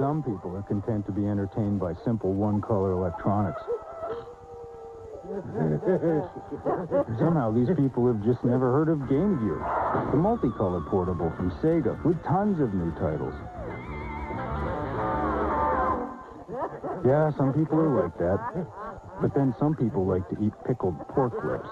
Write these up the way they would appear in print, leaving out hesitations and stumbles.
Some people are content to be entertained by simple one-color electronics. Somehow these people have just never heard of Game Gear, the multicolor portable from Sega with tons of new titles. Yeah, some people are like that, but then some people like to eat pickled pork lips.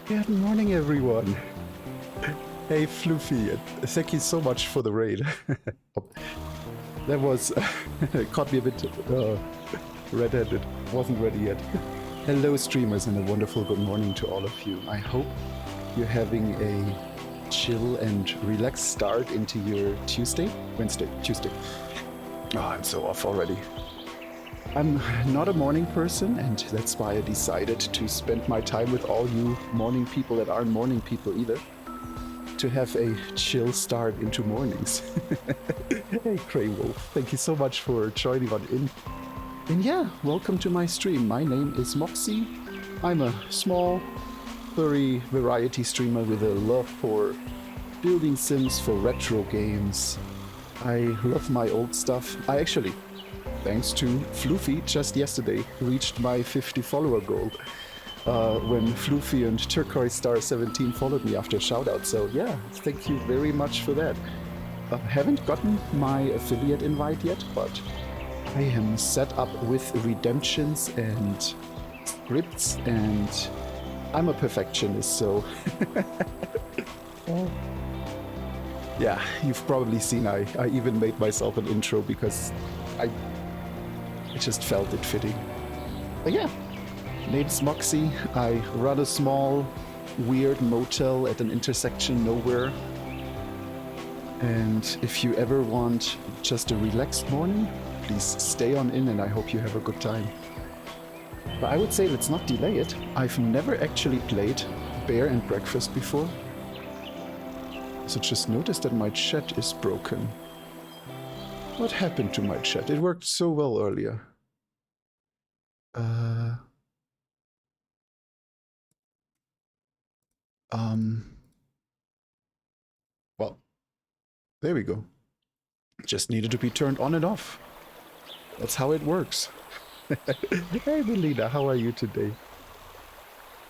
Good morning, everyone. Hey, Floofy, thank you so much for the raid. That was... caught me a bit red-handed. Wasn't ready yet. Hello, streamers, and a wonderful good morning to all of you. I hope you're having a chill and relaxed start into your Tuesday? Tuesday. Oh, I'm so off already. I'm not a morning person, and that's why I decided to spend my time with all you morning people that aren't morning people either, to have a chill start into mornings. Hey, Cray Wolf, thank you so much for joining on in. And yeah, welcome to my stream. My name is Moxie. I'm a small, furry variety streamer with a love for building sims for retro games. I love my old stuff. I actually, thanks to Floofy, just yesterday reached my 50 follower goal when Floofy and Turquoise Star 17 followed me after a shoutout. So yeah, thank you very much for that. Haven't gotten my affiliate invite yet, but I am set up with redemptions and scripts, and I'm a perfectionist, so yeah, you've probably seen I even made myself an intro because I just felt it fitting. But yeah, name's Moxie. I run a small, weird motel at an intersection nowhere. And if you ever want just a relaxed morning, please stay on in and I hope you have a good time. But I would say let's not delay it. I've never actually played Bear and Breakfast before. So just noticed that my chat is broken. What happened to my chat? It worked so well earlier. Well, there we go. Just needed to be turned on and off. That's how it works. Hey, Melina, how are you today?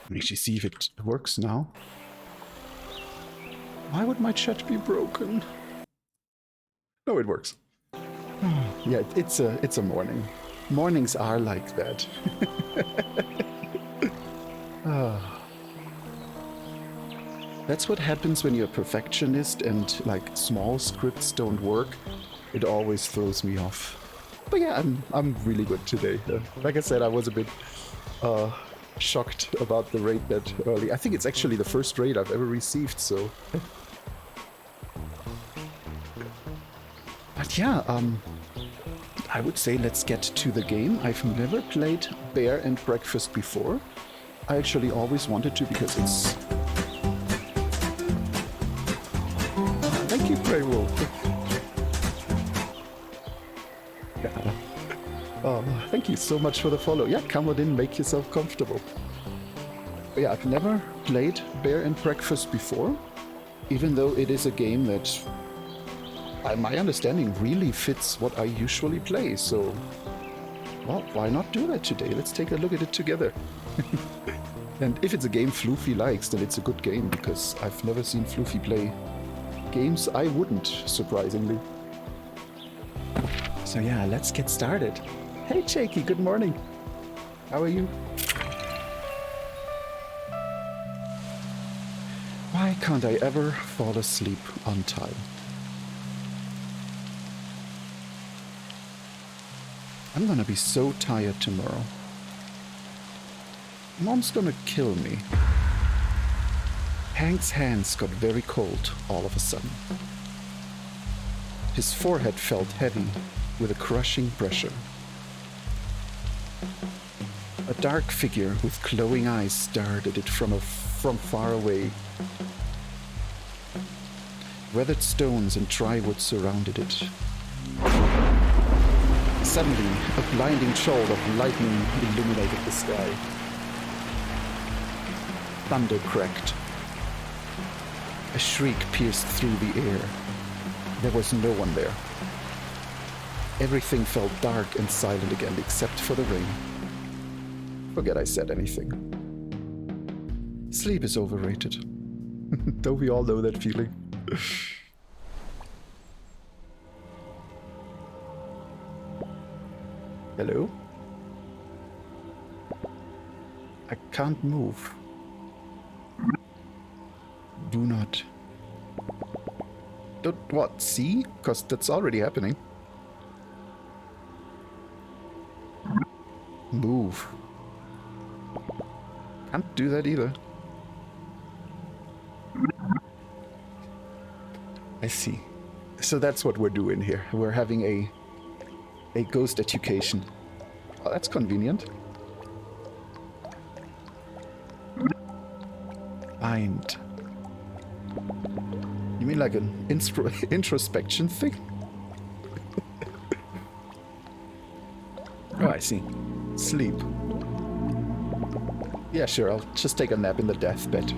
Let me actually see if it works now. Why would my chat be broken? No, it works. Yeah, it's a morning. Mornings are like that. That's what happens when you're a perfectionist and like small scripts don't work. It always throws me off. But yeah, I'm really good today. Like I said, I was a bit shocked about the raid that early. I think it's actually the first raid I've ever received, so. But yeah, I would say let's get to the game. I've never played Bear and Breakfast before. I actually always wanted to because it's... Thank you, Grey Wolf. Oh, thank you so much for the follow. Yeah, come on in, make yourself comfortable. But yeah, I've never played Bear and Breakfast before, even though it is a game that, by my understanding, really fits what I usually play. So, well, why not do that today? Let's take a look at it together. And if it's a game Floofy likes, then it's a good game, because I've never seen Floofy play games I wouldn't, surprisingly. So yeah, let's get started. Hey Jakey, good morning. How are you? Why can't I ever fall asleep on time? I'm gonna be so tired tomorrow. Mom's gonna kill me. Hank's hands got very cold all of a sudden. His forehead felt heavy, with a crushing pressure. A dark figure with glowing eyes stared at it from far away. Weathered stones and dry wood surrounded it. Suddenly, a blinding jolt of lightning illuminated the sky. Thunder cracked. A shriek pierced through the air. There was no one there. Everything felt dark and silent again, except for the rain. Forget I said anything. Sleep is overrated. Don't we all know that feeling? Hello? I can't move. Do not. Don't what? See? Because that's already happening. Move. Can't do that either. I see. So that's what we're doing here. We're having a ghost education. Oh, that's convenient. Bind. You mean like an introspection thing? Oh, I see. Sleep. Yeah, sure, I'll just take a nap in the deathbed.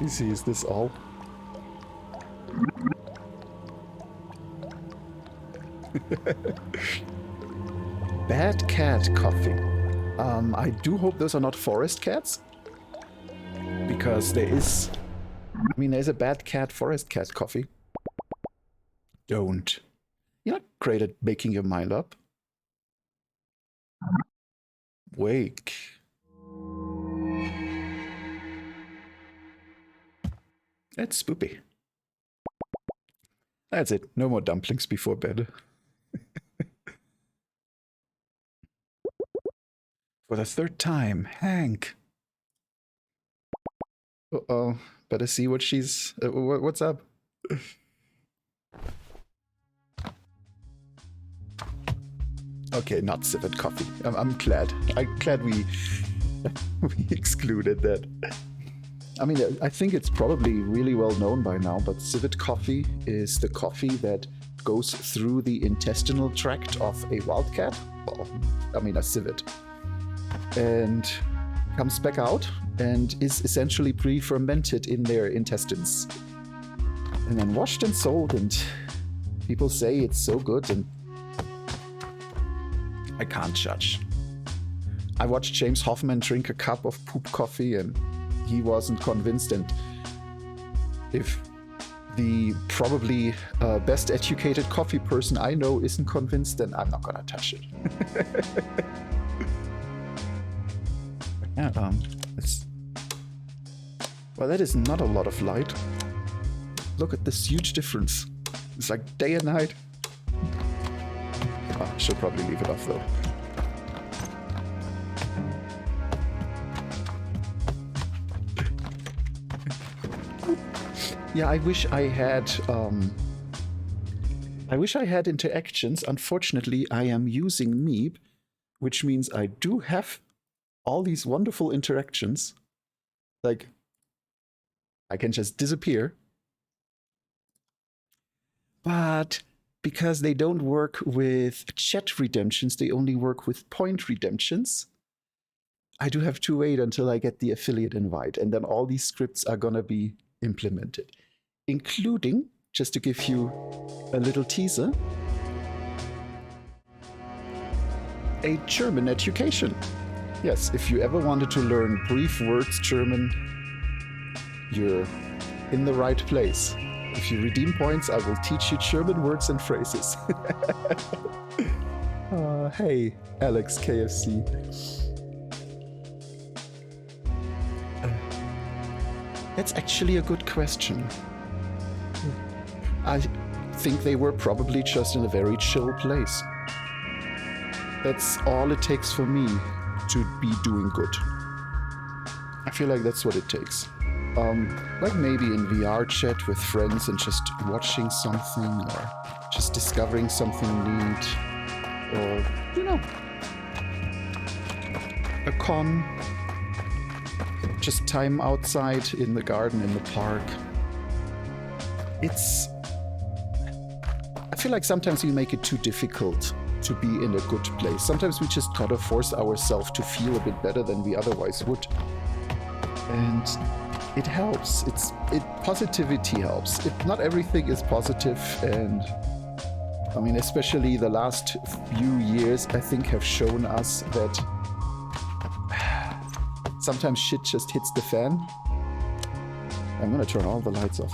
Easy, is this all? Bad cat coffee. I do hope those are not forest cats. Because there is... I mean, there's a bad cat, forest cat coffee. Don't. You're not great at making your mind up. Wake. That's spoopy. That's it. No more dumplings before bed. For the third time, Hank. Uh-oh. Better see what she's... what's up? Okay, not civet coffee. I'm glad. I'm glad we excluded that. I mean, I think it's probably really well known by now, but civet coffee is the coffee that goes through the intestinal tract of a wildcat. Well, I mean, a civet. And comes back out and is essentially pre-fermented in their intestines. And then washed and sold, and people say it's so good, and I can't judge. I watched James Hoffman drink a cup of poop coffee and he wasn't convinced, and if the probably best educated coffee person I know isn't convinced, then I'm not gonna touch it. Yeah, well, that is not a lot of light. Look at this huge difference. It's like day and night. Oh, I should probably leave it off though. Yeah, I wish I had interactions. Unfortunately, I am using Meep, which means I do have all these wonderful interactions. Like, I can just disappear. But because they don't work with chat redemptions, they only work with point redemptions, I do have to wait until I get the affiliate invite, and then all these scripts are gonna be implemented. Including, just to give you a little teaser, a German education. Yes, if you ever wanted to learn brief words German, you're in the right place. If you redeem points, I will teach you German words and phrases. Hey, Alex KFC. That's actually a good question. I think they were probably just in a very chill place. That's all it takes for me to be doing good. I feel like that's what it takes. like maybe in VR chat with friends and just watching something or just discovering something neat or, you know, a con, just time outside in the garden, in the park. I feel like sometimes we make it too difficult to be in a good place. Sometimes we just gotta force ourselves to feel a bit better than we otherwise would. And it helps. Positivity helps. Not everything is positive, and I mean, especially the last few years, I think, have shown us that sometimes shit just hits the fan. I'm gonna turn all the lights off.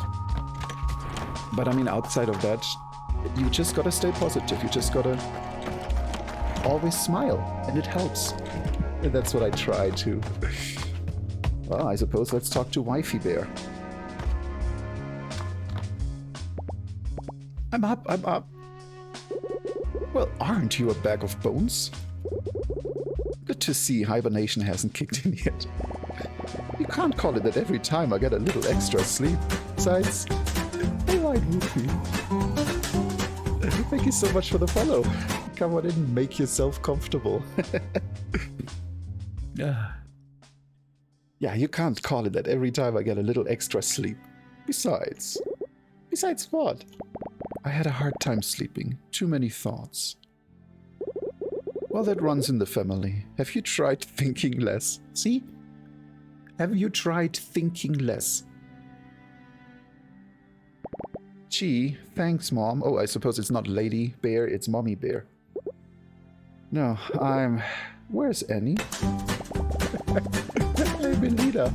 But I mean, outside of that, you just gotta stay positive. You just gotta always smile, and it helps. And that's what I try to. Well, I suppose let's talk to Wifey Bear. I'm up. Well, aren't you a bag of bones? Good to see hibernation hasn't kicked in yet. You can't call it that every time I get a little extra sleep. Besides, I like Whoopi. Thank you so much for the follow. Come on in and make yourself comfortable. Yeah, you can't call it that every time I get a little extra sleep. Besides what? I had a hard time sleeping. Too many thoughts. Well, that runs in the family. Have you tried thinking less? See? Have you tried thinking less? Gee, thanks, Mom. Oh, I suppose it's not Lady Bear, it's Mommy Bear. No, Where's Annie? Hey, Belinda.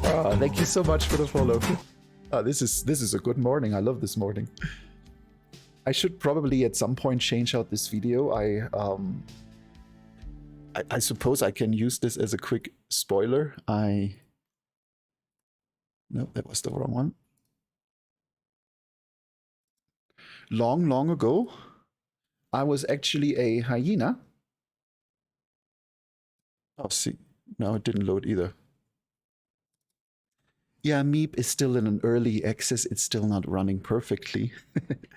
Oh, thank you so much for the follow. Oh, this is a good morning. I love this morning. I should probably at some point change out this video. I suppose I can use this as a quick spoiler. No, that was the wrong one. Long ago, I was actually a hyena. Oh, see. No, it didn't load either. Yeah, Meep is still in an early access. It's still not running perfectly.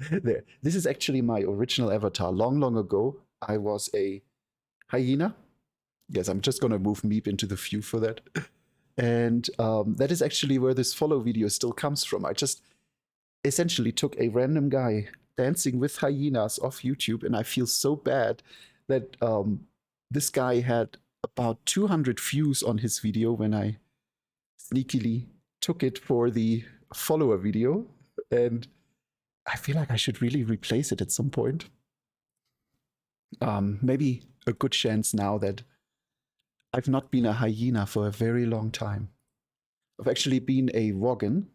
There. This is actually my original avatar. Long ago, I was a hyena. Yes, I'm just going to move Meep into the view for that. And that is actually where this follow video still comes from. I just essentially took a random guy dancing with hyenas off YouTube, and I feel so bad that this guy had about 200 views on his video when I sneakily took it for the follower video, and I feel like I should really replace it at some point. Maybe a good chance now that I've not been a hyena for a very long time. I've actually been a wogan.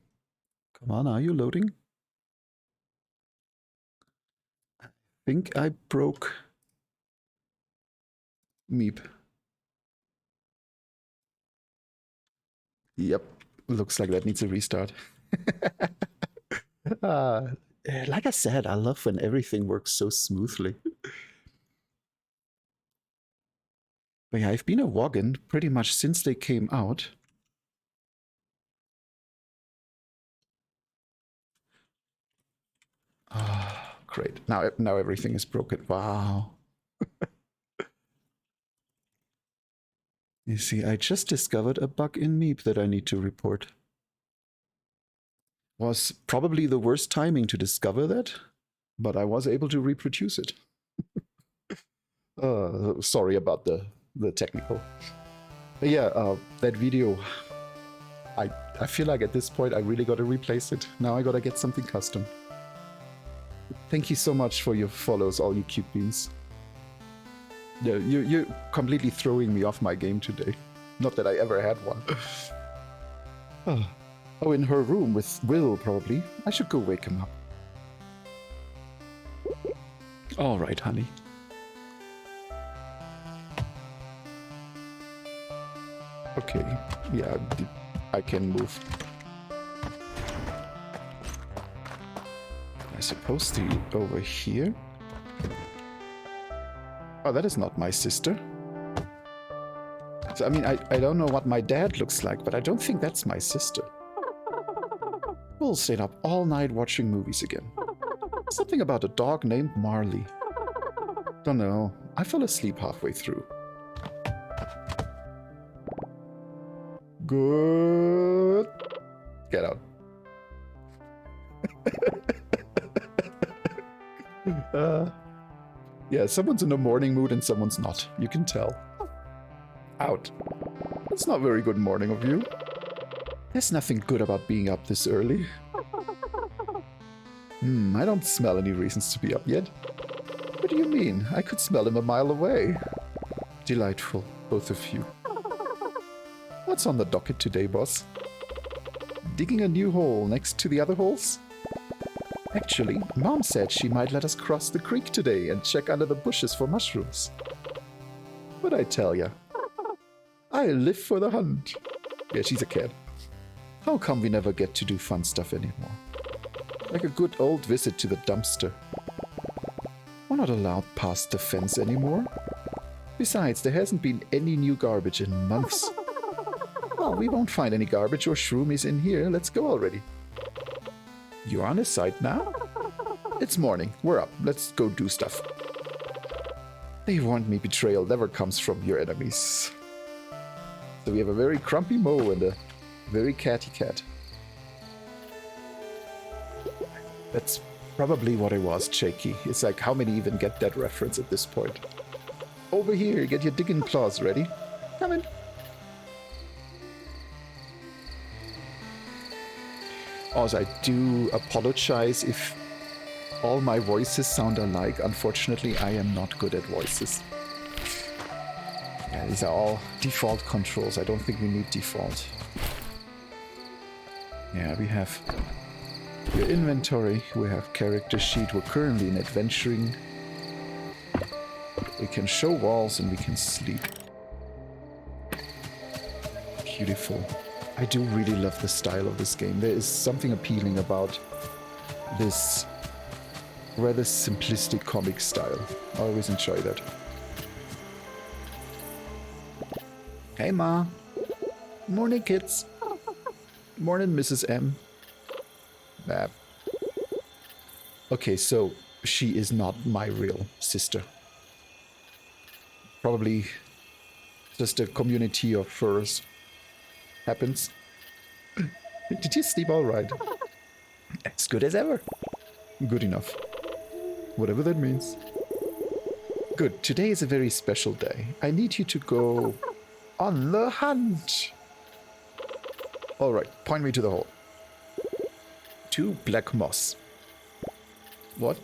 Come on, are you loading? I think I broke Meep. Yep, looks like that needs a restart. Like I said, I love when everything works so smoothly. But yeah, I've been a wogan pretty much since they came out. Ah, great. Now everything is broken. Wow. You see, I just discovered a bug in Meep that I need to report. Was probably the worst timing to discover that, but I was able to reproduce it. Sorry about the technical. But yeah, that video, I feel like at this point I really got to replace it. Now I got to get something custom. Thank you so much for your follows, all you cute beans. Yeah, you're completely throwing me off my game today. Not that I ever had one. Oh, in her room with Will, probably. I should go wake him up. All right, honey. Okay, yeah, I can move. I suppose to over here. Oh, that is not my sister. So, I mean, I don't know what my dad looks like, but I don't think that's my sister. We'll stay up all night watching movies again. Something about a dog named Marley. Don't know. I fell asleep halfway through. Good. Get out. Yeah, someone's in a morning mood and someone's not. You can tell. Out. That's not very good morning of you. There's nothing good about being up this early. I don't smell any reasons to be up yet. What do you mean? I could smell him a mile away. Delightful, both of you. What's on the docket today, boss? Digging a new hole next to the other holes? Actually, Mom said she might let us cross the creek today and check under the bushes for mushrooms. But I tell ya, I live for the hunt. Yeah, she's a cat. How come we never get to do fun stuff anymore? Like a good old visit to the dumpster. We're not allowed past the fence anymore. Besides, there hasn't been any new garbage in months. Well, we won't find any garbage or shroomies in here. Let's go already. You're on his side now? It's morning. We're up. Let's go do stuff. They warned me betrayal never comes from your enemies. So we have a very grumpy Mo and a very catty cat. That's probably what it was, Shaky. It's like, how many even get that reference at this point? Over here, get your digging claws ready. Come in. Also, I do apologize if all my voices sound alike. Unfortunately, I am not good at voices. Yeah, these are all default controls. I don't think we need default. Yeah, we have your inventory, we have character sheet, we're currently in adventuring. We can show walls and we can sleep. Beautiful. I do really love the style of this game. There is something appealing about this rather simplistic comic style. I always enjoy that. Hey, Ma. Morning, kids. Morning, Mrs. M. Okay, so she is not my real sister. Probably just a community of furs. Happens. Did you sleep all right? As good as ever. Good enough. Whatever that means. Good. Today is a very special day. I need you to go on the hunt. All right. Point me to the hole. 2 black moss. What?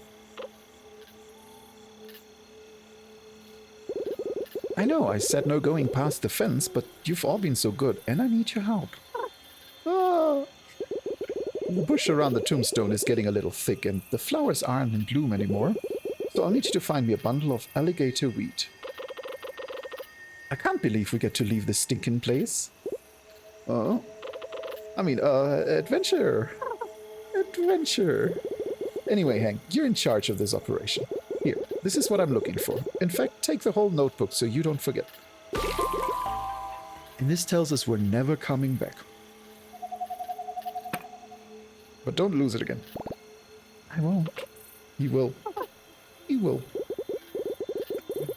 I know, I said no going past the fence, but you've all been so good, and I need your help. Ah. The bush around the tombstone is getting a little thick, and the flowers aren't in bloom anymore, so I'll need you to find me a bundle of alligator weed. I can't believe we get to leave this stinking place. Oh. I mean, adventure. Adventure. Anyway, Hank, you're in charge of this operation. Here, this is what I'm looking for. In fact, take the whole notebook so you don't forget. And this tells us we're never coming back. But don't lose it again. I won't. You will. You will.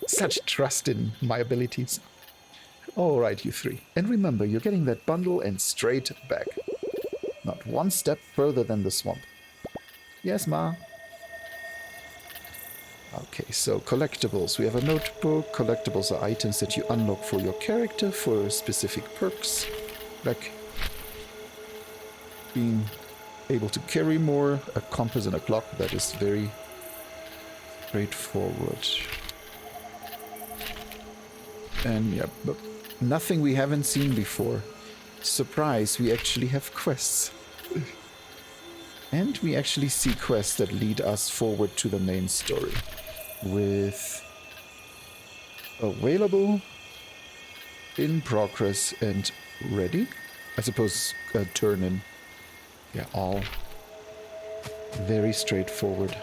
Such trust in my abilities. All right, you 3. And remember, you're getting that bundle and straight back. Not one step further than the swamp. Yes, Ma. Okay, so collectibles. We have a notebook. Collectibles are items that you unlock for your character for specific perks. Like being able to carry more, a compass and a clock. That is very straightforward. And yeah, but nothing we haven't seen before. Surprise, we actually have quests. And we actually see quests that lead us forward to the main story. With available, in progress, and ready. I suppose turn in. Yeah, all very straightforward.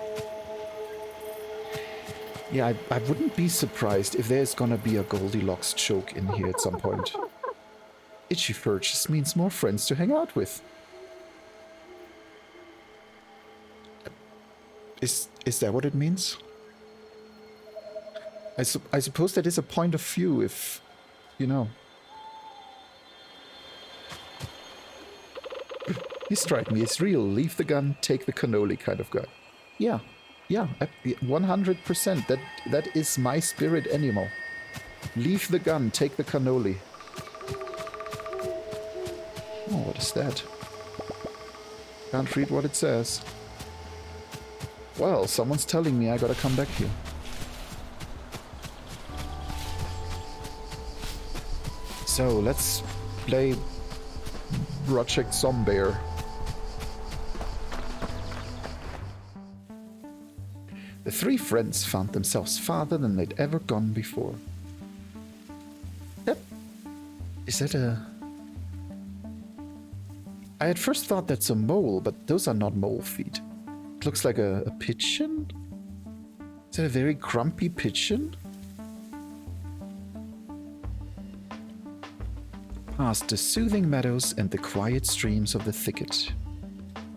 Yeah, I wouldn't be surprised if there's gonna be a Goldilocks joke in here at some point. Itchy fur just means more friends to hang out with. Is that what it means? I suppose that is a point of view if, you know. You strike me as real. Leave the gun, take the cannoli kind of guy. Yeah, 100%. That is my spirit animal. Leave the gun, take the cannoli. Oh, what is that? Can't read what it says. Well, someone's telling me I gotta come back here. So, let's play Project Zombear. The three friends found themselves farther than they'd ever gone before. Is that a... I at first thought that's a mole, but those are not mole feet. It looks like a pigeon? Is that a very grumpy pigeon? Past the soothing meadows and the quiet streams of the thicket.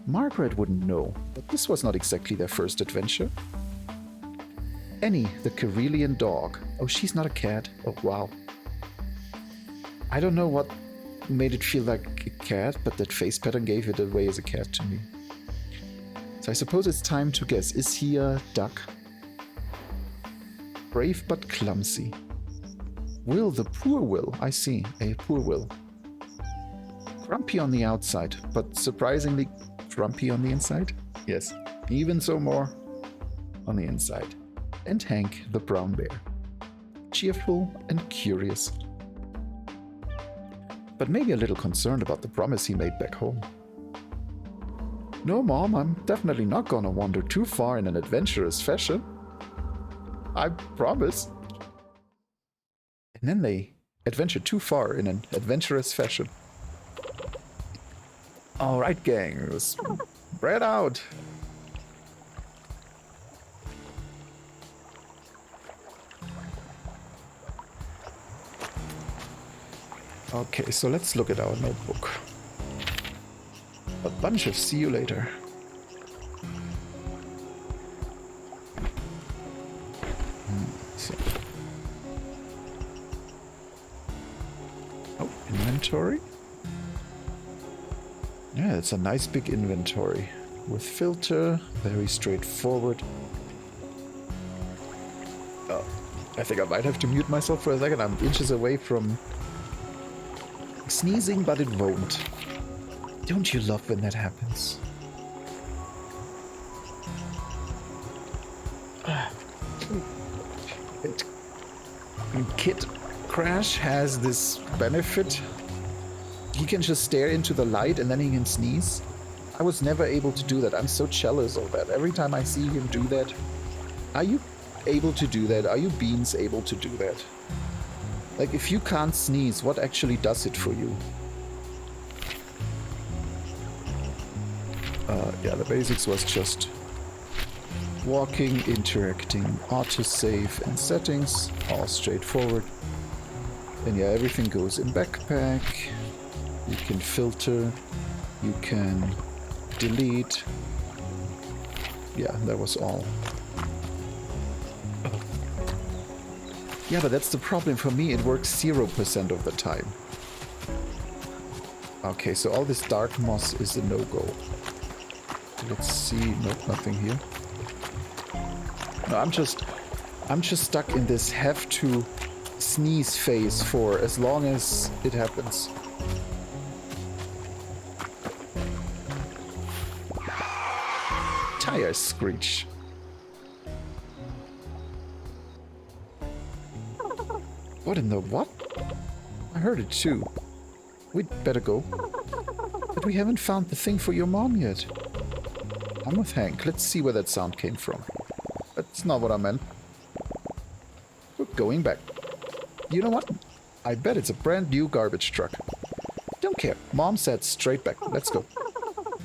Margaret wouldn't know, but this was not exactly their first adventure. Annie, the Karelian dog. Oh, she's not a cat. Oh, wow. I don't know what made it feel like a cat, but that face pattern gave it away as a cat to me. So I suppose it's time to guess. Is he a duck? Brave but clumsy. Will, the poor Will. I see, a poor Will. Grumpy on the outside, but surprisingly grumpy on the inside? Yes, even so more on the inside. And Hank, the brown bear. Cheerful and curious. But maybe a little concerned about the promise he made back home. No, Mom, I'm definitely not gonna wander too far in an adventurous fashion. I promise. And then they adventure too far in an adventurous fashion. Alright, gang, spread out. Okay, so let's look at our notebook. A bunch of see you later. So. Oh, inventory. Yeah, it's a nice big inventory. With filter, very straightforward. Oh, I think I might have to mute myself for a second. I'm inches away from sneezing, but it won't. Don't you love when that happens? Kid Crash has this benefit. He can just stare into the light and then he can sneeze. I was never able to do that. I'm so jealous of that. Every time I see him do that. Are you able to do that? Are you beans able to do that? Like, if you can't sneeze, what actually does it for you? Yeah, the basics was just walking, interacting, autosave, and settings. All straightforward. And yeah, everything goes in backpack. You can filter. You can delete. Yeah, that was all. Yeah, but that's the problem for me. It works 0% of the time. Okay, so all this dark moss is a no-go. Let's see. Nope, nothing here. No, I'm just stuck in this have to sneeze phase for as long as it happens. Tires screech. What in the what? I heard it too. We'd better go. But we haven't found the thing for your mom yet. I'm with Hank. Let's see where that sound came from. That's not what I meant. We're going back. You know what? I bet it's a brand new garbage truck. Don't care. Mom said straight back. Let's go.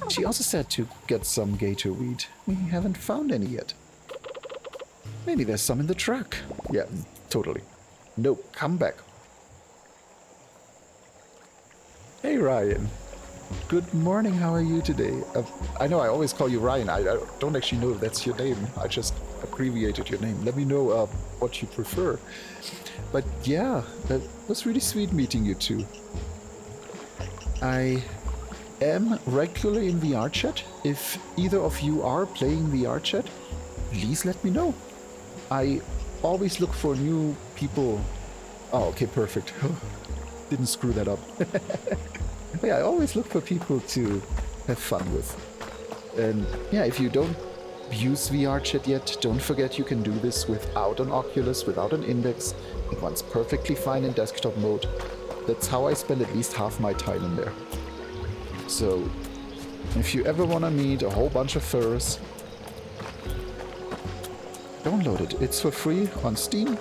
She also said to get some gator weed. We haven't found any yet. Maybe there's some in the truck. Yeah, totally. Nope, come back. Hey, Ryan. Good morning, how are you today? I know I always call you Ryan. I don't actually know if that's your name. I just abbreviated your name. Let me know what you prefer. But yeah, it was really sweet meeting you two. I am regularly in VR chat. If either of you are playing VR chat, please let me know. I always look for new people. Oh, okay, perfect. Didn't screw that up. Yeah, I always look for people to have fun with. And yeah, if you don't use VR chat yet, don't forget you can do this without an Oculus, without an Index. It runs perfectly fine in desktop mode. That's how I spend at least half my time in there. So, if you ever want to meet a whole bunch of furries, download it. It's for free on Steam.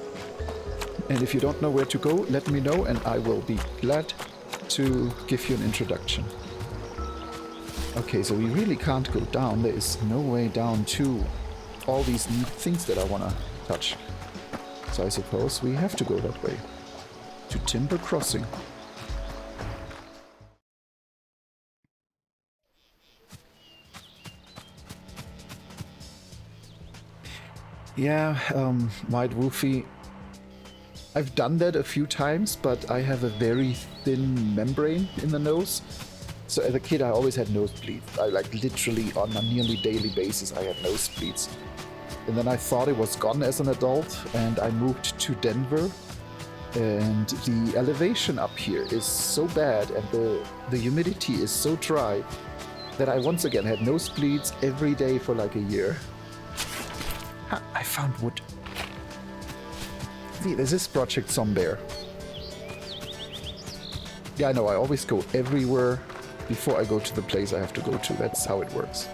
And if you don't know where to go, let me know and I will be glad to give you an introduction. Okay, so we really can't go down. There is no way down to all these neat things that I want to touch. So I suppose we have to go that way. To Timber Crossing. Yeah, White Woofy. I've done that a few times, but I have a very thin membrane in the nose. So as a kid, I always had nosebleeds. I like literally on a nearly daily basis, I had nosebleeds. And then I thought it was gone as an adult, and I moved to Denver. And the elevation up here is so bad, and the humidity is so dry, that I once again had nosebleeds every day for like a year. Ha, I found wood. See, there's this Project Zombear. Yeah, I know, I always go everywhere before I go to the place I have to go to. That's how it works.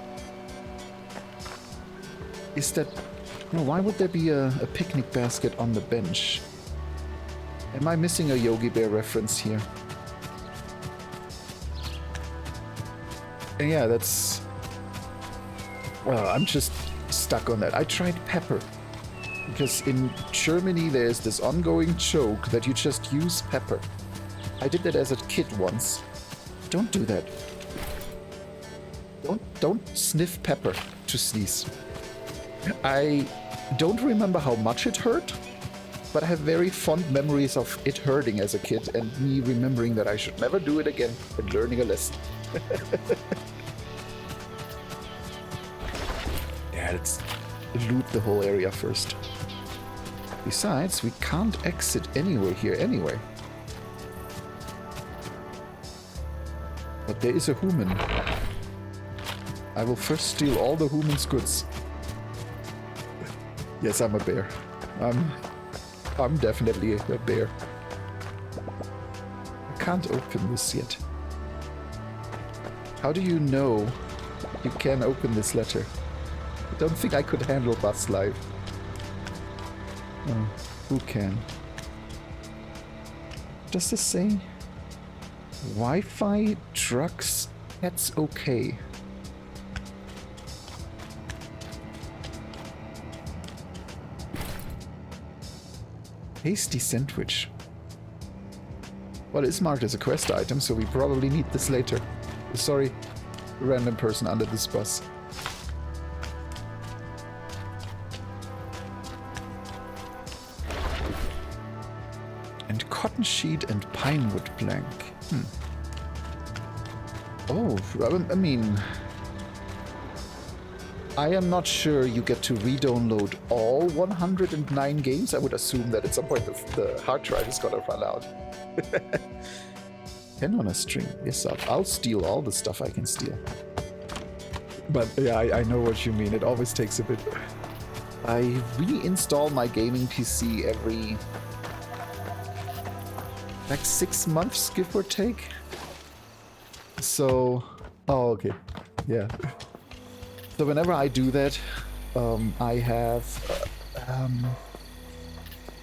Is that... No, why would there be a picnic basket on the bench? Am I missing a Yogi Bear reference here? And yeah, that's... Well, I'm just stuck on that. I tried pepper. Because in Germany there's this ongoing joke that you just use pepper. I did that as a kid once. Don't do that. Don't sniff pepper to sneeze. I don't remember how much it hurt, but I have very fond memories of it hurting as a kid and me remembering that I should never do it again and learning a lesson. Yeah, let's loot the whole area first. Besides, we can't exit anywhere here anyway. But there is a human. I will first steal all the human's goods. Yes, I'm a bear. I'm definitely a bear. I can't open this yet. How do you know you can open this letter? I don't think I could handle Buzz Live. Oh, who can? Does this say? Wi-Fi, drugs, that's okay. Hasty sandwich. Well, it's marked as a quest item, so we probably need this later. Sorry, random person under this bus. And cotton sheet and pinewood plank. Oh, I mean... I am not sure you get to re-download all 109 games. I would assume that at some point the hard drive is gonna run out. 10 on a string. Yes, I'll steal all the stuff I can steal. But yeah, I know what you mean. It always takes a bit. I reinstall my gaming PC every... like 6 months, give or take. So... Oh, okay. Yeah. So whenever I do that, I have...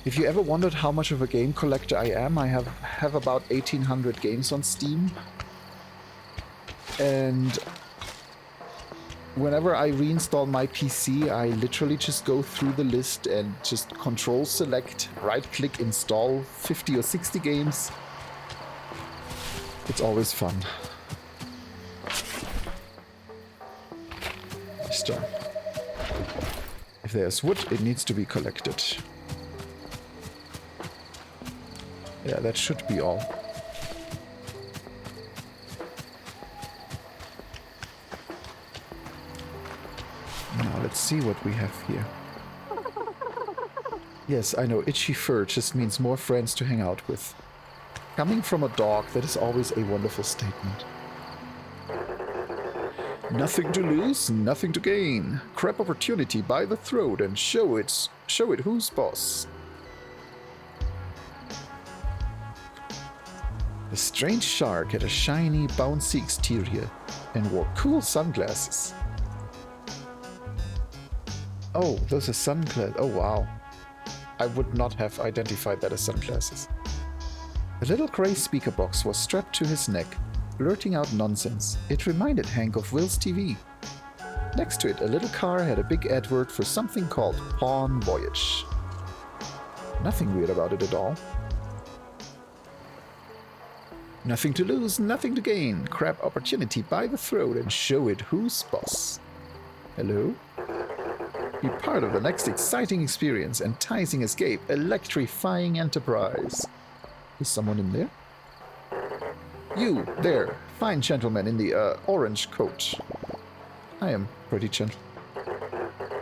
if you ever wondered how much of a game collector I am, I have about 1,800 games on Steam. And whenever I reinstall my PC, I literally just go through the list and just control select, right click, install 50 or 60 games. It's always fun. Stone. If there's wood, it needs to be collected. Yeah, that should be all. Now, let's see what we have here. Yes, I know, itchy fur just means more friends to hang out with. Coming from a dog, that is always a wonderful statement. Nothing to lose, nothing to gain. Grab opportunity by the throat and show it who's boss. The strange shark had a shiny, bouncy exterior and wore cool sunglasses. Oh, those are sunglasses. Oh, wow. I would not have identified that as sunglasses. A little grey speaker box was strapped to his neck, blurting out nonsense. It reminded Hank of Will's TV. Next to it, a little car had a big advert for something called Pawn Voyage. Nothing weird about it at all. Nothing to lose, nothing to gain. Grab opportunity by the throat and show it who's boss. Hello? Be part of the next exciting experience, enticing escape, electrifying enterprise. Is someone in there? You, there, fine gentleman in the orange coat. I am pretty gentle.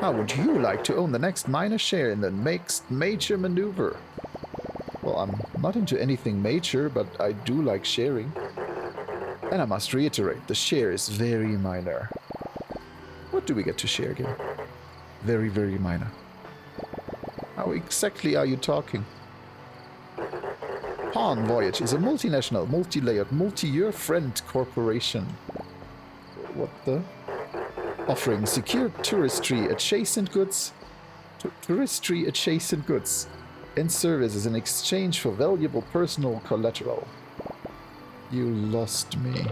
How would you like to own the next minor share in the next major maneuver? Well, I'm not into anything major, but I do like sharing. And I must reiterate, the share is very minor. What do we get to share again? Very, very minor. How exactly are you talking? Pawn Voyage is a multinational, multi-layered, multi-year friend corporation. What the? Offering secure touristry adjacent goods, touristry adjacent goods, and services in exchange for valuable personal collateral. You lost me.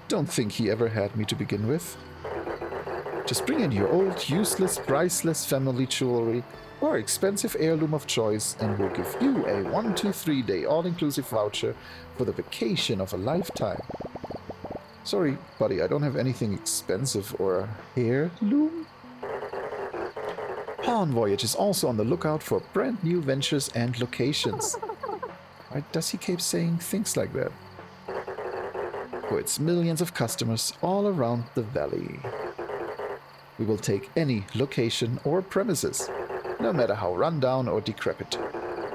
Don't think he ever had me to begin with. Just bring in your old, useless, priceless family jewelry or expensive heirloom of choice, and we'll give you a 1-2-3 day all-inclusive voucher for the vacation of a lifetime. Sorry, buddy, I don't have anything expensive or heirloom. Pawn Voyage is also on the lookout for brand new ventures and locations. Why does he keep saying things like that? For its millions of customers all around the valley. We will take any location or premises, no matter how rundown or decrepit,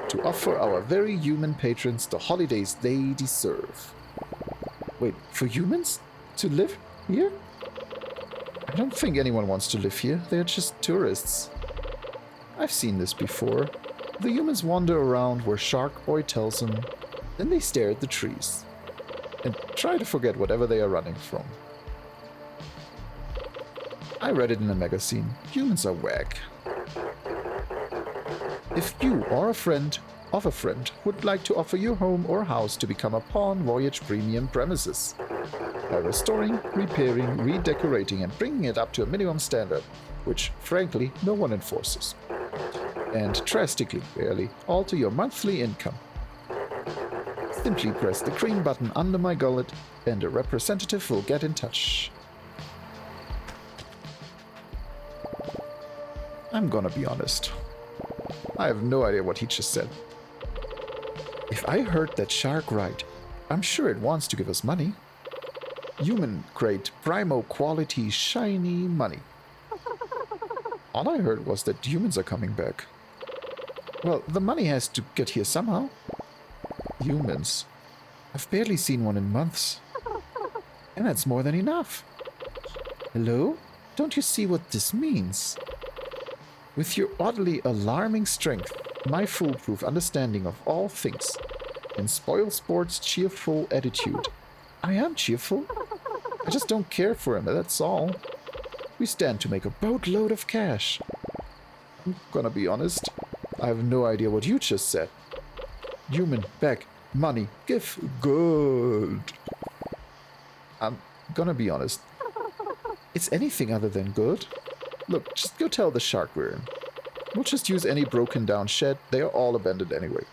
to offer our very human patrons the holidays they deserve. Wait, for humans? To live here? I don't think anyone wants to live here. They're just tourists. I've seen this before. The humans wander around where Shark Boy tells them, then they stare at the trees and try to forget whatever they are running from. I read it in a magazine. Humans are whack. If you or a friend of a friend would like to offer your home or house to become a Pawn Voyage premium premises by restoring, repairing, redecorating and bringing it up to a minimum standard, which frankly no one enforces, and drastically, barely, alter your monthly income, simply press the green button under my gullet and a representative will get in touch. I'm gonna be honest. I have no idea what he just said. If I heard that shark right, I'm sure it wants to give us money. Human-grade, primo quality, shiny money. All I heard was that humans are coming back. Well, the money has to get here somehow. Humans. I've barely seen one in months. And that's more than enough. Hello? Don't you see what this means? With your oddly alarming strength, my foolproof understanding of all things, and SpoilSport's cheerful attitude, I am cheerful. I just don't care for him, that's all. We stand to make a boatload of cash. I'm gonna be honest, I have no idea what you just said. Human, back, money, give, good. I'm gonna be honest. it's anything other than good. Look, just go tell the shark we're in. We'll just use any broken down shed. They are all abandoned anyway.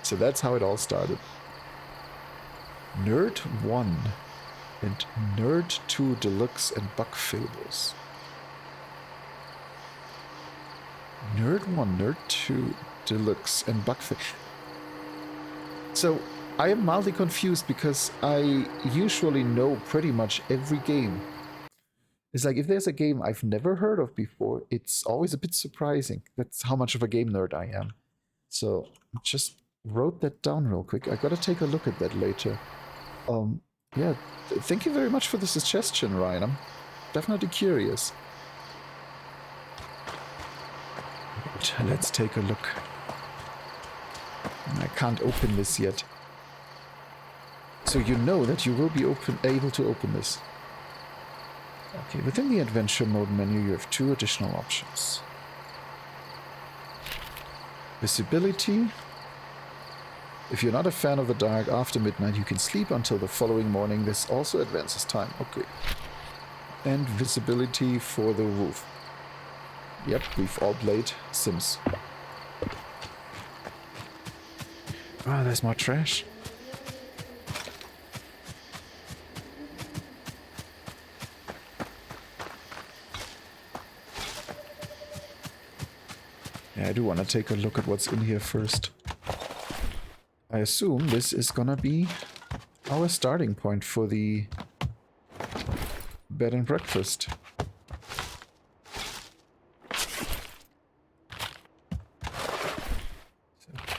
So that's how it all started. Nerd 1 and Nerd 2 Deluxe and Buck Fables. Nerd 1, Nerd 2 Deluxe and Buck Fables. So I am mildly confused because I usually know pretty much every game. It's like if there's a game I've never heard of before, it's always a bit surprising. That's how much of a game nerd I am. So just wrote that down real quick. I gotta take a look at that later. Yeah, thank you very much for the suggestion, Ryan. I'm definitely curious. But let's take a look. I can't open this yet. So you know that you will be able to open this. Okay, within the adventure mode menu you have 2 additional options. Visibility. If you're not a fan of the dark after midnight, you can sleep until the following morning. This also advances time. Okay. And visibility for the roof. Yep, we've all played Sims. Ah, there's more trash. Yeah, I do want to take a look at what's in here first. I assume this is gonna be our starting point for the bed and breakfast.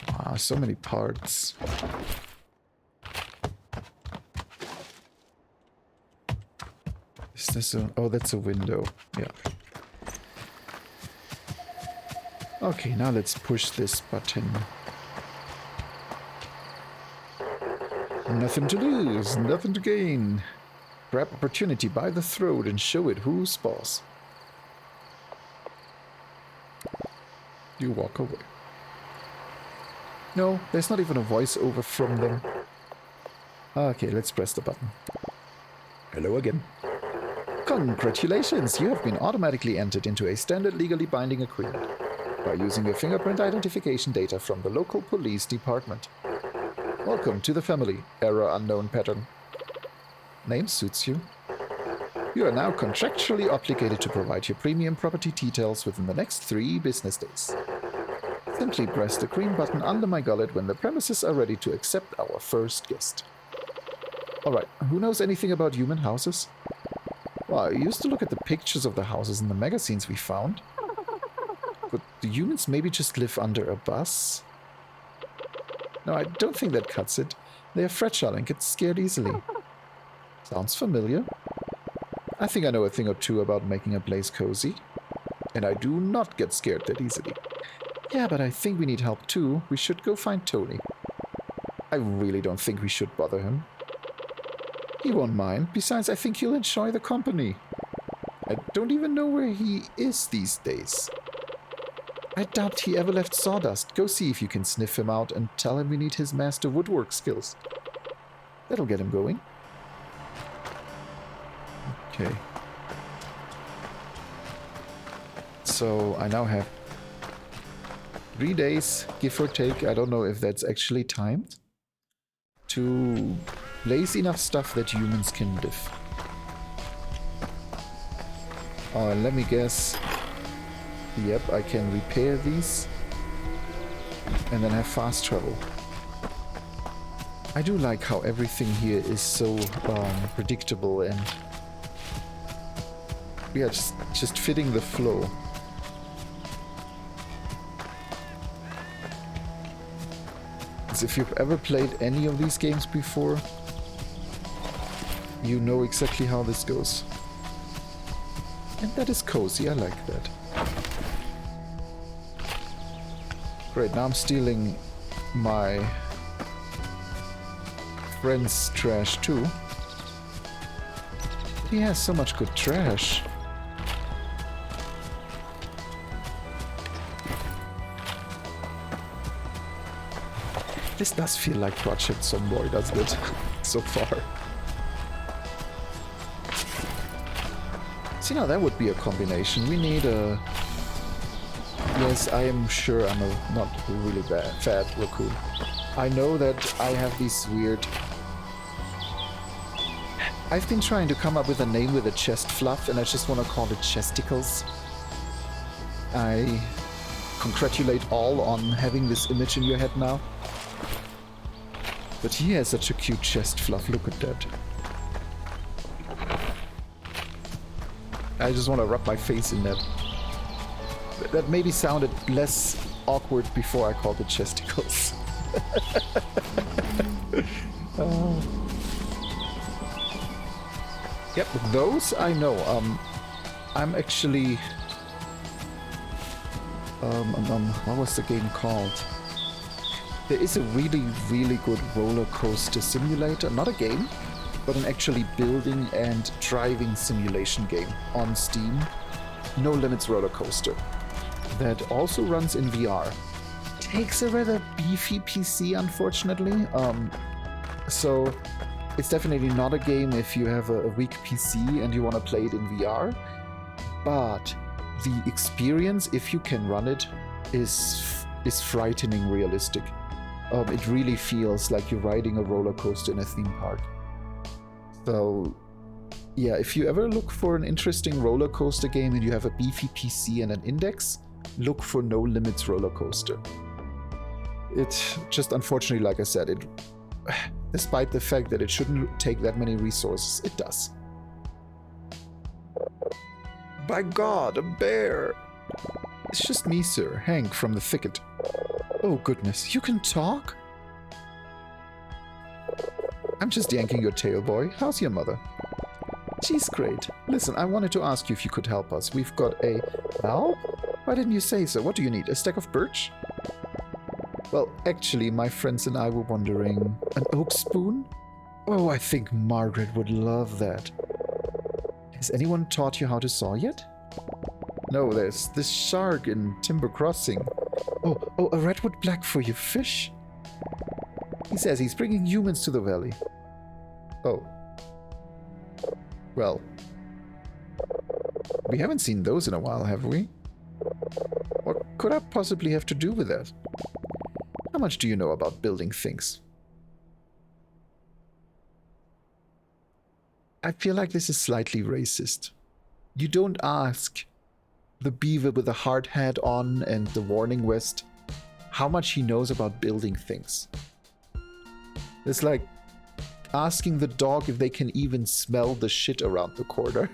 Wow, so many parts. Is this a... oh, that's a window. Yeah. Okay, now let's push this button. Nothing to lose, nothing to gain. Grab opportunity by the throat and show it who's boss. You walk away. No, there's not even a voiceover from them. Okay, let's press the button. Hello again. Congratulations, you have been automatically entered into a standard legally binding agreement by using your fingerprint identification data from the local police department. Welcome to the family. Error unknown pattern. Name suits you. You are now contractually obligated to provide your premium property details within the next 3 business days. Simply press the green button under my gullet when the premises are ready to accept our first guest. Alright, who knows anything about human houses? Well, I used to look at the pictures of the houses in the magazines we found. But do humans maybe just live under a bus? No, I don't think that cuts it. They are fragile and get scared easily. Sounds familiar. I think I know a thing or two about making a place cozy. And I do not get scared that easily. Yeah, but I think we need help too. We should go find Tony. I really don't think we should bother him. He won't mind. Besides, I think he'll enjoy the company. I don't even know where he is these days. I doubt he ever left Sawdust. Go see if you can sniff him out and tell him we need his master woodwork skills. That'll get him going. Okay. So I now have 3 days, give or take. I don't know if that's actually timed. To place enough stuff that humans can live. Oh, and let me guess. Yep, I can repair these and then have fast travel. I do like how everything here is so predictable and yeah, just fitting the flow. As if you've ever played any of these games before, you know exactly how this goes. And that is cozy, I like that. Great, now I'm stealing my friend's trash too. He has so much good trash. This does feel like Project Zomboid, doesn't it? So far. See, now that would be a combination. We need a... Yes, I am sure I'm a not really bad, fat raccoon. I know that I have these weird... I've been trying to come up with a name with a chest fluff, and I just want to call it chesticles. I congratulate all on having this image in your head now. But he has such a cute chest fluff, look at that. I just want to rub my face in that. That maybe sounded less awkward before I called it chesticles. Yep, those I know. I'm actually... what was the game called? There is a really, really good roller coaster simulator. Not a game, but an actually building and driving simulation game on Steam. No Limits Roller Coaster. That also runs in VR. Takes a rather beefy PC, unfortunately. So it's definitely not a game if you have a weak PC and you want to play it in VR. But the experience, if you can run it, is frightening realistic. It really feels like you're riding a roller coaster in a theme park. So, yeah, if you ever look for an interesting roller coaster game and you have a beefy PC and an index, look for No Limits Roller Coaster. It just, unfortunately, like I said, it, despite the fact that it shouldn't take that many resources, it does. By God, a bear! It's just me, sir, Hank from the thicket. Oh goodness, you can talk? I'm just yanking your tail, boy. How's your mother? She's great. Listen, I wanted to ask you if you could help us. We've got a... Help? Why didn't you say so? What do you need? A stack of birch? Well, actually, my friends and I were wondering... An oak spoon? Oh, I think Margaret would love that. Has anyone taught you how to saw yet? No, there's this shark in Timber Crossing. Oh, a redwood black for your fish? He says he's bringing humans to the valley. Oh. Well. We haven't seen those in a while, have we? What could I possibly have to do with that? How much do you know about building things? I feel like this is slightly racist. You don't ask the beaver with the hard hat on and the warning vest how much he knows about building things. It's like asking the dog if they can even smell the shit around the corner.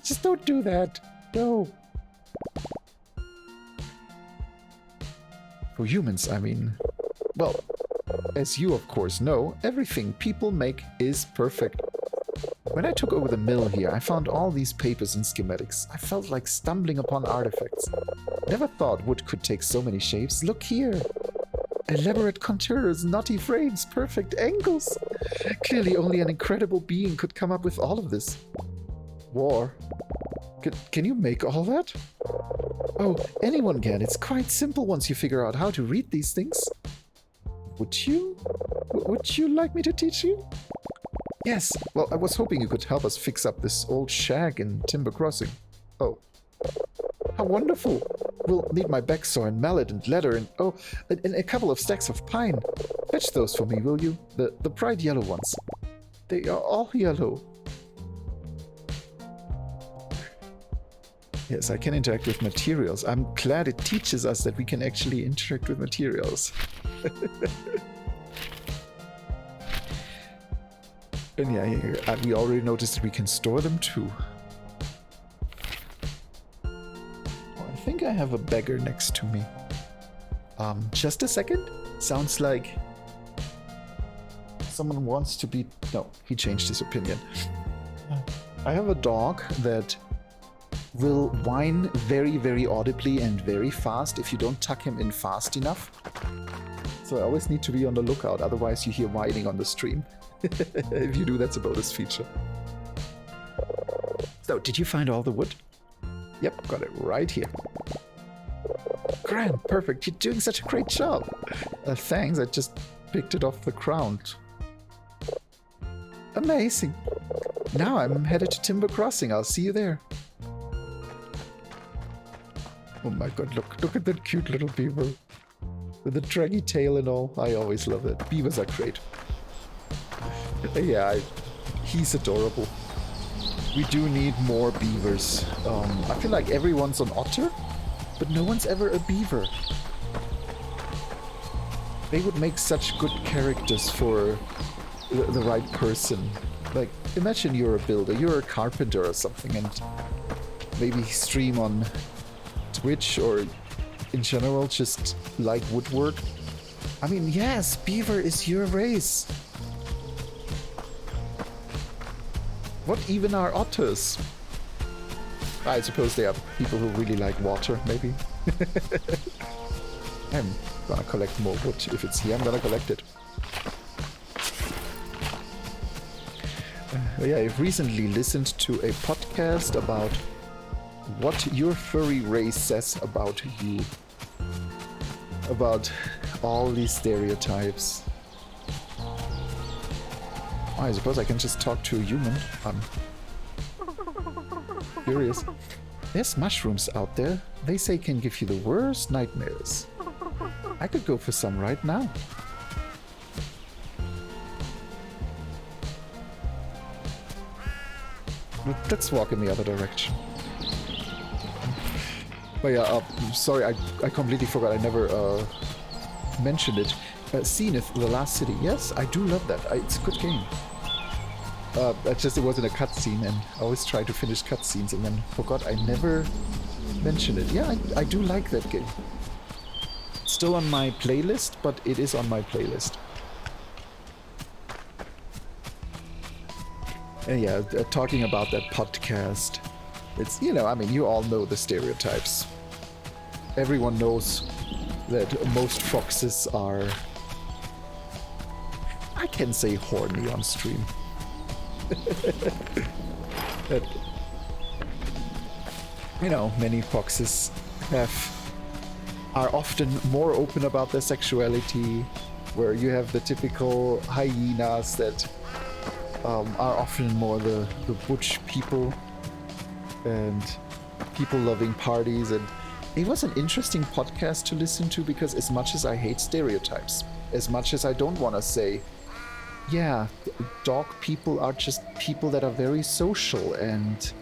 Just don't do that. No. For humans, I mean. Well, as you of course know, everything people make is perfect. When I took over the mill here, I found all these papers and schematics. I felt like stumbling upon artifacts. Never thought wood could take so many shapes. Look here. Elaborate contours, knotty frames, perfect angles. Clearly only an incredible being could come up with all of this. War. Can you make all that? Oh, anyone can. It's quite simple once you figure out how to read these things. Would you? Would you like me to teach you? Yes. Well, I was hoping you could help us fix up this old shack in Timber Crossing. Oh. How wonderful. We'll need my backsaw and mallet and leather and, oh, and a couple of stacks of pine. Fetch those for me, will you? The bright yellow ones. They are all yellow. Yes, I can interact with materials. I'm glad it teaches us that we can actually interact with materials. And yeah, we already noticed that we can store them too. Oh, I think I have a beggar next to me. Just a second? Sounds like someone wants to be... No, he changed his opinion. I have a dog that will whine very, very audibly and very fast if you don't tuck him in fast enough. So I always need to be on the lookout, otherwise you hear whining on the stream. If you do, that's a bonus feature. So, did you find all the wood? Yep, got it right here. Grand, perfect, you're doing such a great job. Thanks, I just picked it off the ground. Amazing. Now I'm headed to Timber Crossing, I'll see you there. Oh my god, look at that cute little beaver. With the draggy tail and all. I always love it. Beavers are great. Yeah, he's adorable. We do need more beavers. I feel like everyone's an otter, but no one's ever a beaver. They would make such good characters for the right person. Like, imagine you're a builder, you're a carpenter or something, and maybe stream on Twitch or in general just like woodwork. I mean, yes, beaver is your race. What even are otters? I suppose they are people who really like water, maybe. I'm gonna collect more wood. If it's here, I'm gonna collect it. Yeah, I've recently listened to a podcast about what your furry race says about you. About all these stereotypes. I suppose I can just talk to a human. I'm curious. There's mushrooms out there. They say can give you the worst nightmares. I could go for some right now. Let's walk in the other direction. But yeah, sorry, I completely forgot. I never mentioned it. Zenith, The Last City. Yes, I do love that. It's a good game. It wasn't a cutscene, and I always try to finish cutscenes and then forgot I never mentioned it. Yeah, I do like that game. Still on my playlist, but it is on my playlist. And yeah, talking about that podcast, it's, you know, I mean, you all know the stereotypes. Everyone knows that most foxes are, I can say, horny on stream. That, you know, many foxes are often more open about their sexuality, where you have the typical hyenas that are often more the butch people and people loving parties. And it was an interesting podcast to listen to, because as much as I hate stereotypes, as much as I don't want to say, yeah, dog people are just people that are very social and...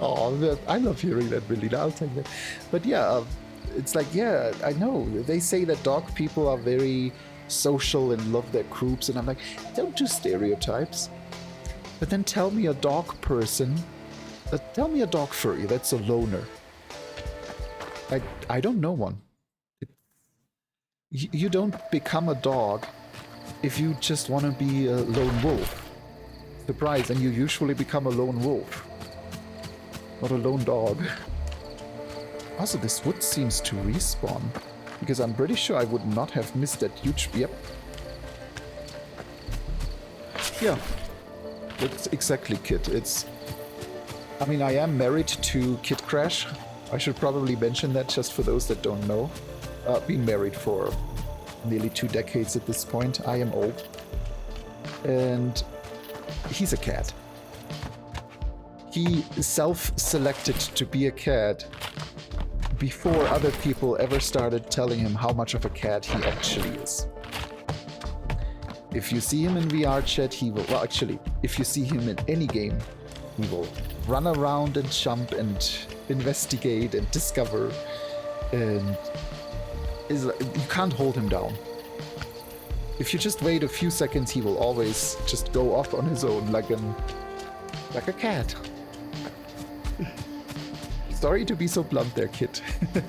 oh, I love hearing that, Melina, I'll take that. But yeah, it's like, yeah, I know, they say that dog people are very social and love their groups, and I'm like, don't do stereotypes. But then tell me a dog person, tell me a dog furry that's a loner. I don't know one. You don't become a dog if you just want to be a lone wolf. Surprise, and you usually become a lone wolf, not a lone dog. Also, this wood seems to respawn, because I'm pretty sure I would not have missed that huge... Yep. Yeah. That's exactly Kit. It's... I mean, I am married to Kit Crash. I should probably mention that just for those that don't know. Been married for nearly 2 decades at this point. I am old. And he's a cat. He self-selected to be a cat before other people ever started telling him how much of a cat he actually is. If you see him in VR chat, he will... Well, actually, if you see him in any game, he will run around and jump and investigate and discover, and you can't hold him down. If you just wait a few seconds, he will always just go off on his own like a cat. Sorry to be so blunt there, Kit,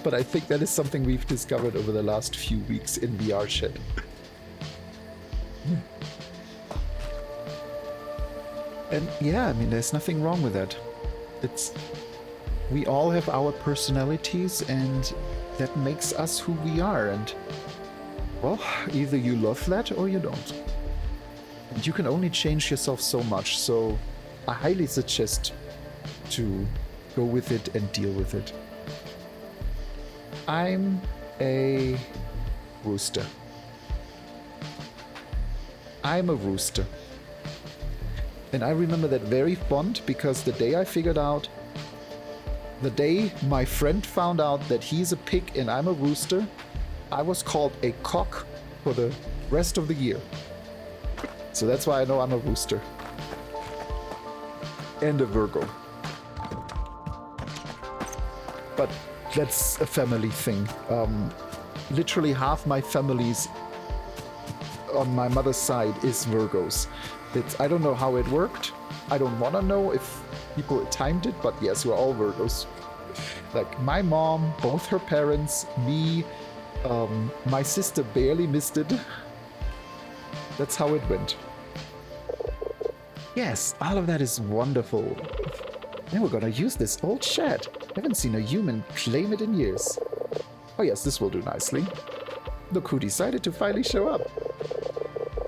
but I think that is something we've discovered over the last few weeks in VR chat. And yeah, I mean, there's nothing wrong with that. We all have our personalities, and that makes us who we are, and well, either you love that or you don't. And you can only change yourself so much, so I highly suggest to go with it and deal with it. I'm a rooster. I'm a rooster. And I remember that very fond, because the day I figured out The day my friend found out that he's a pig and I'm a rooster, I was called a cock for the rest of the year. So that's why I know I'm a rooster. And a Virgo. But that's a family thing. Literally half my family's on my mother's side is Virgos. I don't know how it worked. I don't want to know if people timed it, but yes, we're all Virgos. Like my mom, both her parents, me, my sister barely missed it. That's how it went. Yes, all of that is wonderful. Now we're gonna use this old shed. Haven't seen a human claim it in years. Oh yes, this will do nicely. Look who decided to finally show up.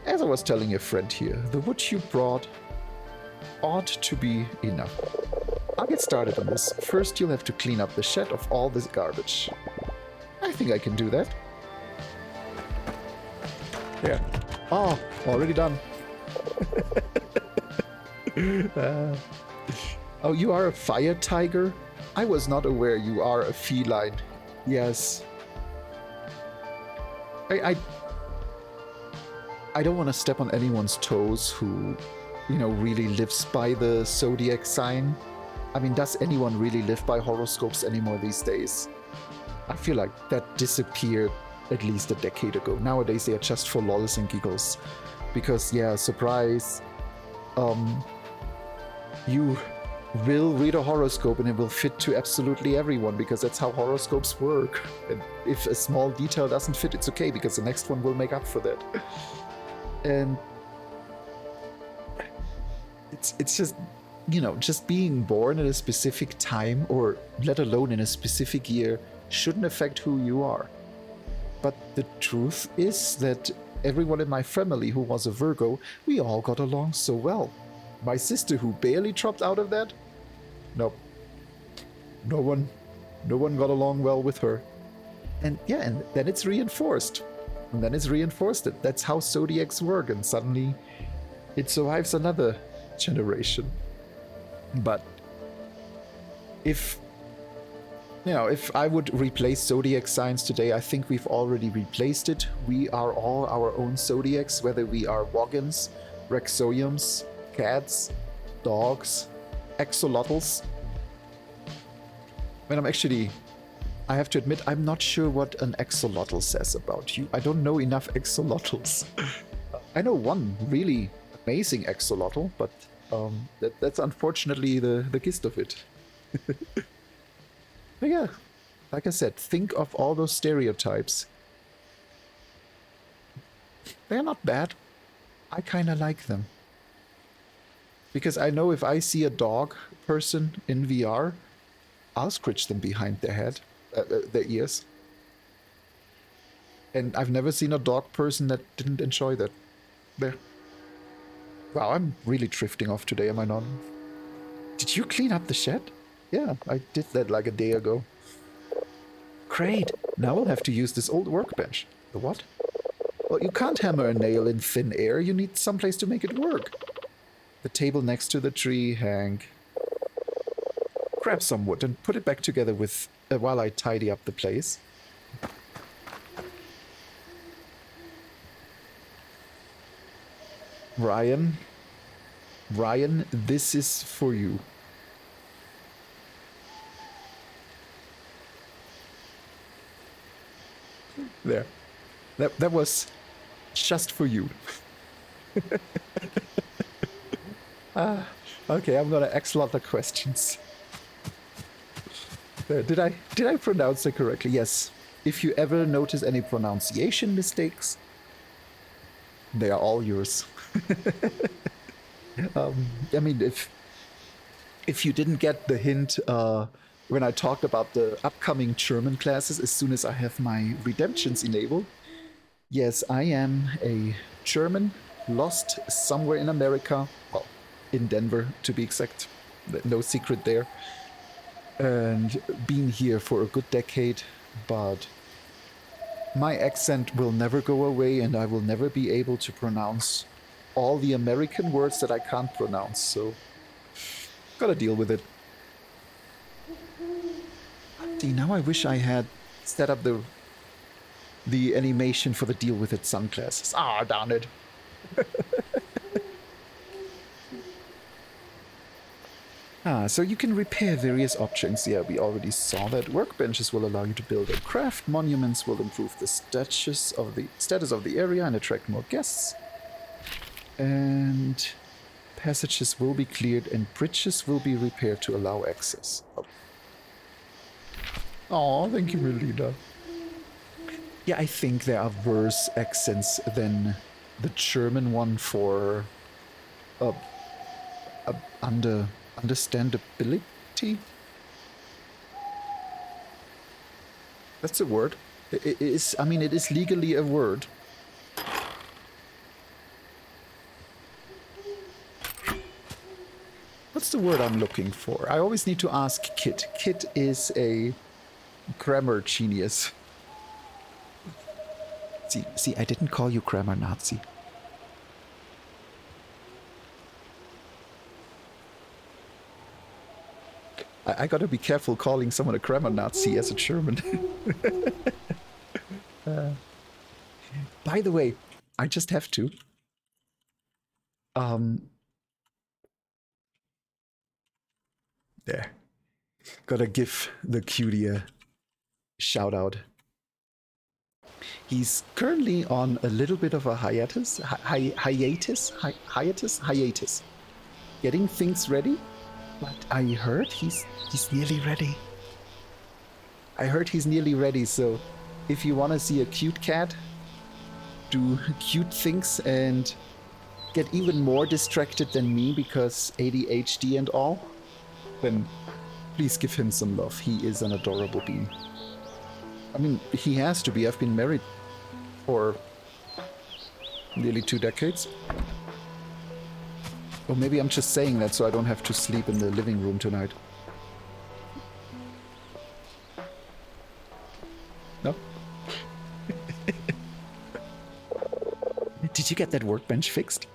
As I was telling your friend here, the wood you brought ought to be enough. I'll get started on this. First, you'll have to clean up the shed of all this garbage. I think I can do that. Yeah. Oh, already done. Oh, you are a fire tiger? I was not aware you are a feline. Yes. I don't want to step on anyone's toes who, you know, really lives by the zodiac sign. I mean, does anyone really live by horoscopes anymore these days? I feel like that disappeared at least a decade ago. Nowadays, they are just for lols and giggles. Because, yeah, surprise, you will read a horoscope and it will fit to absolutely everyone, because that's how horoscopes work. And if a small detail doesn't fit, it's okay, because the next one will make up for that. And it's just, you know, just being born at a specific time, or let alone in a specific year, shouldn't affect who you are. But the truth is that everyone in my family who was a Virgo, we all got along so well. My sister, who barely dropped out of that, nope. No one got along well with her. And yeah, and then it's reinforced. And then it's reinforced that that's how zodiacs work, and suddenly it survives another generation. But if I would replace zodiac signs today, I think we've already replaced it. We are all our own zodiacs, whether we are Woggins, Rexoiums, cats, dogs, axolotls. I mean, I have to admit, I'm not sure what an axolotl says about you. I don't know enough axolotls. I know one really amazing axolotl, but that's unfortunately the gist of it. But yeah, like I said, think of all those stereotypes. They're not bad. I kind of like them. Because I know if I see a dog person in VR, I'll scritch them behind their head, their ears. And I've never seen a dog person that didn't enjoy that. There. Wow, I'm really drifting off today, am I not? Did you clean up the shed? Yeah, I did that like a day ago. Great. Now we'll have to use this old workbench. The what? Well, you can't hammer a nail in thin air. You need someplace to make it work. The table next to the tree, Hank. Grab some wood and put it back together with while I tidy up the place. Ryan, this is for you. There. That was just for you. Okay, I'm gonna axolotl the questions. Did I pronounce it correctly? Yes. If you ever notice any pronunciation mistakes, they are all yours. I mean, if you didn't get the hint when I talked about the upcoming German classes, as soon as I have my redemptions enabled, yes, I am a German lost somewhere in America, well, in Denver to be exact, no secret there, and been here for a good decade, but my accent will never go away, and I will never be able to pronounce all the American words that I can't pronounce, so gotta deal with it. See, now I wish I had set up the animation for the deal with its sunglasses. Ah, darn it. So you can repair various objects. Yeah, we already saw that. Workbenches will allow you to build and craft. Monuments will improve the status of the area and attract more guests. And passages will be cleared and bridges will be repaired to allow access. Oh, thank you, Melina. Yeah, I think there are worse accents than the German one for understandability. That's a word. It is. I mean, it is legally a word. What's the word I'm looking for? I always need to ask Kit. Kit is a grammar genius. See, I didn't call you grammar Nazi. I gotta be careful calling someone a grammar Nazi as a German. By the way, I just have to. There. Gotta give the cutie a shout out. He's currently on a little bit of a hiatus. Hiatus. Getting things ready. But I heard he's nearly ready. So if you want to see a cute cat do cute things and get even more distracted than me because ADHD and all, then please give him some love. He is an adorable being. I mean, he has to be. I've been married for nearly 2 decades. Or maybe I'm just saying that so I don't have to sleep in the living room tonight. No? Did you get that workbench fixed?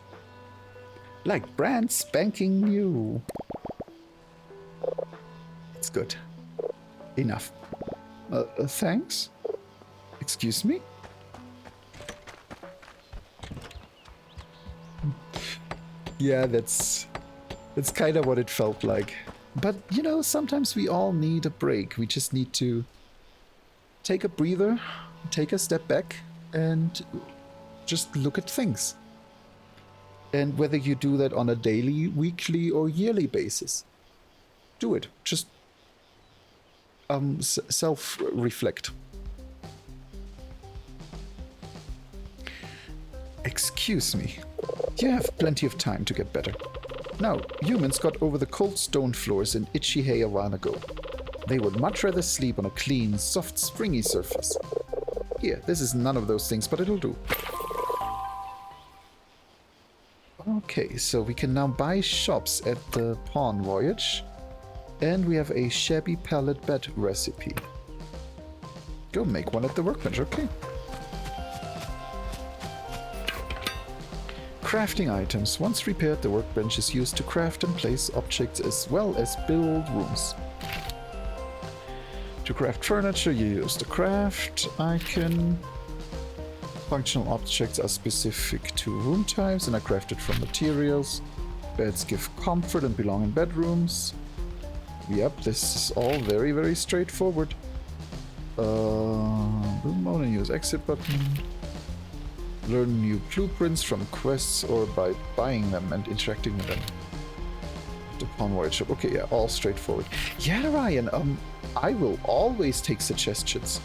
Like brand spanking new. It's good. Enough. Thanks? Excuse me? Yeah, that's kind of what it felt like. But, you know, sometimes we all need a break. We just need to take a breather, take a step back, and just look at things. And whether you do that on a daily, weekly, or yearly basis, do it. Just self-reflect. Excuse me. You have plenty of time to get better. Now, humans got over the cold stone floors and itchy hay a while ago. They would much rather sleep on a clean, soft, springy surface. Here, this is none of those things, but it'll do. Okay, so we can now buy shops at the Pawn Voyage. And we have a shabby pallet bed recipe. Go make one at the workbench, okay. Crafting items. Once repaired, the workbench is used to craft and place objects as well as build rooms. To craft furniture, you use the craft icon. Functional objects are specific to room types and are crafted from materials. Beds give comfort and belong in bedrooms. Yep, this is all very, very straightforward. Boom mode and use exit button. Learn new blueprints from quests or by buying them and interacting with them. The Pawn Voyage shop. Okay, yeah, all straightforward. Yeah, Ryan, I will always take suggestions.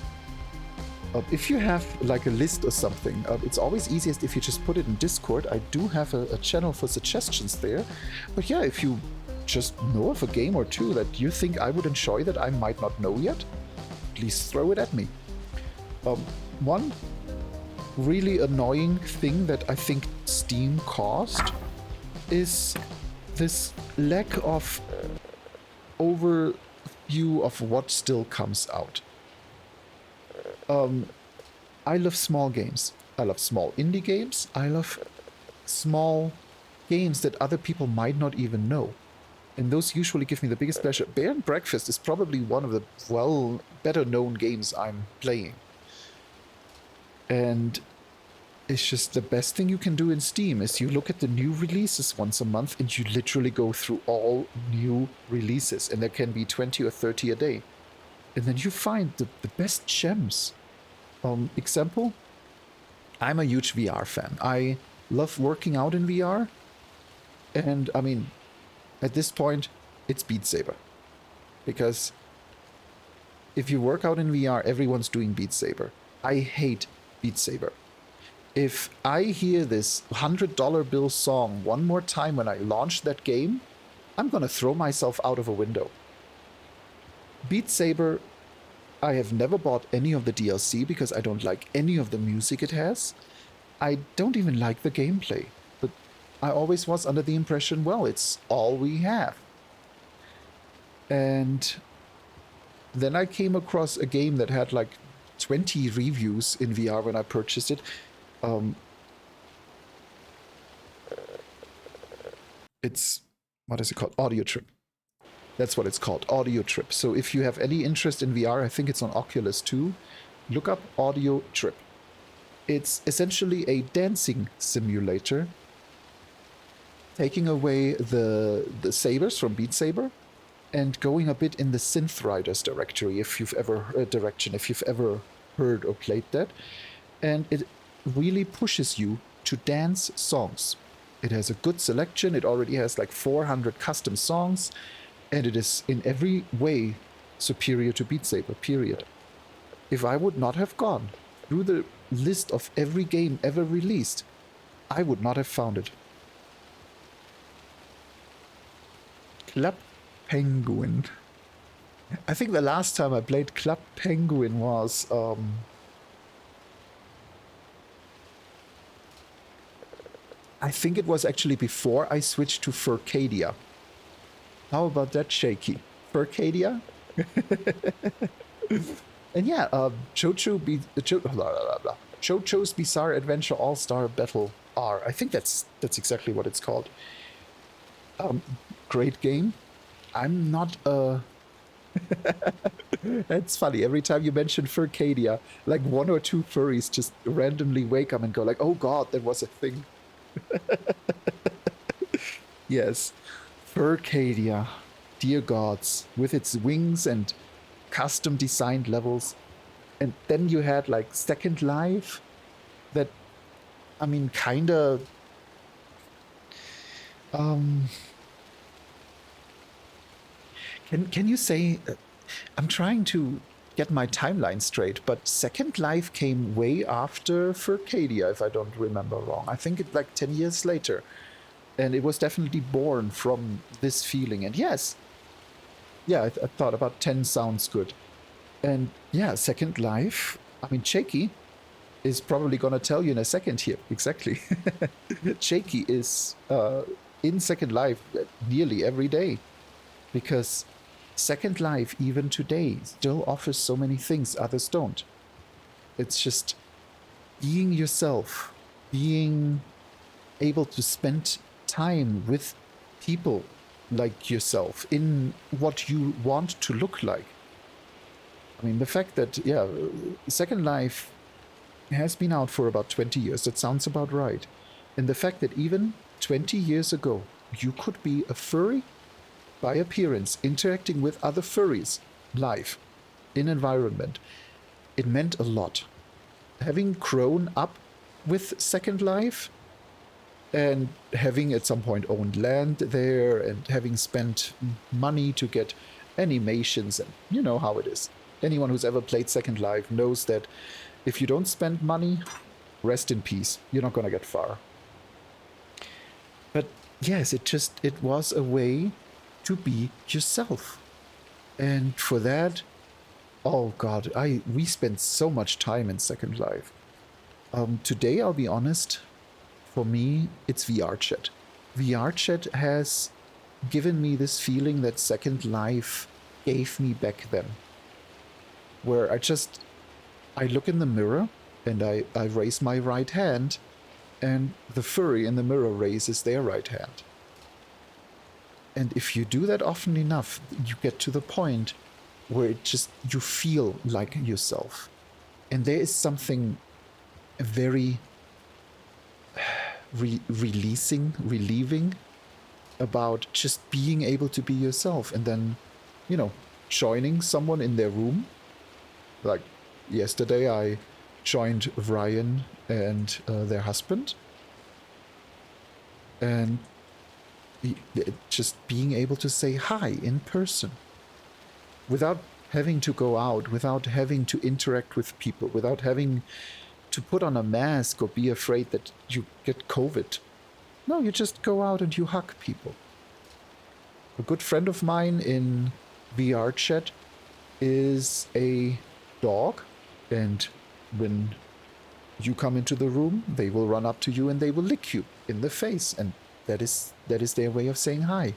If you have like a list or something, it's always easiest if you just put it in Discord. I do have a channel for suggestions there. But yeah, if you just know of a game or two that you think I would enjoy that I might not know yet, please throw it at me. One really annoying thing that I think Steam caused is this lack of overview of what still comes out. I love small games. I love small indie games. I love small games that other people might not even know. And those usually give me the biggest pleasure. Bear and Breakfast is probably one of the, well, better known games I'm playing. And it's just the best thing you can do in Steam is you look at the new releases once a month and you literally go through all new releases. And there can be 20 or 30 a day. And then you find the best gems. Example, I'm a huge VR fan. I love working out in VR. And I mean, at this point, it's Beat Saber. Because if you work out in VR, everyone's doing Beat Saber. I hate Beat Saber. If I hear this $100 bill song one more time when I launch that game, I'm gonna throw myself out of a window. Beat Saber, I have never bought any of the DLC because I don't like any of the music it has. I don't even like the gameplay. But I always was under the impression, well, it's all we have. And then I came across a game that had like 20 reviews in VR when I purchased it. It's, what is it called? Audio Trip. That's what it's called, Audio Trip. So if you have any interest in VR, I think it's on Oculus too, look up Audio Trip. It's essentially a dancing simulator, taking away the sabers from Beat Saber and going a bit in the Synth Riders directory, if you've ever heard or played that. And it really pushes you to dance songs. It has a good selection. It already has like 400 custom songs, and it is in every way superior to Beat Saber, period. If I would not have gone through the list of every game ever released, I would not have found it. Club Penguin. I think the last time I played Club Penguin was I think it was actually before I switched to Furcadia. How about that, Shaky? Furcadia? And yeah, JoJo's Bizarre Adventure All-Star Battle R. I think that's exactly what it's called. Great game. I'm not a... It's funny, every time you mention Furcadia, like one or two furries just randomly wake up and go like, oh god, that was a thing. Yes, Furcadia, dear gods, with its wings and custom designed levels. And then you had like Second Life that, I mean, kinda can you say, I'm trying to get my timeline straight, but Second Life came way after Furcadia, if I don't remember wrong. I think it's like 10 years later. And it was definitely born from this feeling. And yes, yeah, I thought about 10 sounds good. And yeah, Second Life, I mean, Shaky is probably going to tell you in a second here. Exactly. Shaky is in Second Life nearly every day. Because Second Life, even today, still offers so many things others don't. It's just being yourself, being able to spend time with people like yourself in what you want to look like. I mean, the fact that, yeah, Second Life has been out for about 20 years, that sounds about right. And the fact that even 20 years ago, you could be a furry by appearance, interacting with other furries live in environment, it meant a lot. Having grown up with Second Life and having at some point owned land there and having spent money to get animations, and you know how it is. Anyone who's ever played Second Life knows that if you don't spend money, rest in peace. You're not going to get far. But yes, it was a way to be yourself. And for that, oh god, we spent so much time in Second Life. Today, I'll be honest, for me, it's VR chat. VR chat has given me this feeling that Second Life gave me back then. Where I look in the mirror and I raise my right hand and the furry in the mirror raises their right hand. And if you do that often enough, you get to the point where you feel like yourself. And there is something very relieving about just being able to be yourself, and then, joining someone in their room. Like yesterday, I joined Ryan and their husband, and just being able to say hi in person without having to go out, without having to interact with people, without having to put on a mask or be afraid that you get COVID. No, you just go out and you hug people. A good friend of mine in VR chat is a dog, and when you come into the room, they will run up to you and they will lick you in the face, and that is their way of saying hi.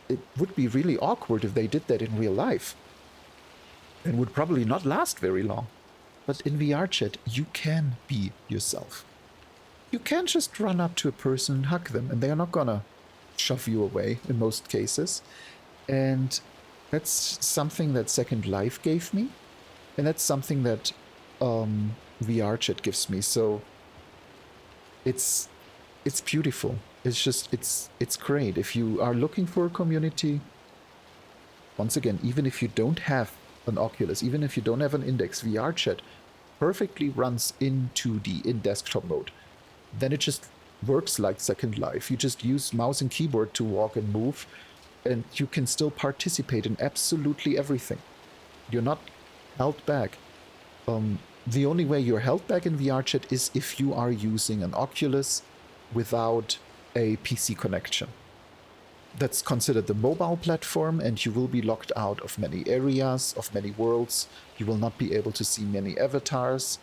It would be really awkward if they did that in real life, and would probably not last very long. But in VR chat, you can be yourself. You can just run up to a person and hug them, and they are not gonna shove you away in most cases. And that's something that Second Life gave me, and that's something that VR chat gives me. So it's beautiful. It's just it's great. If you are looking for a community, once again, even if you don't have an Oculus, even if you don't have an Index, VR chat perfectly runs in 2D in desktop mode. Then it just works like Second Life. You just use mouse and keyboard to walk and move, and you can still participate in absolutely everything. You're not held back. The only way you're held back in VR chat is if you are using an Oculus without a PC connection. That's considered the mobile platform, and you will be locked out of many areas, of many worlds. You will not be able to see many avatars.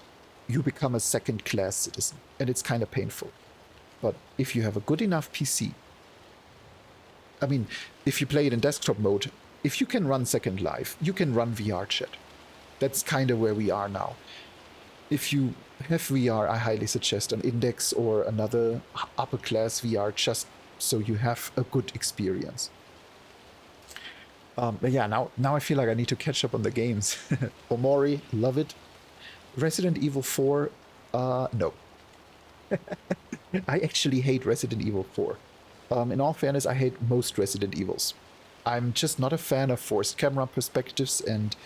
You become a second-class citizen, and it's kind of painful. But if you have a good enough PC, I mean, if you play it in desktop mode, if you can run Second Life, you can run VR chat. That's kind of where we are now. If you have VR, I highly suggest an Index or another upper-class VR, just so you have a good experience. But yeah, now I feel like I need to catch up on the games. Omori, love it. Resident Evil 4, no. I actually hate Resident Evil 4. In all fairness, I hate most Resident Evils. I'm just not a fan of forced camera perspectives and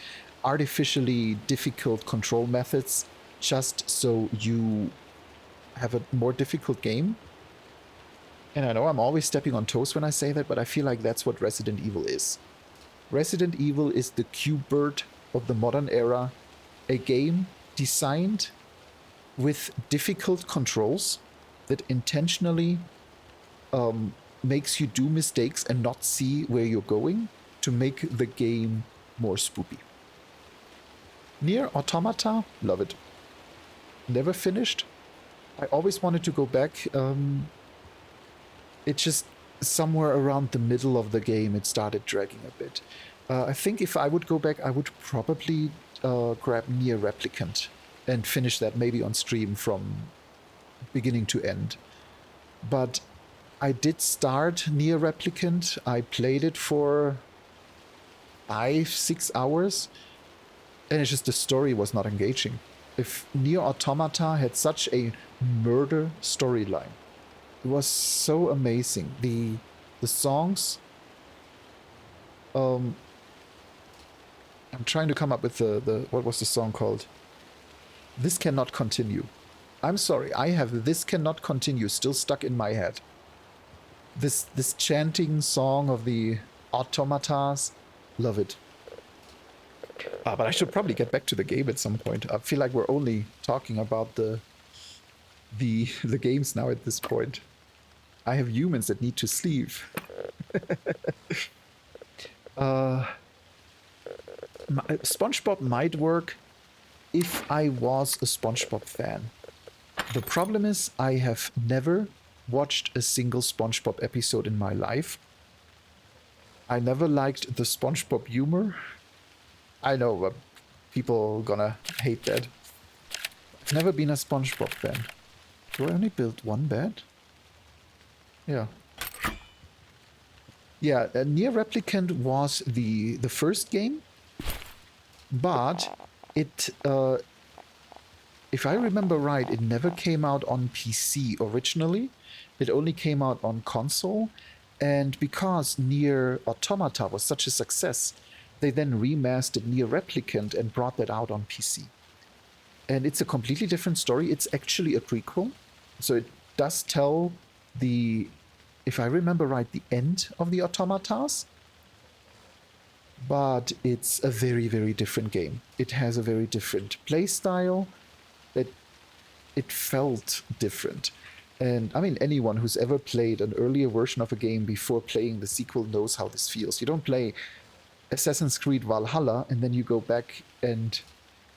artificially difficult control methods just so you have a more difficult game. And I know I'm always stepping on toes when I say that, but I feel like that's what Resident Evil is. Resident Evil is the Q-Bird of the modern era, a game designed with difficult controls that intentionally makes you do mistakes and not see where you're going to make the game more spooky. Nier Automata, love it. Never finished. I always wanted to go back. It just, somewhere around the middle of the game, it started dragging a bit. I think if I would go back, I would probably grab Nier Replicant and finish that maybe on stream from beginning to end. But I did start Nier Replicant. I played it for 5-6 hours, and it's just the story was not engaging. If Nier Automata had such a murder storyline, it was so amazing. The songs, I'm trying to come up with the what was the song called? This Cannot Continue. I'm sorry, I have This Cannot Continue still stuck in my head. This chanting song of the automatas, love it. But I should probably get back to the game at some point. I feel like we're only talking about the games now at this point. I have humans that need to sleep. SpongeBob might work if I was a SpongeBob fan. The problem is I have never watched a single SpongeBob episode in my life. I never liked the SpongeBob humor. I know people are gonna hate that. I've never been a SpongeBob fan. Do I only build one bed? Yeah. Yeah, Nier Replicant was the first game, but it, if I remember right, it never came out on PC originally. It only came out on console, and because Nier Automata was such a success, they then remastered Nier Replicant and brought that out on PC. And it's a completely different story. It's actually a prequel, so it does tell the, if I remember right, the end of the Automatas, but it's a very, very different game. It has a very different play style. It felt different. And I mean, anyone who's ever played an earlier version of a game before playing the sequel knows how this feels. You don't play Assassin's Creed Valhalla and then you go back and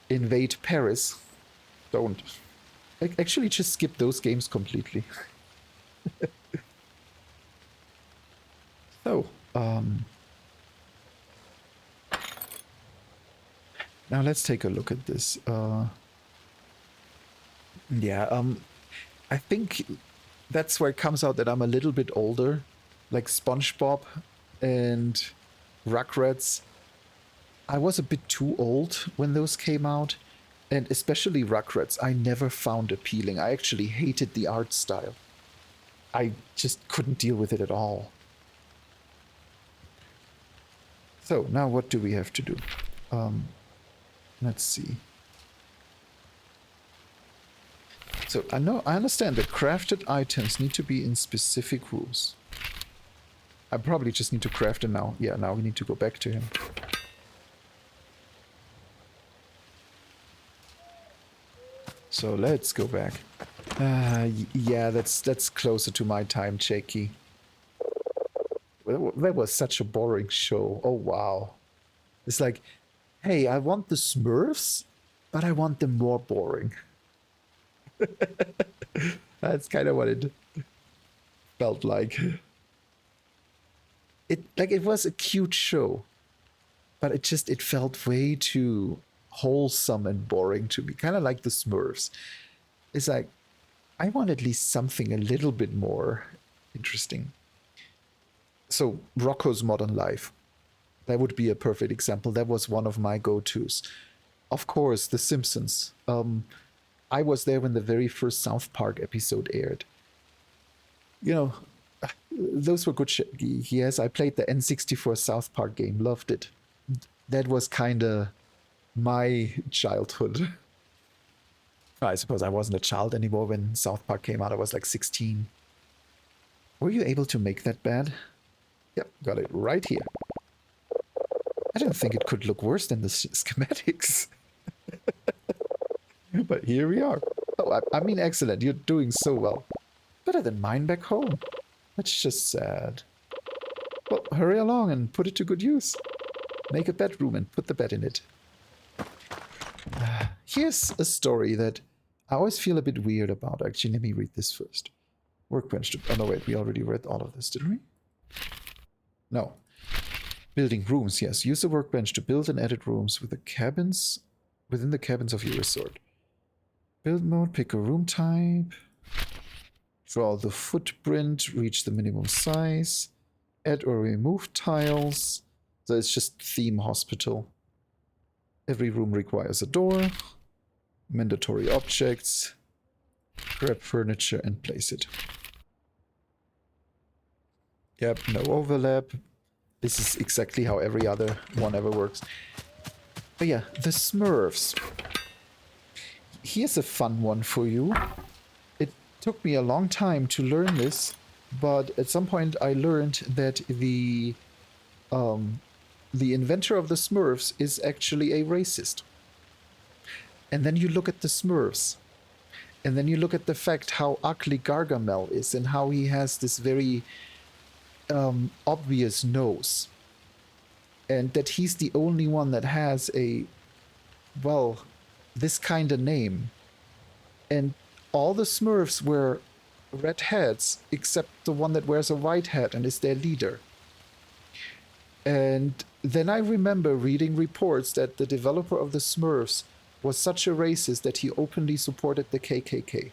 invade Paris. Don't. Actually, just skip those games completely. So, now let's take a look at this. I think that's where it comes out that I'm a little bit older. Like SpongeBob and Rugrats. I was a bit too old when those came out. And especially Rugrats, I never found appealing. I actually hated the art style. I just couldn't deal with it at all. So, now what do we have to do? Let's see. So, I understand that crafted items need to be in specific rooms. I probably just need to craft it now. Yeah, now we need to go back to him. So let's go back. Yeah, that's closer to my time, Jakey. That was such a boring show. Oh, wow. It's like, hey, I want the Smurfs, but I want them more boring. That's kind of what it felt like. It was a cute show, but it felt way too wholesome and boring to me. Kind of like the Smurfs. It's like, I want at least something a little bit more interesting. So, Rocco's Modern Life. That would be a perfect example. That was one of my go-tos. Of course, The Simpsons. I was there when the very first South Park episode aired. You know, those were good yes, I played the N64 South Park game. Loved it. That was kind of my childhood. I suppose I wasn't a child anymore when South Park came out. I was like 16. Were you able to make that bad? Yep, got it right here. I didn't think it could look worse than the schematics. But here we are. Oh, I mean, excellent. You're doing so well. Better than mine back home. That's just sad. Well, hurry along and put it to good use. Make a bedroom and put the bed in it. Here's a story that I always feel a bit weird about. Actually, let me read this first. Workbench to... Oh, no, wait. We already read all of this, didn't we? No. Building rooms, yes. Use the workbench to build and edit rooms with the cabins within the cabins of your resort. Build mode, pick a room type. Draw the footprint, reach the minimum size. Add or remove tiles. So it's just theme hospital. Every room requires a door. Mandatory objects. Grab furniture and place it. Yep, no overlap. This is exactly how every other one ever works. But yeah, the Smurfs. Here's a fun one for you. It took me a long time to learn this, but at some point I learned that the inventor of the Smurfs is actually a racist. And then you look at the Smurfs. And then you look at the fact how ugly Gargamel is and how he has this very obvious nose. And that he's the only one that has a, well, this kind of name. And all the Smurfs wear red hats except the one that wears a white hat and is their leader. And then I remember reading reports that the developer of the Smurfs was such a racist that he openly supported the KKK.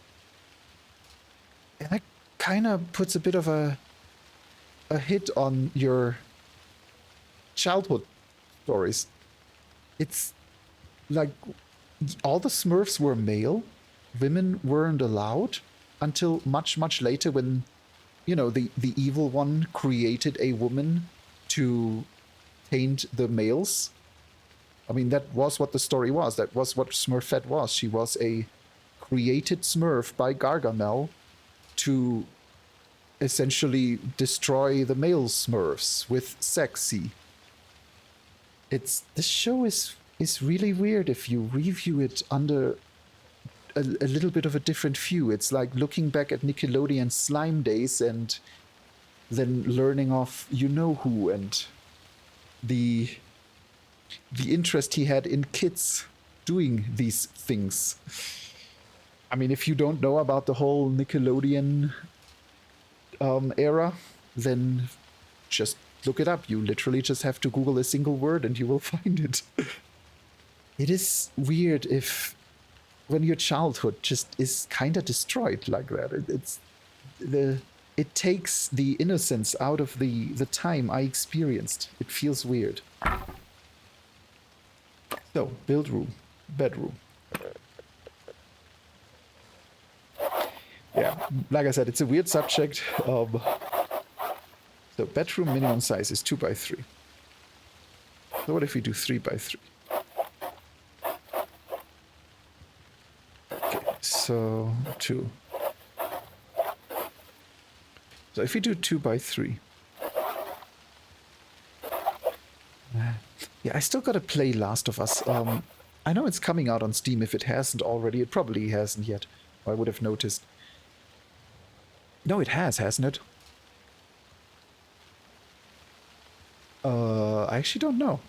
And that kind of puts a bit of a a hit on your childhood stories. It's like all the Smurfs were male, women weren't allowed until much, much later when, you know, the evil one created a woman to taint the males. I mean, that was what the story was. That was what Smurfette was. She was a created Smurf by Gargamel to essentially destroy the male Smurfs with sexy. This show is really weird if you review it under a little bit of a different view. It's like looking back at Nickelodeon slime days and then learning of you know who and the interest he had in kids doing these things. I mean, if you don't know about the whole Nickelodeon era, then just look it up. You literally just have to Google a single word and you will find it. It is weird if when your childhood just is kind of destroyed like that. It takes the innocence out of the time I experienced. It feels weird. So, build room, bedroom. Yeah, like I said, it's a weird subject. So bedroom minimum size is 2x3. So what if we do 3x3? Okay, so 2. So if we do 2x3. Yeah, I still gotta play Last of Us. I know it's coming out on Steam if it hasn't already. It probably hasn't yet. I would have noticed. No, it has, hasn't it? I actually don't know.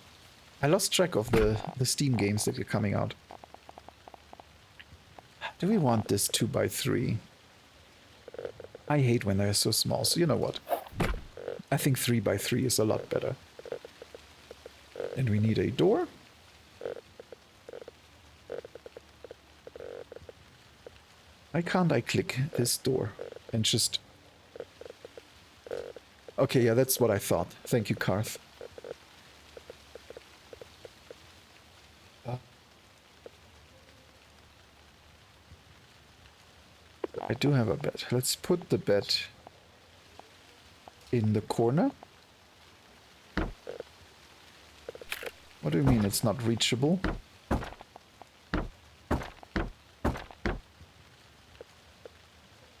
I lost track of the Steam games that are coming out. Do we want this 2x3? I hate when they're so small, so you know what? I think 3x3 is a lot better. And we need a door. Why can't I click this door and just... Okay, yeah, that's what I thought. Thank you, Karth. I do have a bed. Let's put the bed in the corner. What do you mean it's not reachable?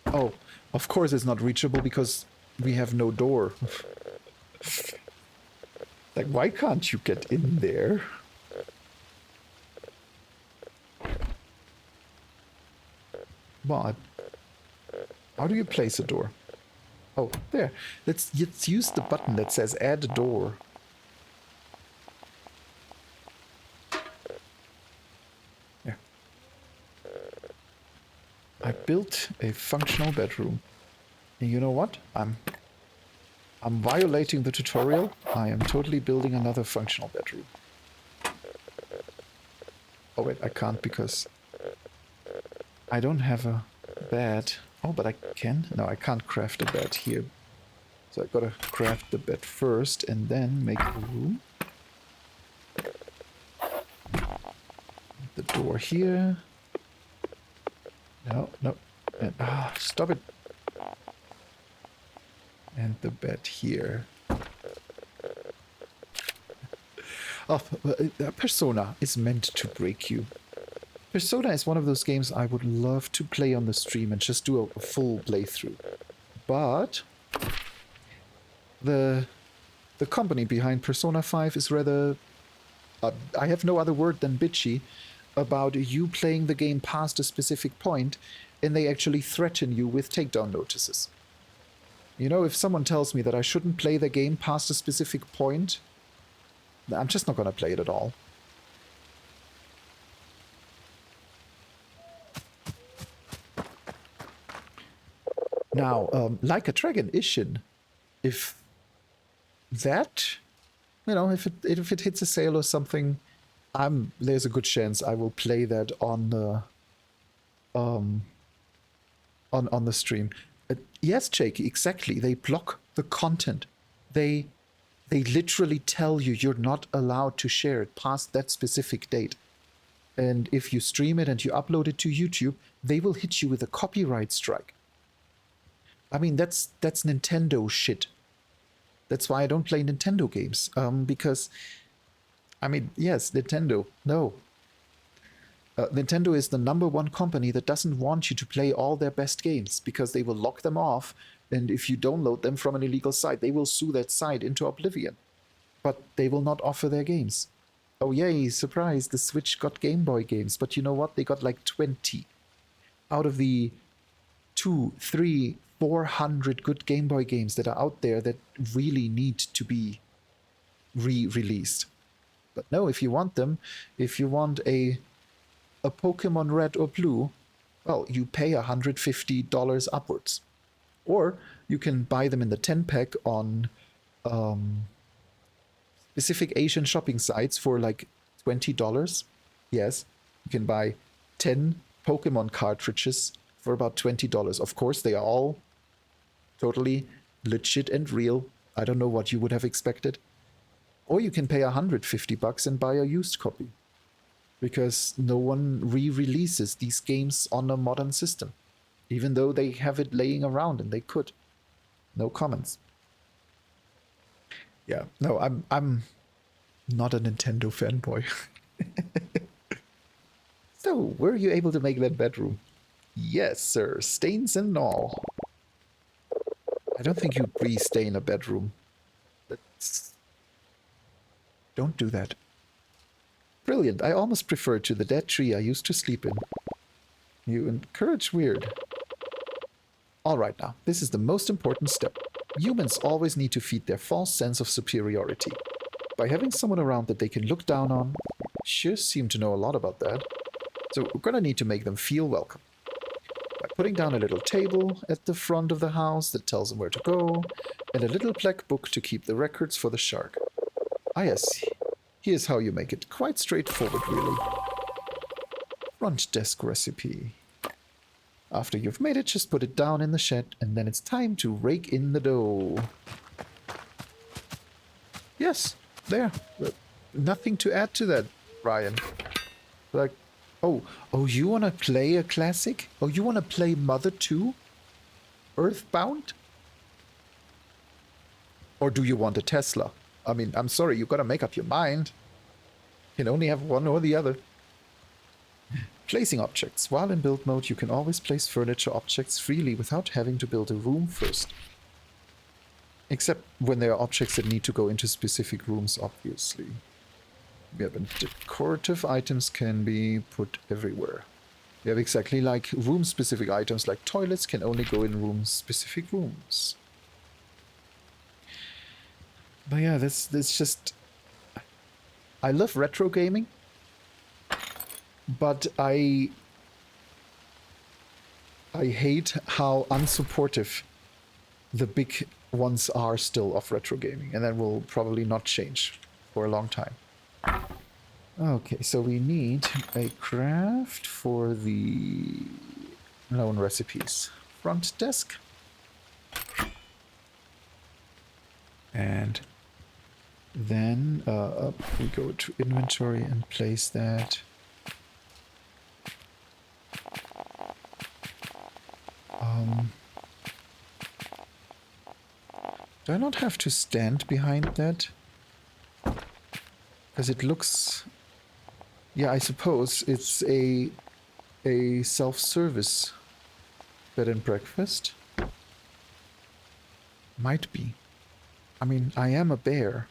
Oh, of course it's not reachable because we have no door. Like, why can't you get in there? What? How do you place a door? Oh, there. Let's use the button that says add a door. Yeah. I built a functional bedroom. And you know what? I'm violating the tutorial. I am totally building another functional bedroom. Oh wait, I can't because I don't have a bed. Oh, but I can? No, I can't craft a bed here. So I gotta craft the bed first and then make a room. The door here. No, no. And, stop it. And the bed here. Oh, Persona is meant to break you. Persona is one of those games I would love to play on the stream and just do a full playthrough. But the company behind Persona 5 is rather... I have no other word than bitchy about you playing the game past a specific point and they actually threaten you with takedown notices. You know, if someone tells me that I shouldn't play the game past a specific point, I'm just not going to play it at all. Now, Like a Dragon Ishin, if that, you know, if it hits a sale or something, there's a good chance I will play that on the on the stream. Yes, Jakey, exactly. They block the content they literally tell you you're not allowed to share it past that specific date. And if you stream it and you upload it to YouTube, they will hit you with a copyright strike. I mean, that's Nintendo shit. That's why I don't play Nintendo games. Because, I mean, yes, Nintendo, no. Nintendo is the #1 company that doesn't want you to play all their best games because they will lock them off, and if you download them from an illegal site, they will sue that site into oblivion. But they will not offer their games. Oh yay, surprise, the Switch got Game Boy games, but you know what? They got like 20. Out of the 200, 300, 400 good Game Boy games that are out there that really need to be re-released. But no, if you want them, if you want a Pokemon Red or Blue, well, you pay $150 upwards. Or you can buy them in the 10-pack on specific Asian shopping sites for like $20. Yes, you can buy 10 Pokemon cartridges for about $20. Of course, they are all totally legit and real. I don't know what you would have expected. Or you can pay $150 and buy a used copy. Because no one re-releases these games on a modern system. Even though they have it laying around and they could. No comments. Yeah, no, I'm not a Nintendo fanboy. So, were you able to make that bedroom? Yes, sir. Stains and all. I don't think you re-stain a bedroom. Don't do that. Brilliant. I almost prefer it to the dead tree I used to sleep in. You encourage weird. Alright now, this is the most important step. Humans always need to feed their false sense of superiority. By having someone around that they can look down on, sure seem to know a lot about that. So we're gonna need to make them feel welcome. By putting down a little table at the front of the house that tells them where to go, and a little black book to keep the records for the shark. Ah yes, here's how you make it. Quite straightforward, really. Front desk recipe. After you've made it, just put it down in the shed, and then it's time to rake in the dough. Yes, there. Nothing to add to that, Ryan. Like, oh, you want to play a classic? Oh, you want to play Mother 2? Earthbound? Or do you want a Tesla? I mean, I'm sorry, you gotta make up your mind. You can only have one or the other. Placing objects. While in build mode, you can always place furniture objects freely without having to build a room first. Except when there are objects that need to go into specific rooms, obviously. Yeah, but decorative items can be put everywhere. We have exactly like room-specific items, like toilets can only go in room-specific rooms. But yeah, this just... I love retro gaming, but I hate how unsupportive the big ones are still of retro gaming, and that will probably not change for a long time. Okay, so we need a craft for the known recipes. Front desk. And then up we go to inventory and place that. Do I not have to stand behind that? Because it looks... Yeah, I suppose it's a self-service bed and breakfast. Might be. I mean, I am a bear.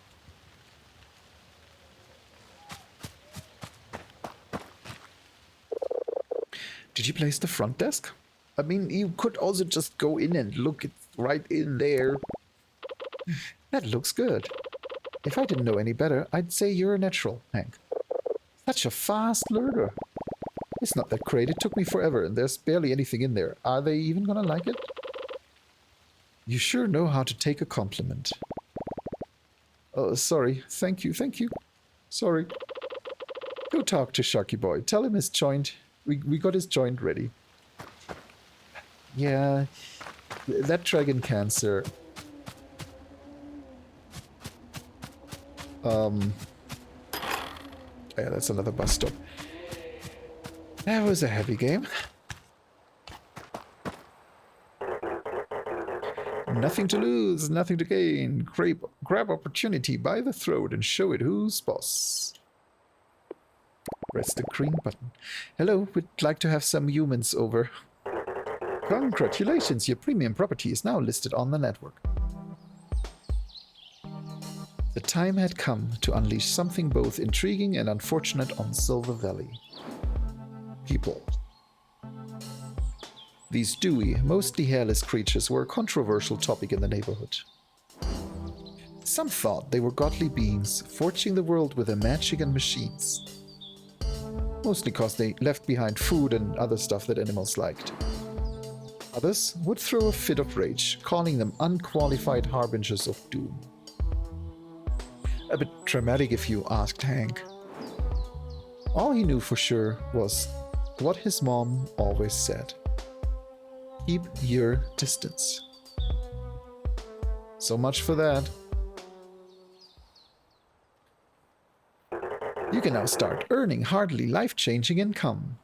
Did you place the front desk? I mean, you could also just go in and look. It's right in there. That looks good. If I didn't know any better, I'd say you're a natural, Hank. Such a fast learner. It's not that great. It took me forever, and there's barely anything in there. Are they even gonna like it? You sure know how to take a compliment. Oh, sorry. Thank you, thank you. Sorry. Go talk to Sharky Boy. Tell him his joint. We got his joint ready. Yeah, that dragon cancer. Yeah, that's another bus stop. That was a heavy game. Nothing to lose, nothing to gain. Grab opportunity by the throat and show it who's boss. Press the green button. Hello, we'd like to have some humans over. Congratulations, your premium property is now listed on the network. The time had come to unleash something both intriguing and unfortunate on Silver Valley. People. These dewy, mostly hairless creatures were a controversial topic in the neighborhood. Some thought they were godly beings, forging the world with their magic and machines. Mostly because they left behind food and other stuff that animals liked. Others would throw a fit of rage, calling them unqualified harbingers of doom. A bit dramatic if you asked Hank. All he knew for sure was what his mom always said. Keep your distance. So much for that. You can now start earning hardly life-changing income.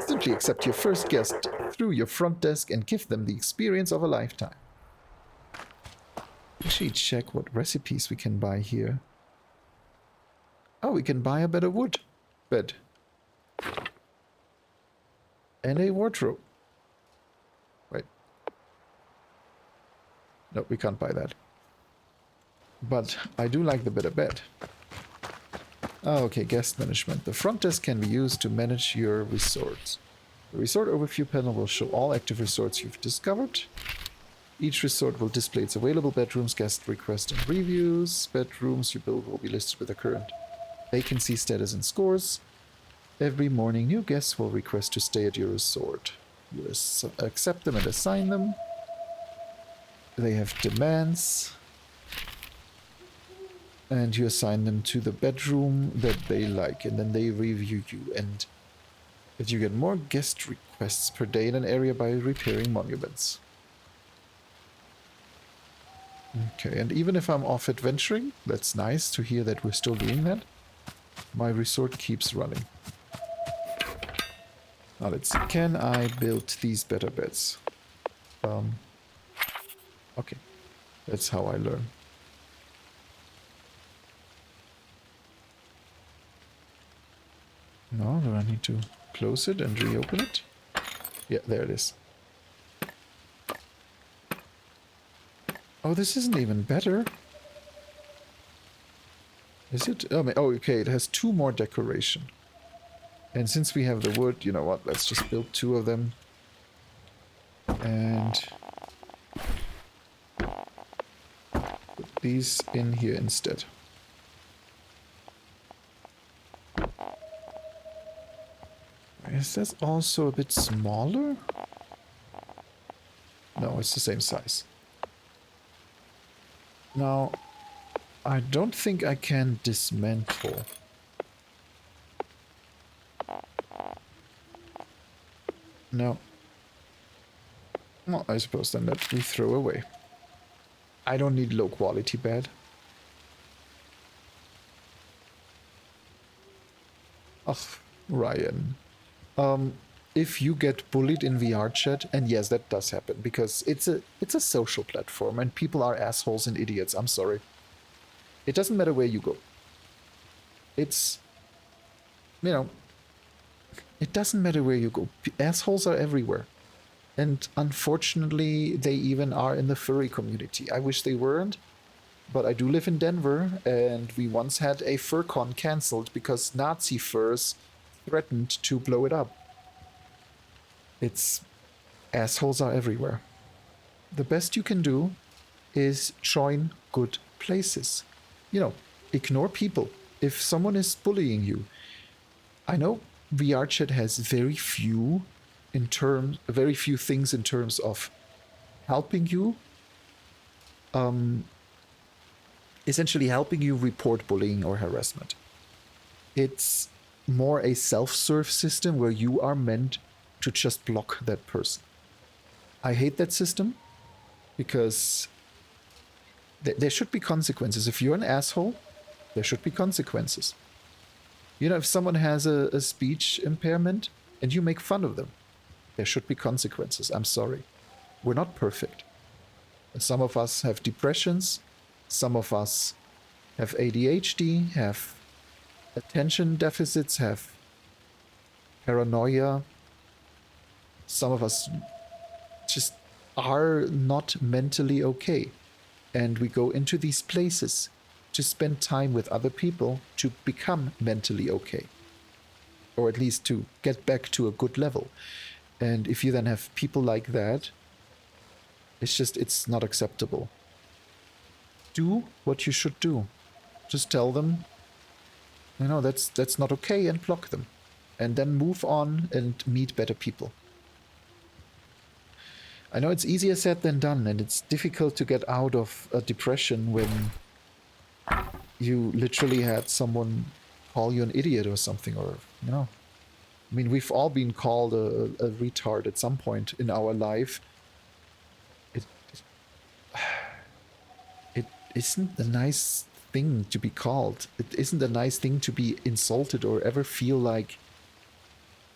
Simply accept your first guest through your front desk and give them the experience of a lifetime. Actually check what recipes we can buy here. Oh, we can buy a better wood bed. And a wardrobe. Wait. No, we can't buy that. But I do like the better bed. Oh, okay, guest management. The front desk can be used to manage your resorts. The resort overview panel will show all active resorts you've discovered. Each resort will display its available bedrooms, guest requests, and reviews. Bedrooms you build will be listed with the current vacancy status and scores. Every morning, new guests will request to stay at your resort. You accept them and assign them. They have demands. And you assign them to the bedroom that they like, and then they review you. And if you get more guest requests per day in an area by repairing monuments. Okay, and even if I'm off adventuring, that's nice to hear that we're still doing that. My resort keeps running. Now let's see, can I build these better beds? Okay, that's how I learn. No, do I need to close it and reopen it? Yeah, there it is. Oh, this isn't even better. Is it? Oh, okay, it has 2 more decoration. And since we have the wood, you know what? Let's just build 2 of them. And put these in here instead. Is this also a bit smaller? No, it's the same size. Now, I don't think I can dismantle. No. Well, I suppose then that we throw away. I don't need low quality bed. Ugh, Ryan. If you get bullied in VR chat, and yes, that does happen, because it's a social platform and people are assholes and idiots, I'm sorry. It doesn't matter where you go. It's, you know, it doesn't matter where you go. Assholes are everywhere. And unfortunately, they even are in the furry community. I wish they weren't, but I do live in Denver, and we once had a FurCon cancelled because Nazi furs threatened to blow it up. It's... assholes are everywhere. The best you can do is join good places. You know, ignore people. If someone is bullying you, I know VR chat has very few things in terms of helping you. Essentially helping you report bullying or harassment. It's more a self-serve system where you are meant to just block that person. I hate that system because there should be consequences. If you're an asshole, There should be consequences. You know, if someone has a speech impairment and you make fun of them, there should be consequences. I'm sorry. We're not perfect. Some of us have depressions. Some of us have ADHD, have attention deficits, have paranoia. Some of us just are not mentally okay. And we go into these places to spend time with other people to become mentally okay. Or at least to get back to a good level. And if you then have people like that, it's not acceptable. Do what you should do. Just tell them, you know, that's not okay, and block them. And then move on and meet better people. I know it's easier said than done, and it's difficult to get out of a depression when you literally had someone call you an idiot or something, or, you know. I mean, we've all been called a retard at some point in our life. It isn't a nice thing to be called. It isn't a nice thing to be insulted or ever feel like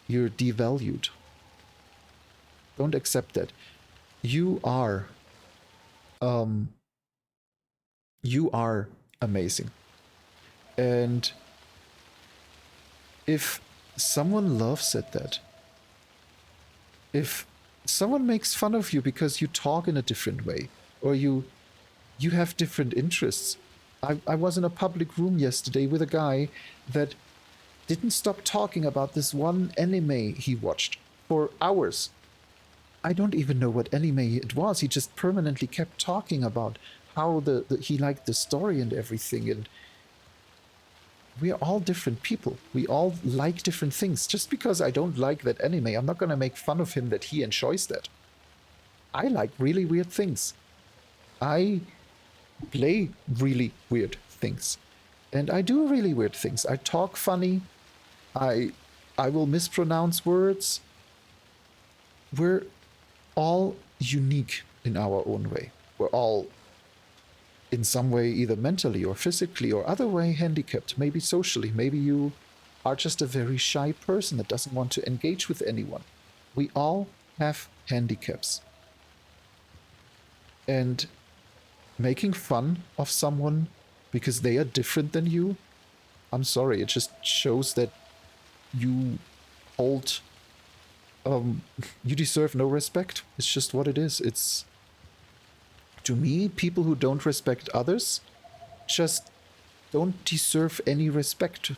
you're devalued. Don't accept that. You are amazing. And if someone laughs at that, if someone makes fun of you because you talk in a different way, or you have different interests. I was in a public room yesterday with a guy that didn't stop talking about this one anime he watched for hours. I don't even know what anime it was. He just permanently kept talking about how he liked the story and everything. And we are all different people. We all like different things. Just because I don't like that anime, I'm not going to make fun of him that he enjoys that. I like really weird things. I play really weird things. And I do really weird things. I talk funny. I will mispronounce words. We're all unique in our own way. We're all in some way either mentally or physically or other way handicapped, maybe socially. Maybe you are just a very shy person that doesn't want to engage with anyone. We all have handicaps. And making fun of someone because they are different than you, I'm sorry, it just shows that you hold you deserve no respect. It's just what it is. It's, to me, people who don't respect others just don't deserve any respect.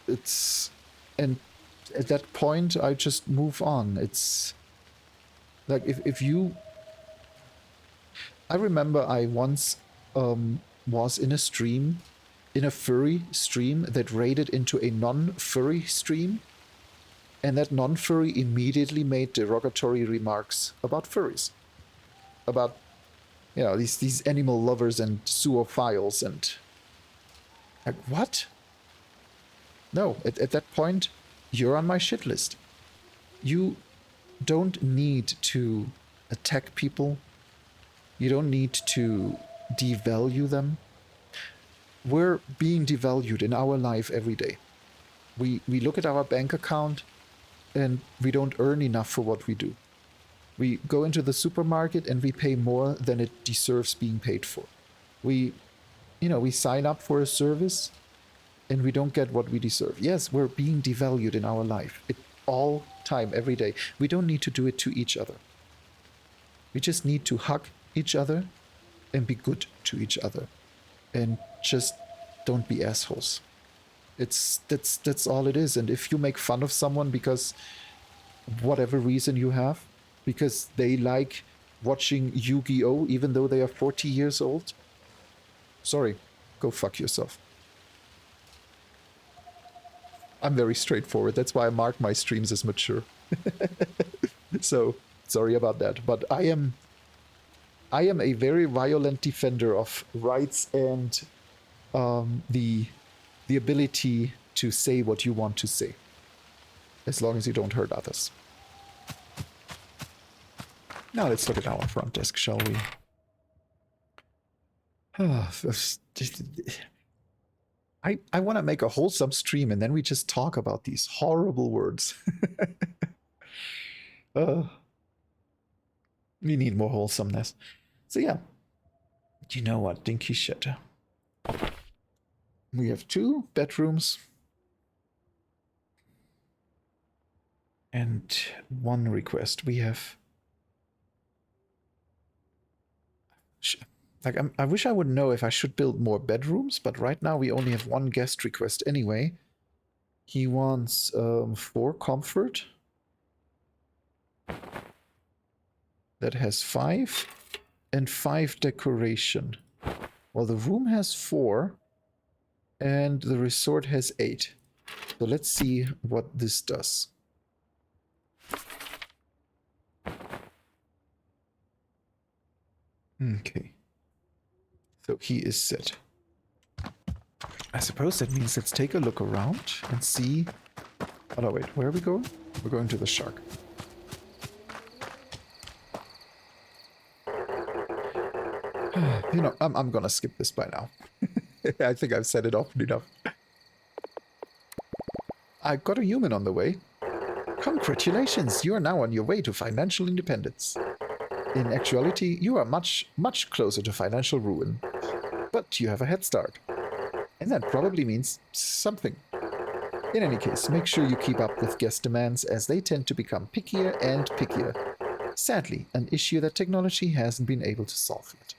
It's, and at that point I just move on. It's like if you, I remember I once was in a stream, in a furry stream that raided into a non-furry stream. And that non-furry immediately made derogatory remarks about furries. About, you know, these animal lovers and zoophiles and... Like, what? No, at that point, you're on my shit list. You don't need to attack people. You don't need to devalue them. We're being devalued in our life every day. We look at our bank account and we don't earn enough for what we do. We go into the supermarket and we pay more than it deserves being paid for. We sign up for a service and we don't get what we deserve. Yes, we're being devalued in our life. All time, every day. We don't need to do it to each other. We just need to hug each other and be good to each other. And just don't be assholes. That's all it is. And if you make fun of someone because whatever reason you have, because they like watching Yu-Gi-Oh even though they are 40 years old, sorry, go fuck yourself. I'm very straightforward. That's why I mark my streams as mature. So sorry about that. But I am a very violent defender of rights and the ability to say what you want to say, as long as you don't hurt others. Now let's look at our front desk, shall we? I want to make a wholesome stream and then we just talk about these horrible words. We need more wholesomeness. So yeah. You know what? Dinky shit. We have 2 bedrooms. And 1 request. We have... Like, I wish I would know if I should build more bedrooms, but right now we only have 1 guest request anyway. He wants 4 comfort. That has 5. And 5 decoration. Well, the room has 4. And the resort has 8. So let's see what this does. Okay. So he is set. I suppose that means let's take a look around and see... Oh no, wait, where are we going? We're going to the shark. You know, I'm gonna skip this by now. I think I've said it often enough. I got a human on the way. Congratulations, you are now on your way to financial independence. In actuality, you are much, much closer to financial ruin. But you have a head start. And that probably means something. In any case, make sure you keep up with guest demands as they tend to become pickier and pickier. Sadly, an issue that technology hasn't been able to solve yet.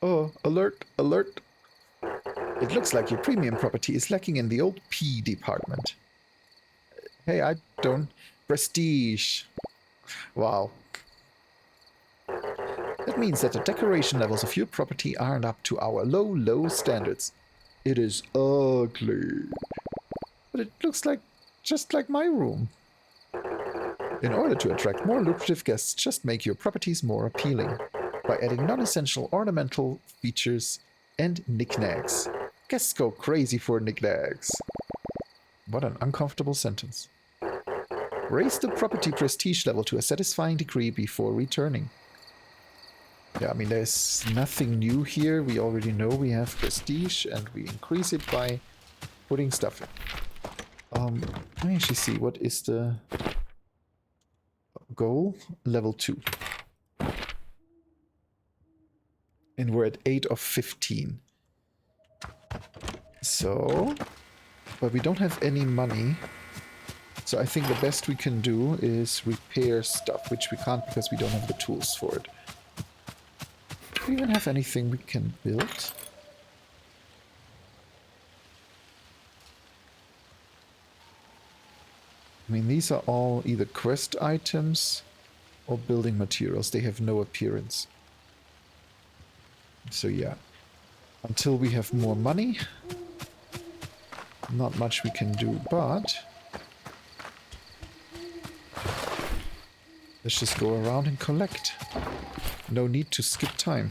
Oh, alert, alert. It looks like your premium property is lacking in the old P department. Hey, I don't... Prestige. Wow. That means that the decoration levels of your property aren't up to our low standards. It is ugly. But it looks like just like my room. In order to attract more lucrative guests, just make your properties more appealing by adding non-essential ornamental features and knickknacks. Guests go crazy for knickknacks. What an uncomfortable sentence. Raise the property prestige level to a satisfying degree before returning. Yeah, I mean, there's nothing new here. We already know we have prestige, and we increase it by putting stuff in. Let me actually see, what is the goal? Level 2. And we're at 8 of 15. So, but we don't have any money. So I think the best we can do is repair stuff, which we can't because we don't have the tools for it. Do we even have anything we can build? I mean, these are all either quest items or building materials. They have no appearance. So yeah, until we have more money, not much we can do, but let's just go around and collect. No need to skip time.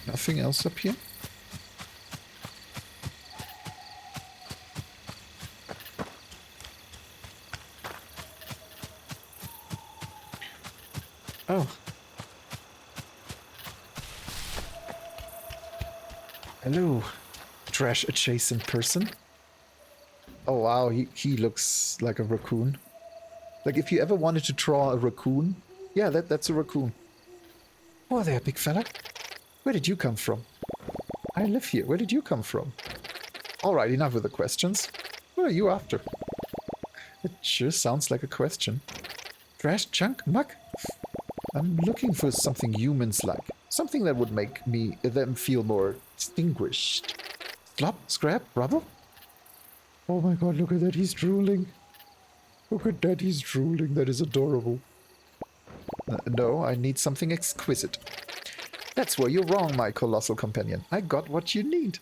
Nothing else up here? Oh. Hello, trash adjacent person. Oh wow, he looks like a raccoon. Like if you ever wanted to draw a raccoon, yeah, that's a raccoon. Oh there, big fella. Where did you come from? I live here. Where did you come from? Alright, enough with the questions. What are you after? It sure sounds like a question. Trash, junk, muck? I'm looking for something humans-like. Something that would make them feel more distinguished. Slop, scrap, rubble? Oh my god, look at that, he's drooling. Look at that, he's drooling. That is adorable. No, I need something exquisite. That's where you're wrong, my colossal companion. I got what you need.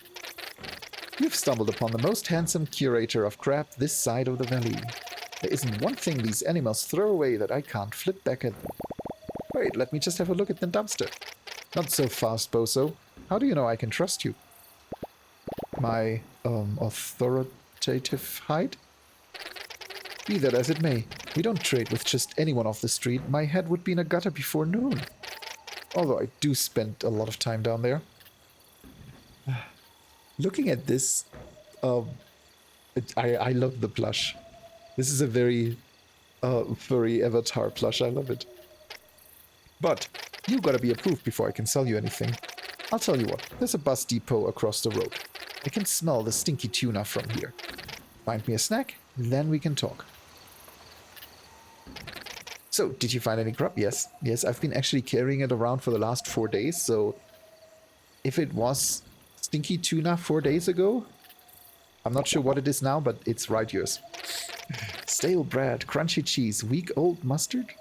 You've stumbled upon the most handsome curator of crap this side of the valley. There isn't one thing these animals throw away that I can't flip back at them. Wait, let me just have a look at the dumpster. Not so fast, Boso. How do you know I can trust you? My, authoritative hide? Be that as it may, we don't trade with just anyone off the street. My head would be in a gutter before noon. Although I do spend a lot of time down there. Looking at this, I love the plush. This is a very furry avatar plush. I love it. But you gotta be approved before I can sell you anything. I'll tell you what, there's a bus depot across the road. I can smell the stinky tuna from here. Find me a snack, then we can talk. So, did you find any grub? Yes. Yes, I've been actually carrying it around for the last 4 days, so if it was stinky tuna 4 days ago, I'm not sure what it is now, but it's right yours. Stale bread, crunchy cheese, week-old mustard?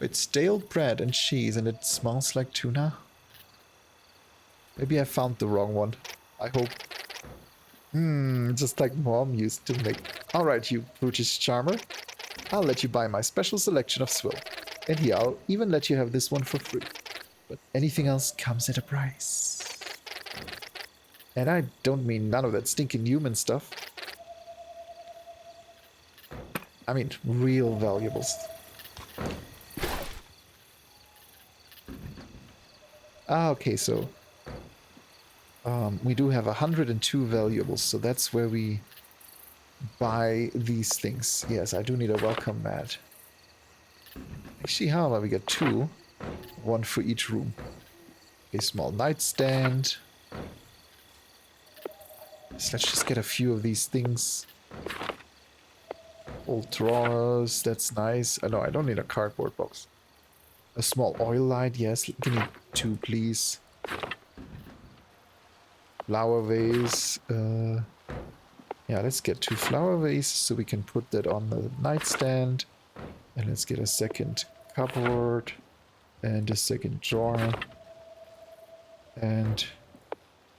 It's stale bread and cheese and it smells like tuna. Maybe I found the wrong one. I hope. Just like Mom used to make. Alright, you brutish charmer. I'll let you buy my special selection of swill. And here, I'll even let you have this one for free. But anything else comes at a price. And I don't mean none of that stinking human stuff. I mean, real valuables. Ah, okay, so we do have 102 valuables, so that's where we buy these things. Yes, I do need a welcome mat. Actually, how about we get 2? 1 for each room. A small nightstand. So let's just get a few of these things. Old drawers, that's nice. No, I don't need a cardboard box. A small oil light, yes. Give me 2, please. Flower vase. Yeah, let's get 2 flower vases so we can put that on the nightstand. And let's get a second cupboard. And a second drawer. And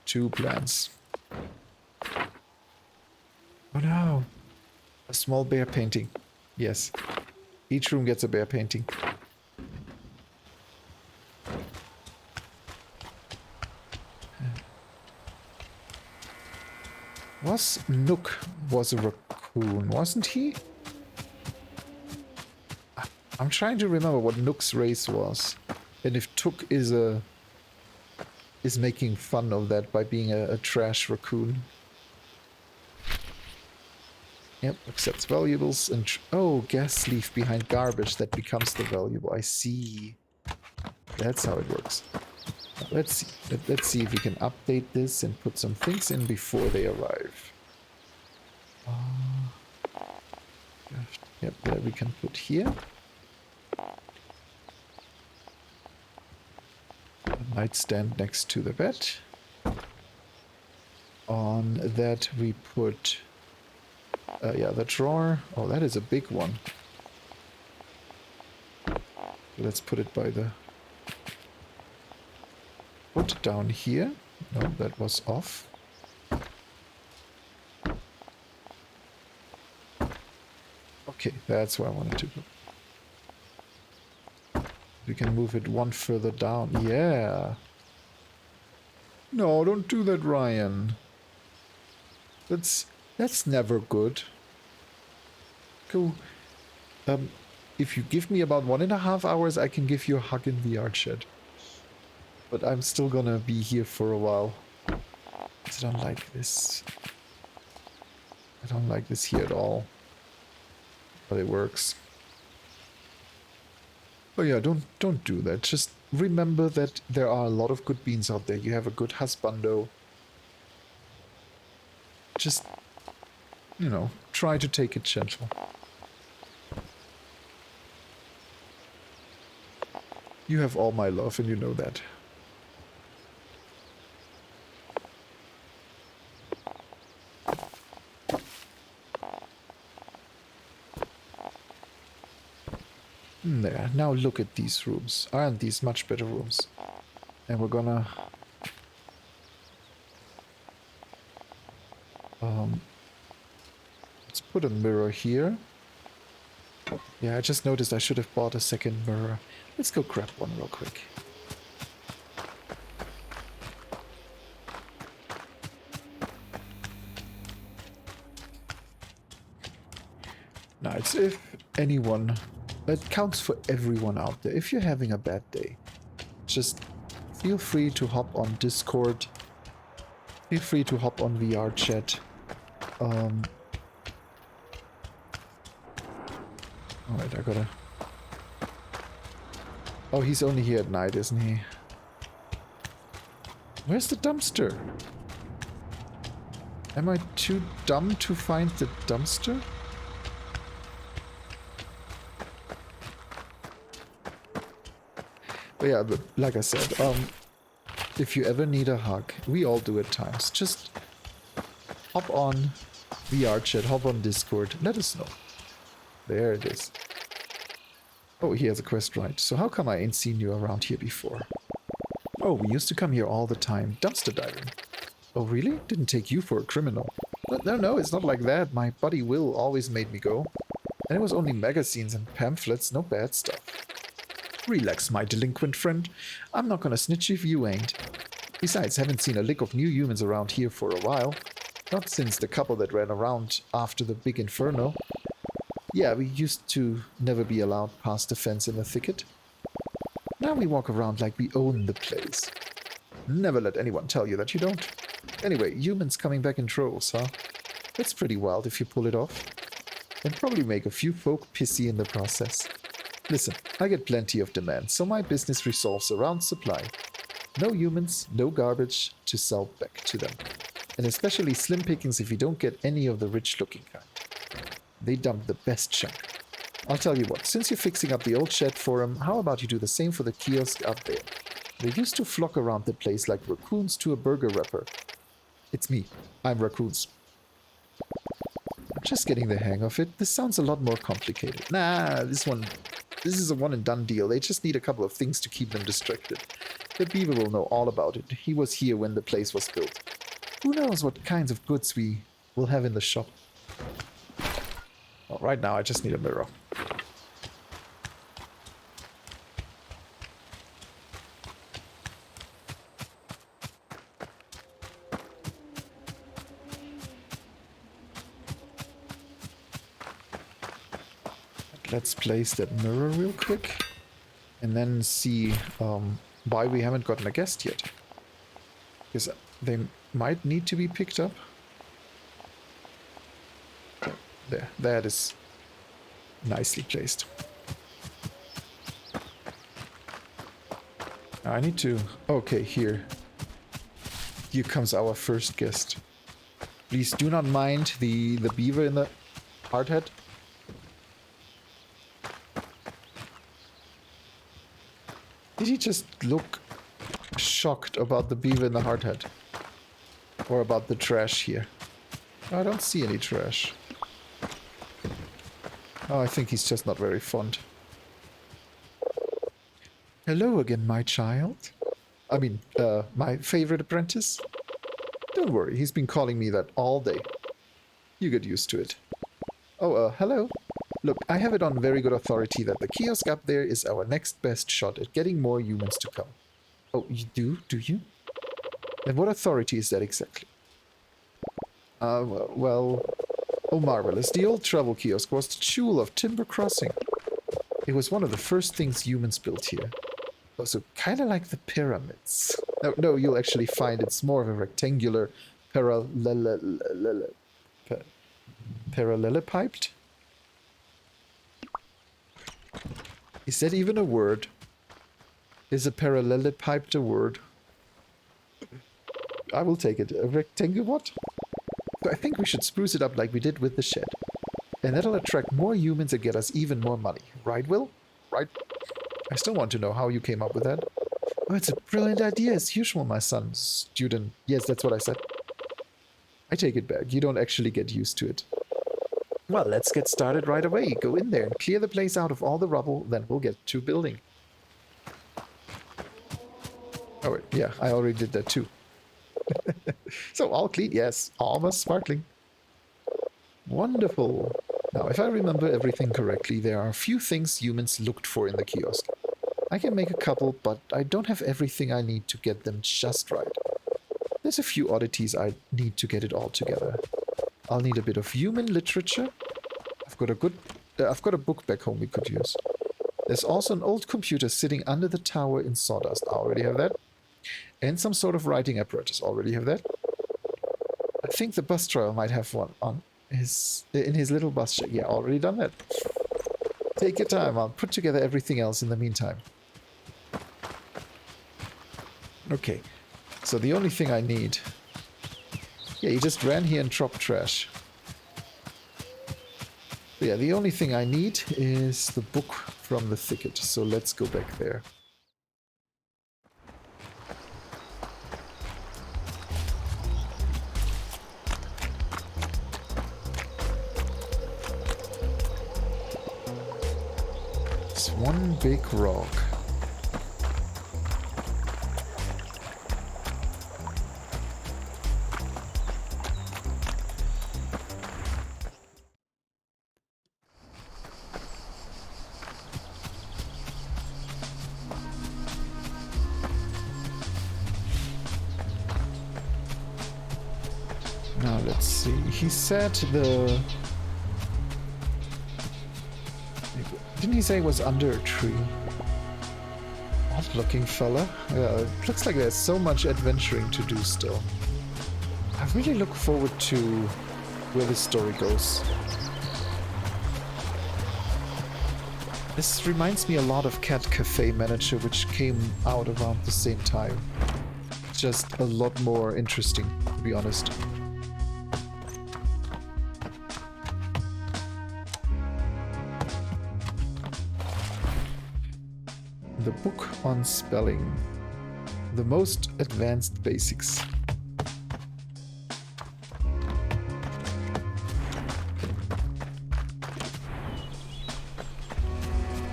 2 plants. Oh no! A small bear painting. Yes. Each room gets a bear painting. Nook was a raccoon, wasn't he? I'm trying to remember what Nook's race was. And if Took is making fun of that by being a trash raccoon. Yep, accepts valuables and... oh, gas leaf behind garbage that becomes the valuable. I see. That's how it works. Now, let's see. Let's see if we can update this and put some things in before they arrive. Yep, that we can put here. A nightstand next to the bed. On that we put... yeah, the drawer. Oh, that is a big one. Let's put it by the... put it down here. No, that was off. Okay, that's where I wanted to go. We can move it one further down. Yeah. No, don't do that, Ryan. That's never good. Go. If you give me about 1.5 hours, I can give you a hug in the art shed. But I'm still gonna be here for a while. I don't like this. I don't like this here at all. But it works. Oh yeah, don't do that. Just remember that there are a lot of good beans out there. You have a good husbando. Just, you know, try to take it gentle. You have all my love and you know that. There, now look at these rooms. Aren't these much better rooms? And we're gonna... put a mirror here. Yeah, I just noticed I should have bought a second mirror. Let's go grab one real quick. Now, it's if anyone, that counts for everyone out there. If you're having a bad day, just feel free to hop on Discord. Feel free to hop on VR chat. Alright, I gotta... Oh, he's only here at night, isn't he? Where's the dumpster? Am I too dumb to find the dumpster? But yeah, but like I said, if you ever need a hug, we all do at times, just hop on VR chat, hop on Discord, let us know. There it is. Oh, he has a quest, right. So how come I ain't seen you around here before? Oh, we used to come here all the time, dumpster diving. Oh, really? Didn't take you for a criminal. No, it's not like that. My buddy Will always made me go. And it was only magazines and pamphlets, no bad stuff. Relax, my delinquent friend. I'm not gonna snitch if you ain't. Besides, haven't seen a lick of new humans around here for a while. Not since the couple that ran around after the big inferno. Yeah, we used to never be allowed past the fence in the thicket. Now we walk around like we own the place. Never let anyone tell you that you don't. Anyway, humans coming back in droves, huh? That's pretty wild if you pull it off. And probably make a few folk pissy in the process. Listen, I get plenty of demand, so my business resolves around supply. No humans, no garbage to sell back to them. And especially slim pickings if you don't get any of the rich-looking kind. They dump the best chunk. I'll tell you what, since you're fixing up the old shed for 'em, how about you do the same for the kiosk up there? They used to flock around the place like raccoons to a burger wrapper. It's me. I'm Raccoons. I'm just getting the hang of it. This sounds a lot more complicated. Nah, this is a one and done deal. They just need a couple of things to keep them distracted. The beaver will know all about it. He was here when the place was built. Who knows what kinds of goods we will have in the shop. Well, right now I just need a mirror. Let's place that mirror real quick and then see why we haven't gotten a guest yet. Because they might need to be picked up. There, that is nicely placed. I need to... Okay, here. Here comes our first guest. Please do not mind the beaver in the hard hat. Did he just look shocked about the beaver in the hard hat? Or about the trash here? I don't see any trash. Oh, I think he's just not very fond. Hello again, my child. I mean, my favorite apprentice. Don't worry, he's been calling me that all day. You get used to it. Oh, hello. Look, I have it on very good authority that the kiosk up there is our next best shot at getting more humans to come. Oh, you do? Do you? And what authority is that exactly? Well... Oh, marvelous. The old travel kiosk was the jewel of Timber Crossing. It was one of the first things humans built here. Oh, so kind of like the pyramids. No, you'll actually find it's more of a rectangular parallelepiped? Is that even a word? Is a parallelepiped a word? I will take it. A rectangle what? So I think we should spruce it up like we did with the shed. And that'll attract more humans and get us even more money. Right, Will? Right? I still want to know how you came up with that. Oh, it's a brilliant idea as usual, my son. Student. Yes, that's what I said. I take it back. You don't actually get used to it. Well, let's get started right away. Go in there and clear the place out of all the rubble, then we'll get to building. Oh, wait, yeah, I already did that too. So, all clean, yes, almost sparkling. Wonderful. Now, if I remember everything correctly, there are a few things humans looked for in the kiosk. I can make a couple, but I don't have everything I need to get them just right. There's a few oddities I need to get it all together. I'll need a bit of human literature. I've got a book back home we could use. There's also an old computer sitting under the tower in sawdust. I already have that. And some sort of writing apparatus. Already have that. I think the bus driver might have one on in his little bus shed. Yeah, already done that. Take your time. I'll put together everything else in the meantime. Okay. So the only thing I need... Yeah, you just ran here and dropped trash. Yeah, the only thing I need is the book from the thicket. So let's go back there. It's one big rock. Now let's see. He said the... Didn't he say it was under a tree? Odd looking fella. Yeah, it looks like there's so much adventuring to do still. I really look forward to where this story goes. This reminds me a lot of Cat Cafe Manager, which came out around the same time. Just a lot more interesting, to be honest. The book on spelling. The most advanced basics.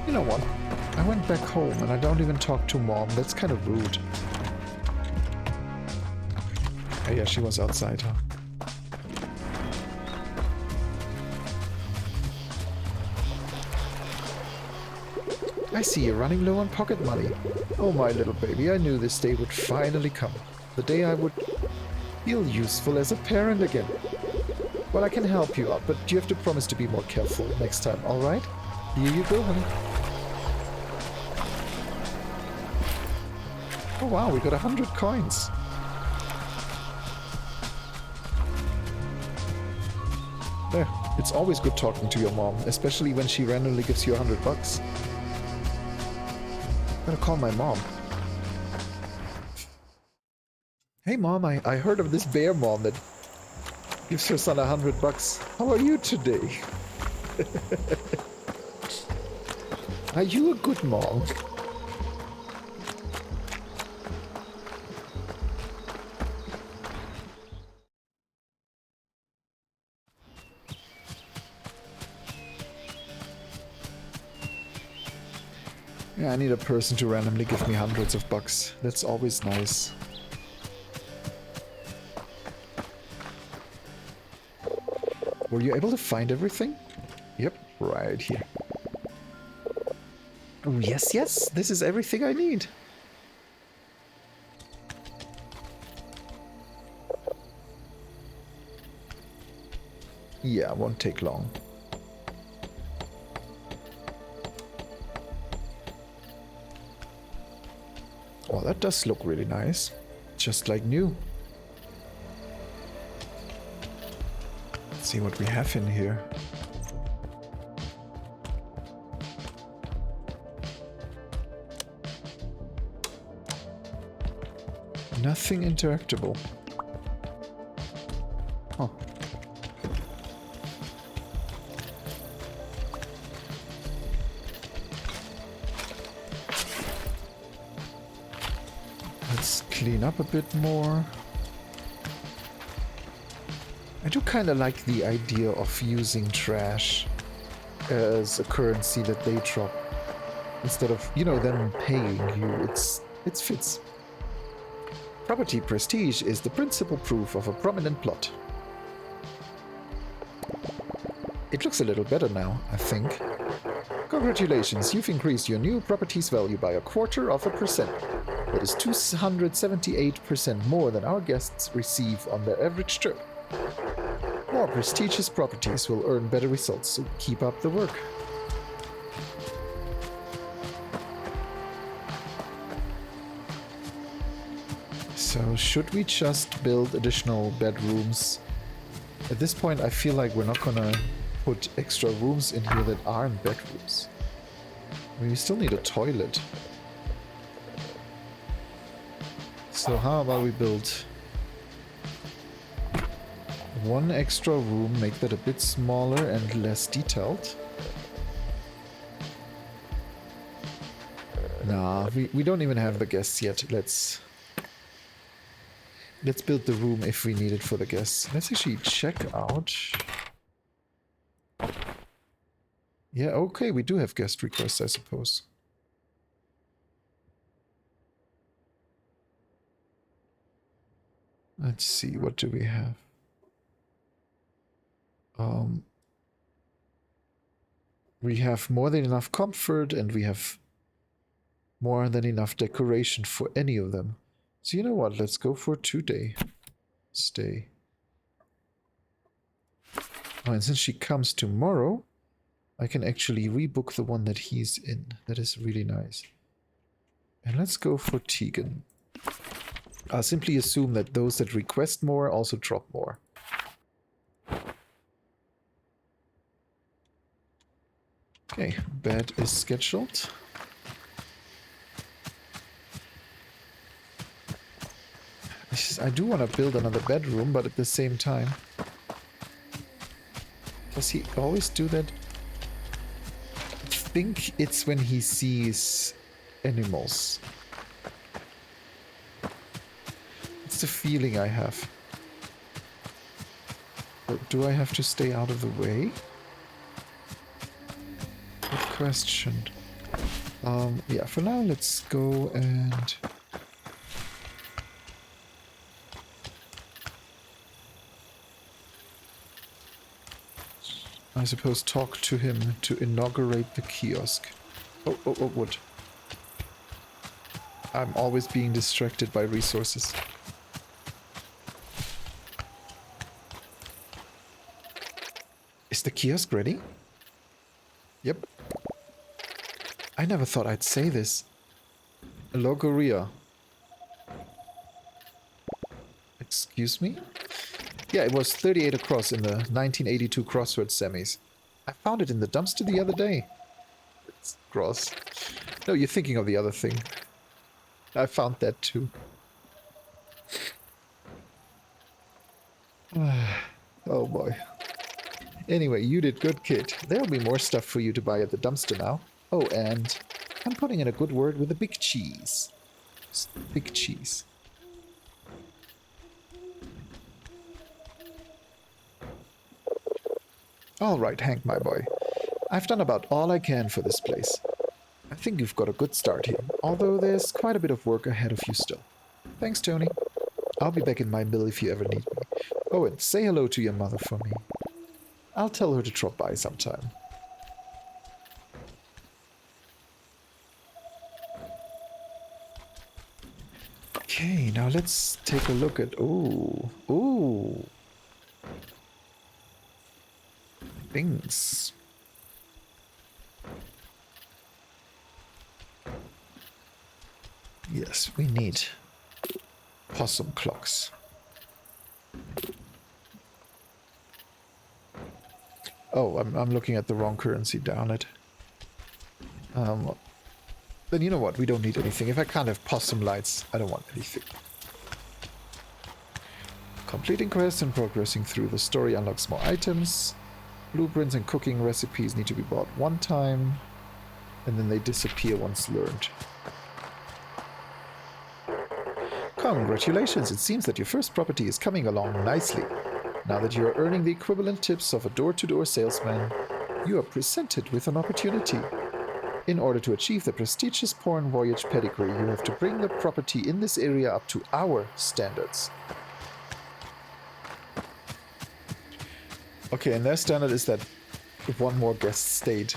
You know what? I went back home and I don't even talk to Mom. That's kind of rude. Oh yeah, she was outside, huh? I see you're running low on pocket money. Oh, my little baby, I knew this day would finally come. The day I would feel useful as a parent again. Well, I can help you out, but you have to promise to be more careful next time, alright? Here you go, honey. Oh wow, we got 100 coins. There, it's always good talking to your mom, especially when she randomly gives you $100. I'm gonna call my mom. Hey mom, I heard of this bear mom that gives her son $100. How are you today? Are you a good mom? Yeah, I need a person to randomly give me hundreds of bucks. That's always nice. Were you able to find everything? Yep, right here. Oh, yes, yes, this is everything I need. Yeah, won't take long. Oh, that does look really nice. Just like new. Let's see what we have in here. Nothing interactable. Oh. Let's clean up a bit more. I do kind of like the idea of using trash as a currency that they drop. Instead of, you know, them paying you. It fits. Property prestige is the principal proof of a prominent plot. It looks a little better now, I think. Congratulations, you've increased your new property's value by 1/4%. That is 278% more than our guests receive on their average trip. More prestigious properties will earn better results, so keep up the work. So should we just build additional bedrooms? At this point, I feel like we're not gonna put extra rooms in here that aren't bedrooms. I mean, we still need a toilet. So how about we build one extra room, make that a bit smaller and less detailed. Nah, we don't even have the guests yet. Let's build the room if we need it for the guests. Let's actually check out. Yeah, okay, we do have guest requests, I suppose. Let's see, what do we have? We have more than enough comfort, and we have more than enough decoration for any of them. So you know what, let's go for a 2-day stay. Oh, and since she comes tomorrow, I can actually rebook the one that he's in. That is really nice. And let's go for Tegan. I'll simply assume that those that request more also drop more. Okay, bed is scheduled. I do want to build another bedroom, but at the same time... Does he always do that? I think it's when he sees animals. It's the feeling I have. But do I have to stay out of the way? Good question. Yeah, for now let's go and... I suppose talk to him to inaugurate the kiosk. Oh, wood. I'm always being distracted by resources. Is the kiosk ready? Yep. I never thought I'd say this. Logoria. Excuse me? Yeah, it was 38 across in the 1982 Crossroads semis. I found it in the dumpster the other day. It's gross. No, you're thinking of the other thing. I found that too. Oh boy. Anyway, you did good, kid. There'll be more stuff for you to buy at the dumpster now. Oh, and I'm putting in a good word with the big cheese. Big cheese. All right, Hank, my boy. I've done about all I can for this place. I think you've got a good start here, although there's quite a bit of work ahead of you still. Thanks, Tony. I'll be back in my mill if you ever need me. Oh, and say hello to your mother for me. I'll tell her to drop by sometime. Okay, now let's take a look at... Ooh. Things. Yes, we need possum clocks. Oh, I'm looking at the wrong currency, darn it. Then you know what, we don't need anything. If I can't have possum lights, I don't want anything. Completing quests and progressing through the story unlocks more items. Blueprints and cooking recipes need to be bought one time, and then they disappear once learned. Congratulations, it seems that your first property is coming along nicely. Now that you are earning the equivalent tips of a door-to-door salesman, you are presented with an opportunity. In order to achieve the prestigious Porn Voyage pedigree, you have to bring the property in this area up to our standards. Okay, and their standard is that if one more guest stayed.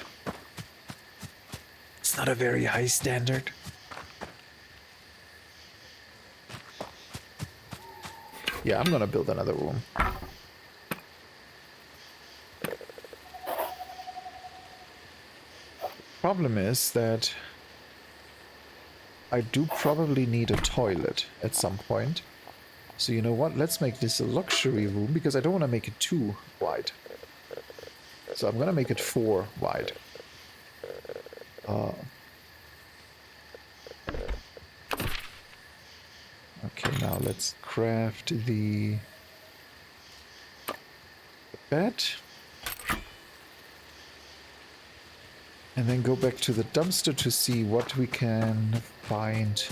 It's not a very high standard. Yeah, I'm gonna build another room. Problem is that I do probably need a toilet at some point. So you know what? Let's make this a luxury room because I don't want to make it too wide. So I'm gonna make it 4 wide. Okay, now let's craft the bed. And then go back to the dumpster to see what we can find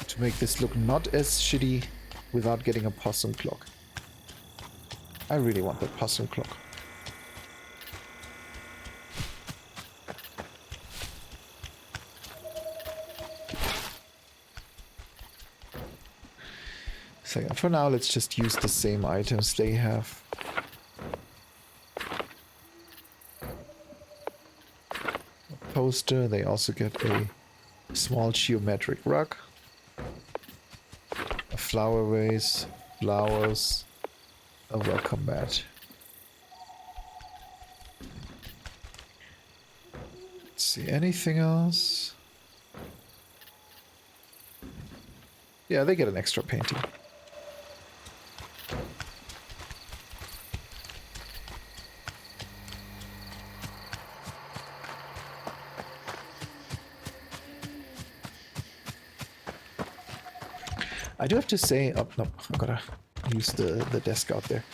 to make this look not as shitty without getting a possum clock. I really want that possum clock. So for now, let's just use the same items they have. A poster, they also get a small geometric rug. A flower vase, flowers, a welcome mat. Let's see, anything else? Yeah, they get an extra painting. I do have to say, oh no, I gotta use the desk out there.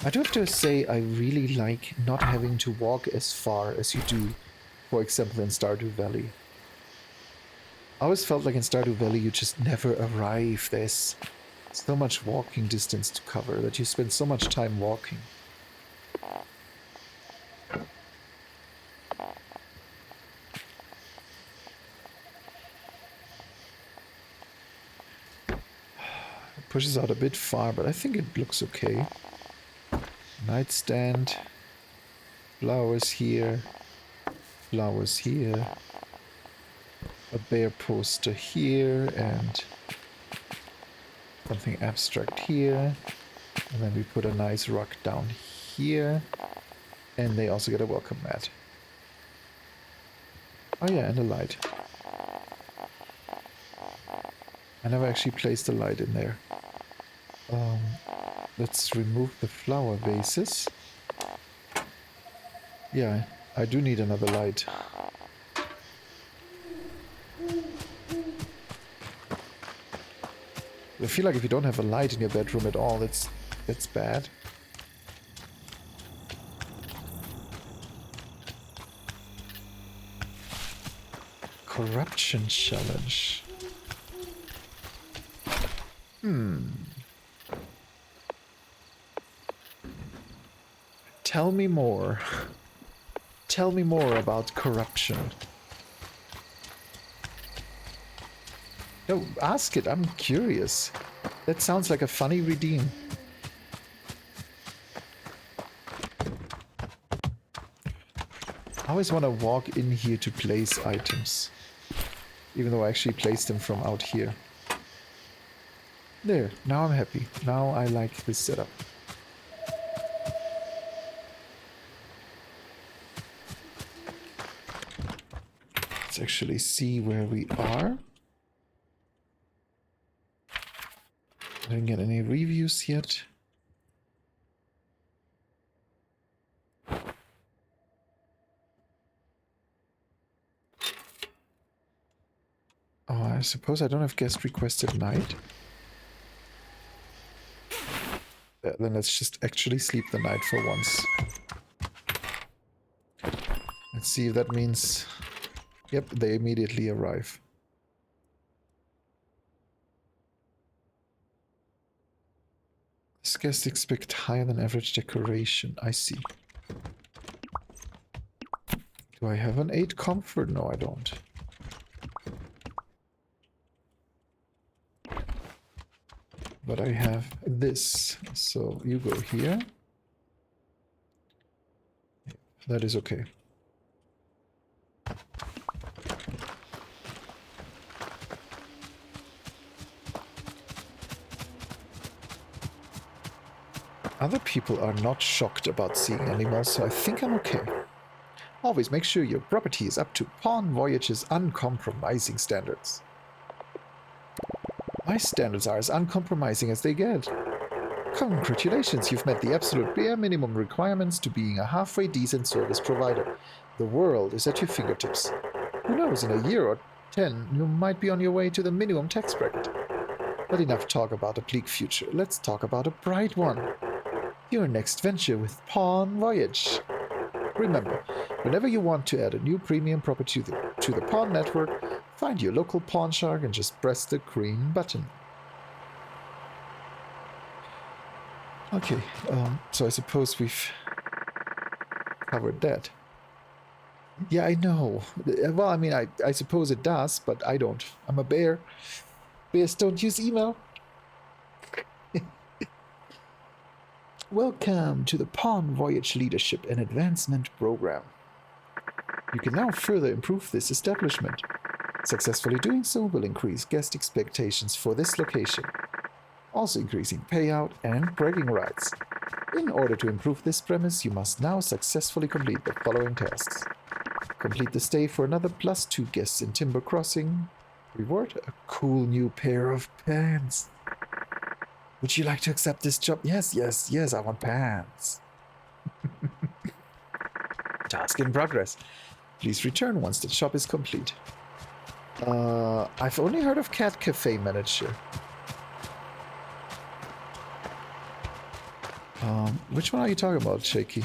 I do have to say I really like not having to walk as far as you do, for example, in Stardew Valley. I always felt like in Stardew Valley you just never arrive. There's so much walking distance to cover that you spend so much time walking. Pushes out a bit far, but I think it looks okay. Nightstand. Flowers here. Flowers here. A bear poster here, and something abstract here. And then we put a nice rug down here. And they also get a welcome mat. Oh yeah, and a light. I never actually placed a light in there. Let's remove the flower vases. Yeah, I do need another light. I feel like if you don't have a light in your bedroom at all, that's bad. Corruption challenge. Tell me more. Tell me more about corruption. No, ask it. I'm curious. That sounds like a funny redeem. I always want to walk in here to place items. Even though I actually placed them from out here. There. Now I'm happy. Now I like this setup. Let's actually see where we are. I didn't get any reviews yet. Oh, I suppose I don't have guest requested night. Then let's just actually sleep the night for once. Let's see if that means... Yep, they immediately arrive. This guest expect higher than average decoration. I see. Do I have an 8 comfort? No, I don't. But I have this. So you go here. That is okay. Other people are not shocked about seeing animals, so I think I'm okay. Always make sure your property is up to Pawn Voyage's uncompromising standards. My standards are as uncompromising as they get. Congratulations, you've met the absolute bare minimum requirements to being a halfway decent service provider. The world is at your fingertips. Who knows, in a year or 10, you might be on your way to the minimum tax bracket. But enough talk about a bleak future. Let's talk about a bright one. Your next venture with Pawn Voyage. Remember, whenever you want to add a new premium property to the Pawn network, find your local pawn shark and just press the green button. Okay, so I suppose we've covered that. Yeah, I know. Well, I mean, I suppose it does, but I don't. I'm a bear. Bears don't use email. Welcome to the Pawn Voyage Leadership and Advancement Program. You can now further improve this establishment. Successfully doing so will increase guest expectations for this location, also increasing payout and bragging rights. In order to improve this premise, you must now successfully complete the following tasks. Complete the stay for another +2 guests in Timber Crossing. Reward a cool new pair of pants. Would you like to accept this job? Yes, yes, yes, I want pants. Task in progress. Please return once the job is complete. I've only heard of Cat Cafe Manager. Which one are you talking about, Shaky?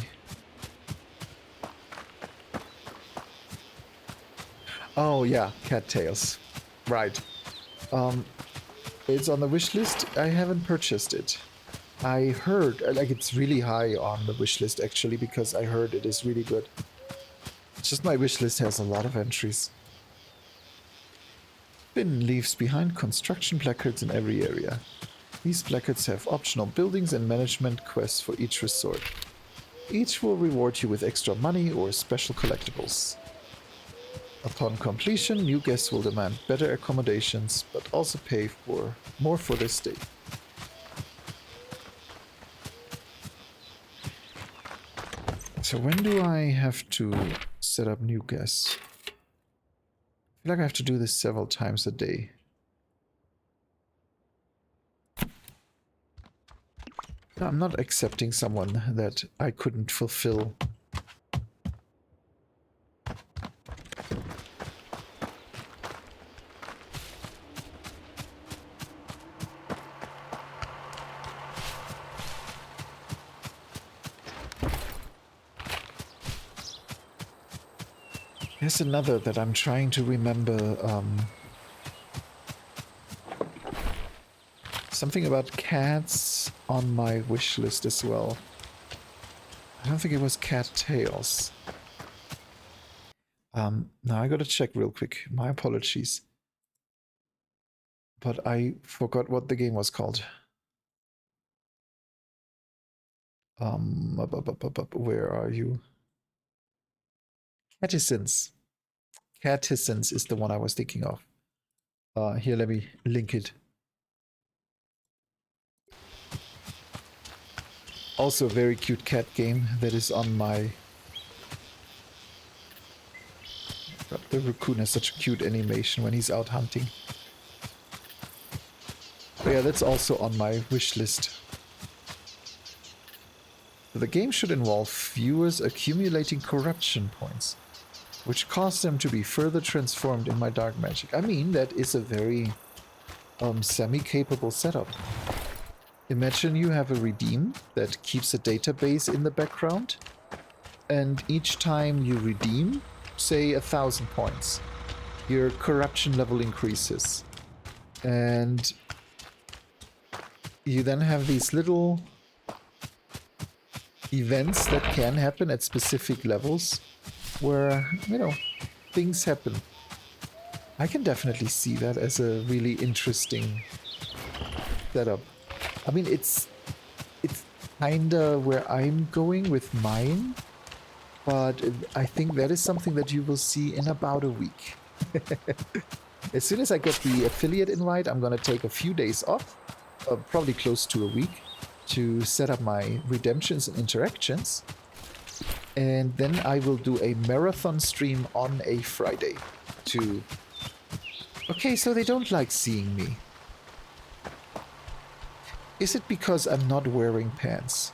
Oh yeah, Cattails. Right. It's on the wish list. I haven't purchased it. I heard, like, it's really high on the wish list actually, because I heard it is really good. It's just my wish list has a lot of entries. Finn leaves behind construction placards in every area. These placards have optional buildings and management quests for each resort. Each will reward you with extra money or special collectibles. Upon completion, new guests will demand better accommodations, but also pay for more for their stay. So when do I have to set up new guests? I feel like I have to do this several times a day. No, I'm not accepting someone that I couldn't fulfill. Here's another that I'm trying to remember. Something about cats on my wish list as well. I don't think it was cattails. Now I gotta check real quick. My apologies. But I forgot what the game was called. Where are you? Catisons. Catisons is the one I was thinking of. Here, let me link it. Also a very cute cat game that is on my... The raccoon has such a cute animation when he's out hunting. But yeah, that's also on my wish list. The game should involve viewers accumulating corruption points, which cause them to be further transformed in my dark magic. I mean, that is a very semi-capable setup. Imagine you have a redeem that keeps a database in the background, and each time you redeem, say 1,000 points, your corruption level increases. And you then have these little events that can happen at specific levels where, you know, things happen. I can definitely see that as a really interesting setup. I mean, it's kinda where I'm going with mine, But I think that is something that you will see in about a week. As soon as I get the affiliate invite, I'm going to take a few days off, probably close to a week, to set up my redemptions and interactions. And then I will do a marathon stream on a Friday to... Okay, so they don't like seeing me. Is it because I'm not wearing pants?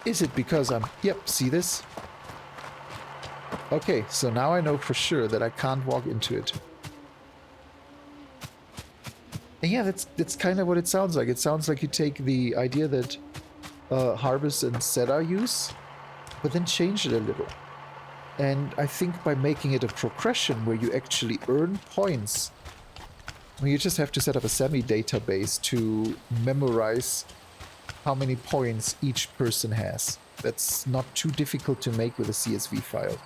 Is it because I'm... Yep, see this? Okay, so now I know for sure that I can't walk into it. And yeah, that's kind of what it sounds like. It sounds like you take the idea that Harvest and Zeta use, but then change it a little. And I think by making it a progression where you actually earn points, I mean, you just have to set up a semi-database to memorize how many points each person has. That's not too difficult to make with a CSV file.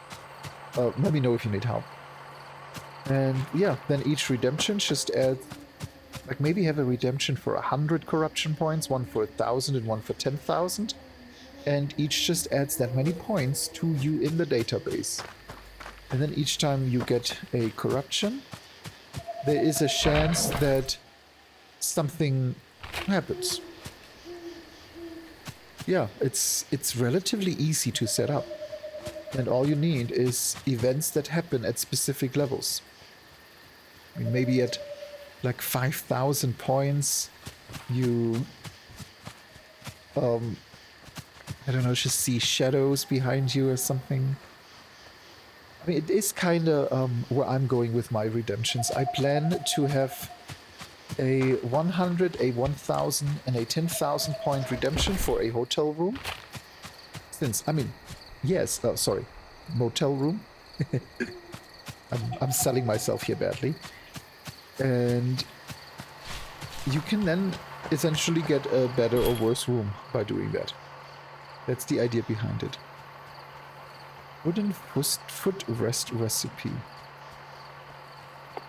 Let me know if you need help. And yeah, then each redemption just add, like maybe have a redemption for 100 corruption points, one for 1,000 and one for 10,000. And each just adds that many points to you in the database. And then each time you get a corruption, there is a chance that something happens. Yeah, it's relatively easy to set up. And all you need is events that happen at specific levels. I mean, maybe at like 5,000 points, you, I don't know, just see shadows behind you or something. I mean, it is kind of where I'm going with my redemptions. I plan to have a 100, a 1,000, and a 10,000 point redemption for a hotel room. Since, I mean, yes, sorry, motel room. I'm selling myself here badly. And you can then essentially get a better or worse room by doing that. That's the idea behind it. Wooden footrest recipe.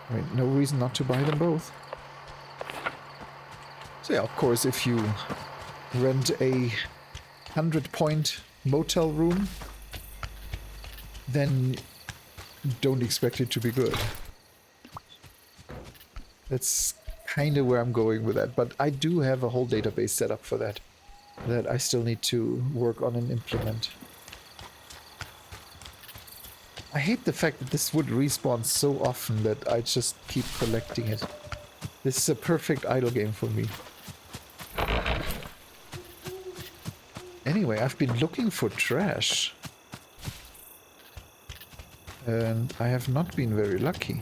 I mean, no reason not to buy them both. So yeah, of course, if you rent a 100-point motel room, then don't expect it to be good. That's kind of where I'm going with that, but I do have a whole database set up for that I still need to work on and implement. I hate the fact that this would respawn so often that I just keep collecting it. This is a perfect idle game for me. Anyway, I've been looking for trash. And I have not been very lucky.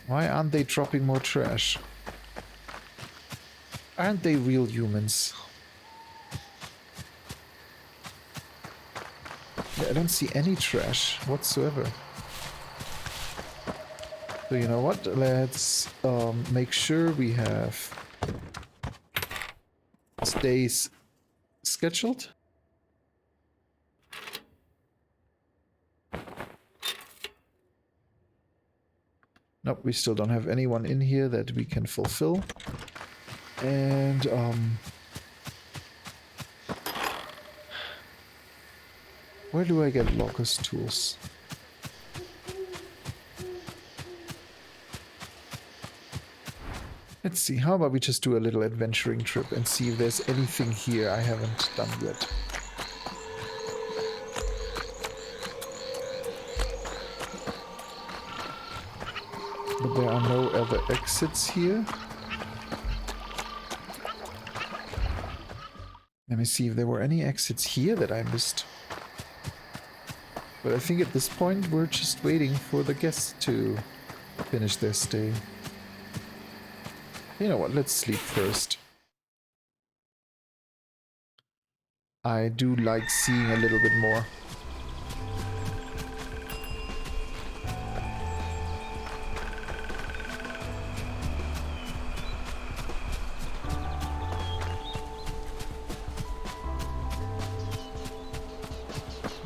Why aren't they dropping more trash? Aren't they real humans? Yeah, I don't see any trash whatsoever. So you know what? Let's make sure we have stays scheduled. Nope, we still don't have anyone in here that we can fulfill. And where do I get locust tools? Let's see, how about we just do a little adventuring trip and see if there's anything here I haven't done yet. But there are no other exits here. Let me see if there were any exits here that I missed. But I think at this point we're just waiting for the guests to finish their stay. You know what, let's sleep first. I do like seeing a little bit more.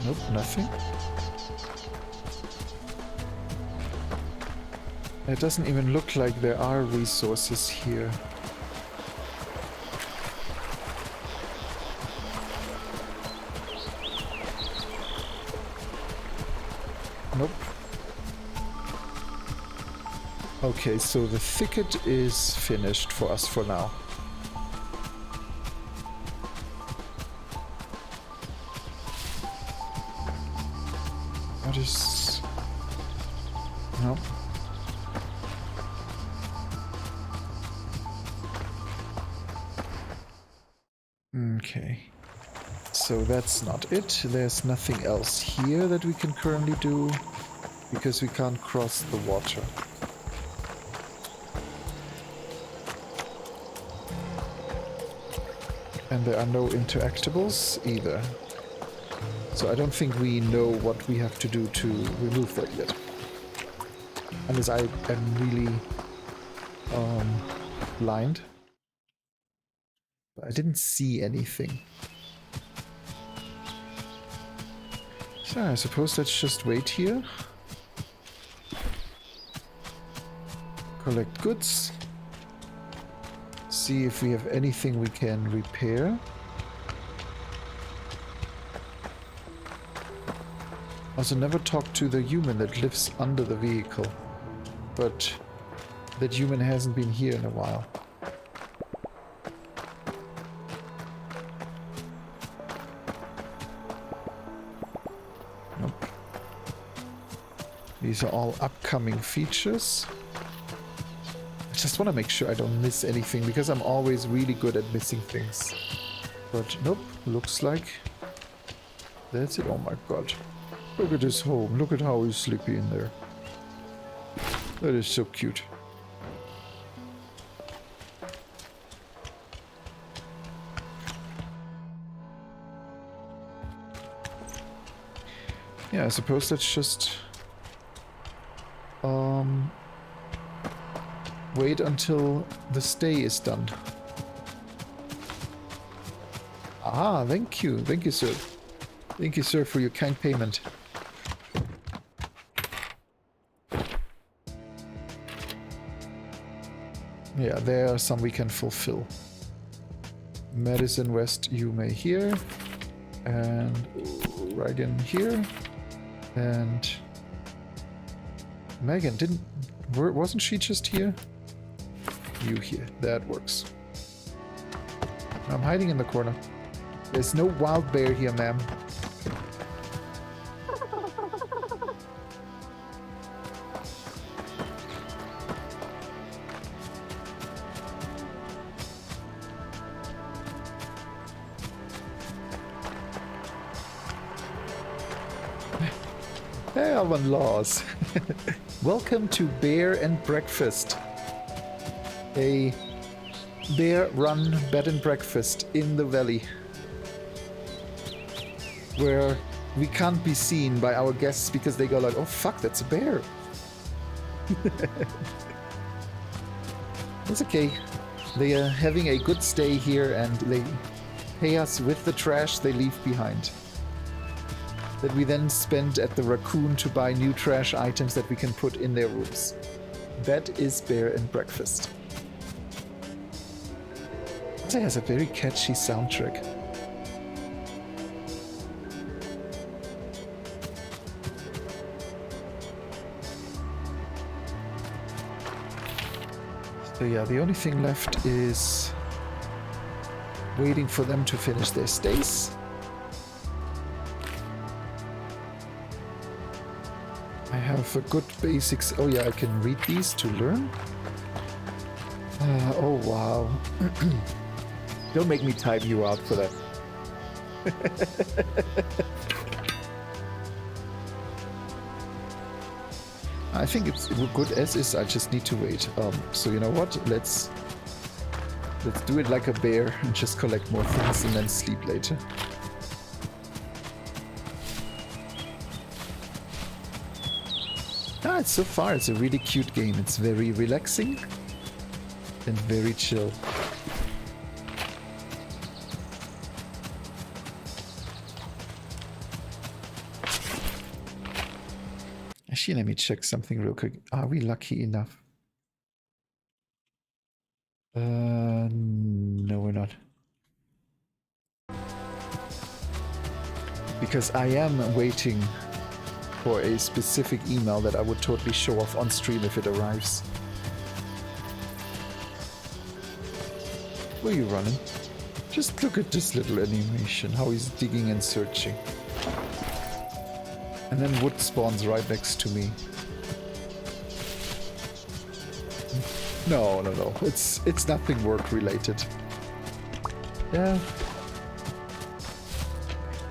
Nope, nothing. It doesn't even look like there are resources here. Okay, so the thicket is finished for us for now. What is... No. Okay. So that's not it. There's nothing else here that we can currently do because we can't cross the water. And there are no interactables either. So I don't think we know what we have to do to remove that yet. Unless I am really blind. But I didn't see anything. So I suppose let's just wait here. Collect goods. See if we have anything we can repair. Also never talk to the human that lives under the vehicle. But that human hasn't been here in a while. Nope. These are all upcoming features. I just want to make sure I don't miss anything because I'm always really good at missing things. But nope, looks like that's it. Oh my god. Look at his home. Look at how he's sleepy in there. That is so cute. Yeah, I suppose let's just wait until the stay is done. Ah, thank you. Thank you, sir. Thank you, sir, for your kind payment. Yeah, there are some we can fulfill. Madison West, you may here. And Reagan here. And Megan, wasn't she just here? You here. That works. I'm hiding in the corner. There's no wild bear here, ma'am. Hey, Alvan Laws. Welcome to Bear and Breakfast. A bear-run bed and breakfast in the valley. Where we can't be seen by our guests because they go like, oh fuck, that's a bear. It's okay. They are having a good stay here and they pay us with the trash they leave behind. That we then spend at the raccoon to buy new trash items that we can put in their rooms. That is Bear and Breakfast. It has a very catchy soundtrack. So yeah, the only thing left is waiting for them to finish their stays. I have a good basics. Oh yeah, I can read these to learn. Oh wow. Don't make me type you out for that. I think it's good as is. I just need to wait. So you know what? Let's do it like a bear and just collect more things and then sleep later. So far it's a really cute game. It's very relaxing and very chill. Actually, let me check something real quick. Are we lucky enough? No, we're not. Because I am waiting for a specific email that I would totally show off on stream if it arrives. Where are you running? Just look at this little animation, how he's digging and searching. And then wood spawns right next to me. No. It's nothing work related. Yeah.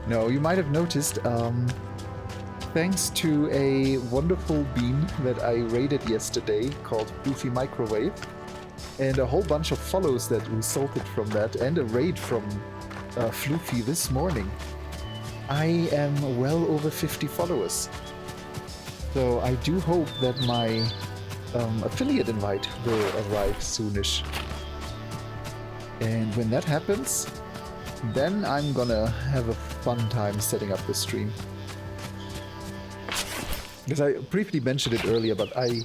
No, you might have noticed, thanks to a wonderful bean that I raided yesterday called Goofy Microwave, and a whole bunch of follows that resulted from that, and a raid from Floofy this morning, I am well over 50 followers. So I do hope that my affiliate invite will arrive soonish. And when that happens, then I'm gonna have a fun time setting up the stream. Because I briefly mentioned it earlier, but I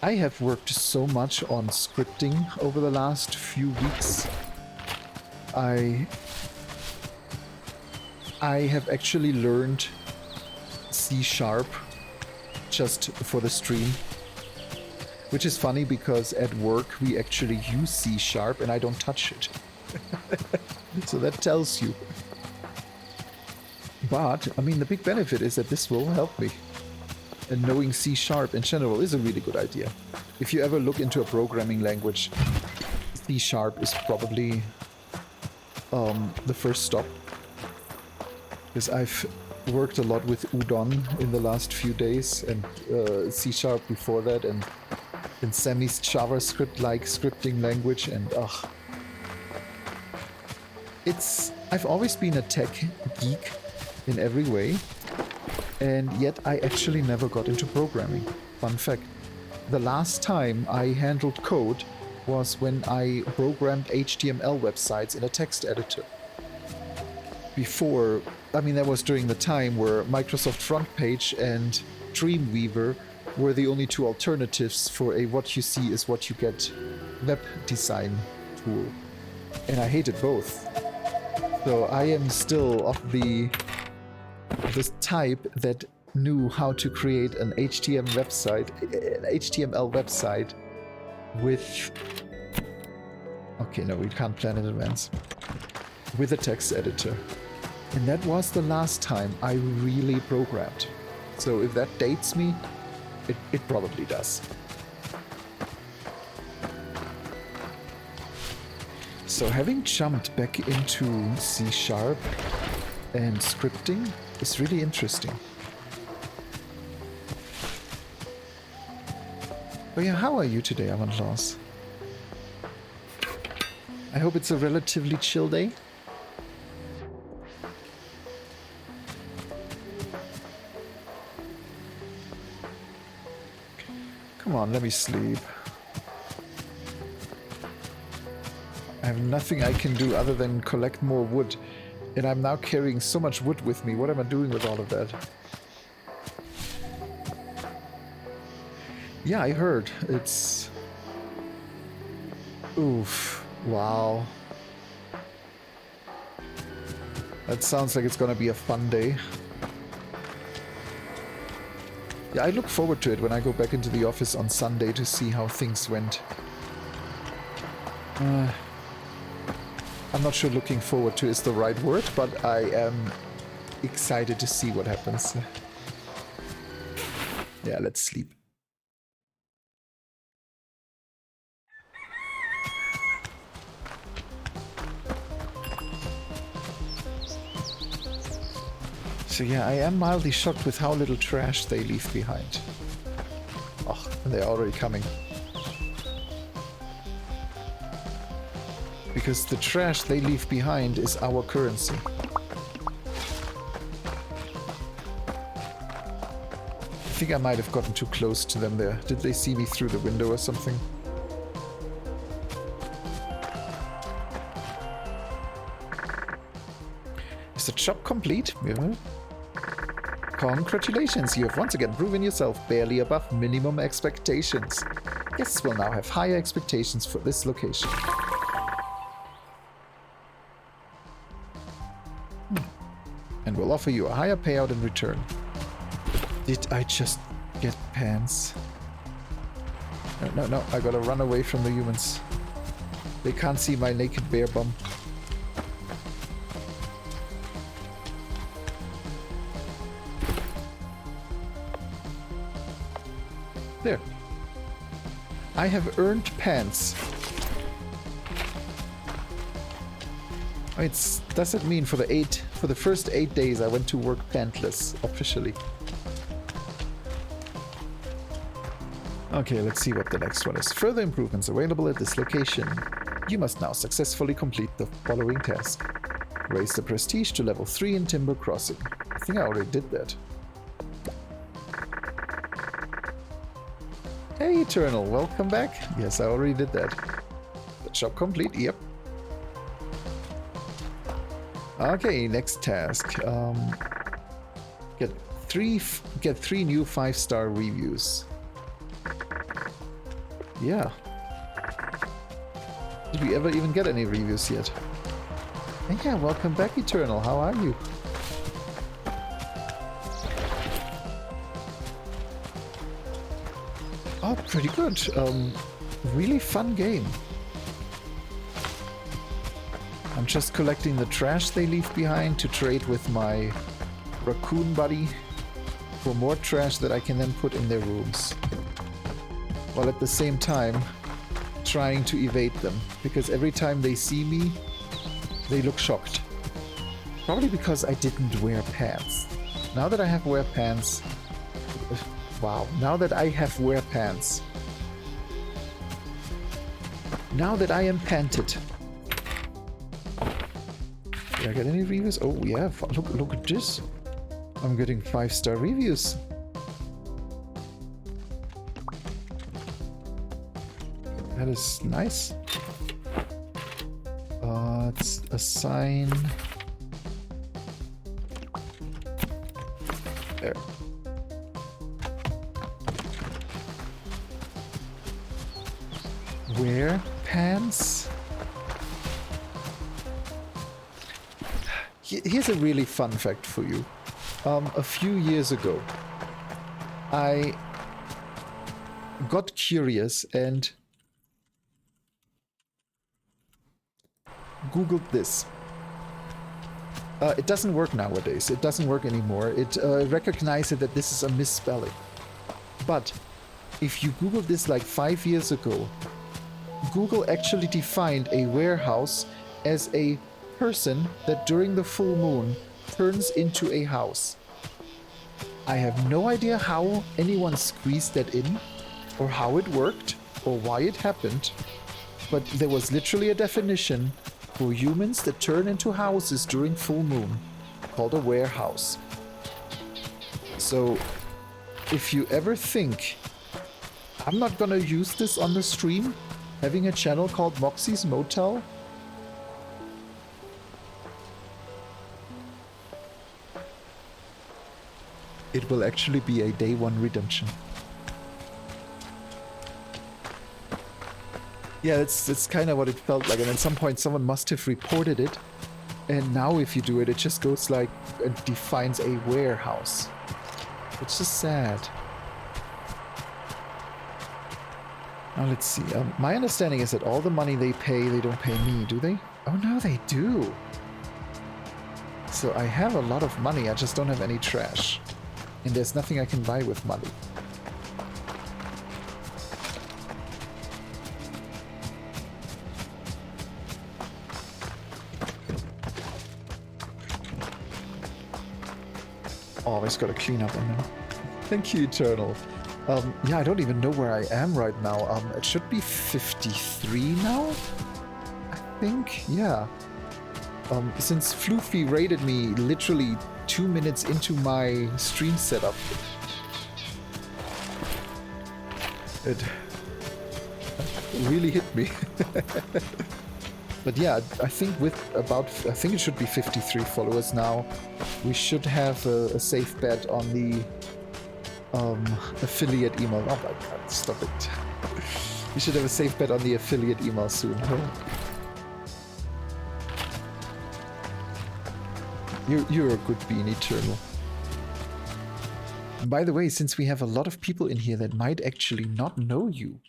have worked so much on scripting over the last few weeks. I have actually learned C# just for the stream. Which is funny because at work we actually use C# and I don't touch it. So that tells you. But, I mean, the big benefit is that this will help me. And knowing C# in general is a really good idea. If you ever look into a programming language, C# is probably the first stop. Because I've worked a lot with Udon in the last few days, and C# before that, and Sammy's JavaScript-like scripting language, and I've always been a tech geek in every way, and yet I actually never got into programming. Fun fact, the last time I handled code was when I programmed HTML websites in a text editor. Before, I mean, that was during the time where Microsoft FrontPage and Dreamweaver were the only two alternatives for a what you see is what you get web design tool. And I hated both. So I am still of this type that knew how to create an HTML website with... Okay, no, we can't plan in advance. With a text editor. And that was the last time I really programmed. So if that dates me, it probably does. So having jumped back into C# and scripting is really interesting. But yeah, how are you today, Avantlaws? I hope it's a relatively chill day. Come on, let me sleep. I have nothing I can do other than collect more wood. And I'm now carrying so much wood with me. What am I doing with all of that? Yeah, I heard. It's... Oof. Wow. That sounds like it's gonna be a fun day. Yeah, I look forward to it when I go back into the office on Sunday to see how things went. I'm not sure looking forward to is the right word, but I am excited to see what happens. Yeah, let's sleep. So yeah, I am mildly shocked with how little trash they leave behind. Oh, and they're already coming. Because the trash they leave behind is our currency. I think I might have gotten too close to them there. Did they see me through the window or something? Is the job complete? Yeah. Congratulations, you have once again proven yourself barely above minimum expectations. Guests will now have higher expectations for this location. And will offer you a higher payout in return. Did I just get pants? No, I gotta run away from the humans. They can't see my naked bear bum. There. I have earned pants. Does it mean for the first 8 days I went to work pantless officially? Okay, let's see what the next one is. Further improvements available at this location. You must now successfully complete the following task. Raise the prestige to level 3 in Timber Crossing. I think I already did that. Hey Eternal, welcome back. Yes, I already did that. The job complete, yep. Okay, next task. Get three new 5-star reviews. Yeah. Did we ever even get any reviews yet? And yeah, welcome back Eternal, how are you? Oh, pretty good. Really fun game. I'm just collecting the trash they leave behind to trade with my raccoon buddy for more trash that I can then put in their rooms. While at the same time trying to evade them, because every time they see me, they look shocked. Probably because I didn't wear pants. Now that I have wear pants... Wow, now that I have wear pants. Now that I am panted. Did I get any reviews? Oh yeah, look at this. I'm getting 5-star reviews. That is nice. Let's assign... There. Wear pants? Here's a really fun fact for you. A few years ago, I got curious and Googled this. It doesn't work nowadays. It doesn't work anymore. It recognized that this is a misspelling. But if you Google this like 5 years ago, Google actually defined a warehouse as a person that during the full moon turns into a house. I have no idea how anyone squeezed that in, or how it worked, or why it happened, but there was literally a definition for humans that turn into houses during full moon, called a warehouse. So, if you ever think, I'm not gonna use this on the stream, having a channel called Moxie's Motel, it will actually be a day one redemption. Yeah, it's kind of what it felt like, and at some point someone must have reported it, and now if you do it, it just goes like, and defines a warehouse. It's just sad. Now let's see, my understanding is that all the money they pay, they don't pay me, do they? Oh no, they do! So I have a lot of money, I just don't have any trash. And there's nothing I can buy with money. Always gotta clean up on them. Thank you, Eternal. Yeah, I don't even know where I am right now. It should be 53 now? I think, yeah. Since Floofy raided me literally 2 minutes into my stream setup. It really hit me. But yeah, I think I think it should be 53 followers now. We should have a safe bet on the affiliate email. Oh my god, stop it. We should have a safe bet on the affiliate email soon. You're a good bean, Eternal. And by the way, since we have a lot of people in here that might actually not know you,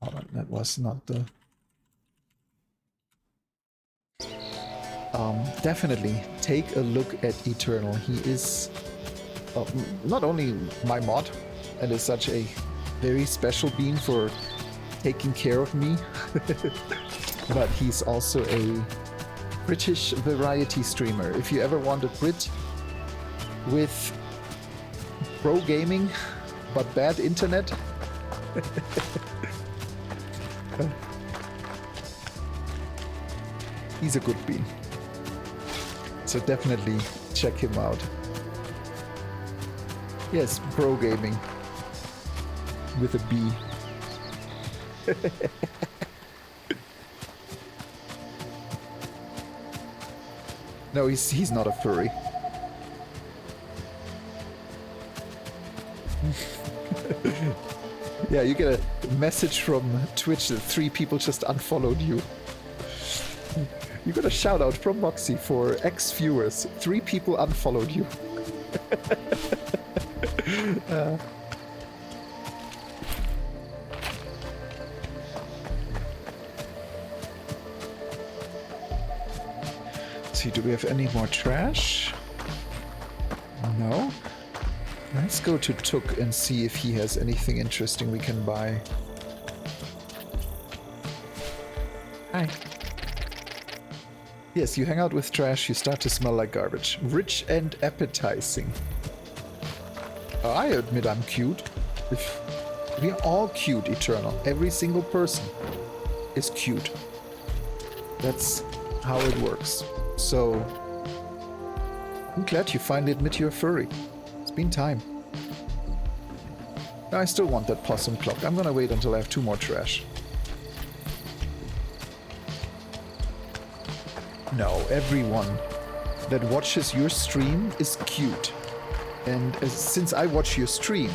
Hold on, that was not the... Definitely take a look at Eternal. He is not only my mod, and is such a very special being for taking care of me, but he's also a British variety streamer. If you ever want a Brit with pro gaming but bad internet, he's a good bean. So definitely check him out. Yes, pro gaming with a B. No, he's not a furry. Yeah, you get a message from Twitch that 3 people just unfollowed you. You got a shout out from Moxie for X viewers. 3 people unfollowed you. See, do we have any more trash? No. Let's go to Tuk and see if he has anything interesting we can buy. Hi. Yes, you hang out with trash, you start to smell like garbage. Rich and appetizing. I admit I'm cute. We're all cute, Eternal. Every single person is cute. That's how it works. So, I'm glad you finally admit you're furry. It's been time. I still want that possum clock. I'm gonna wait until I have 2 more trash. No, everyone that watches your stream is cute. And since I watch your stream,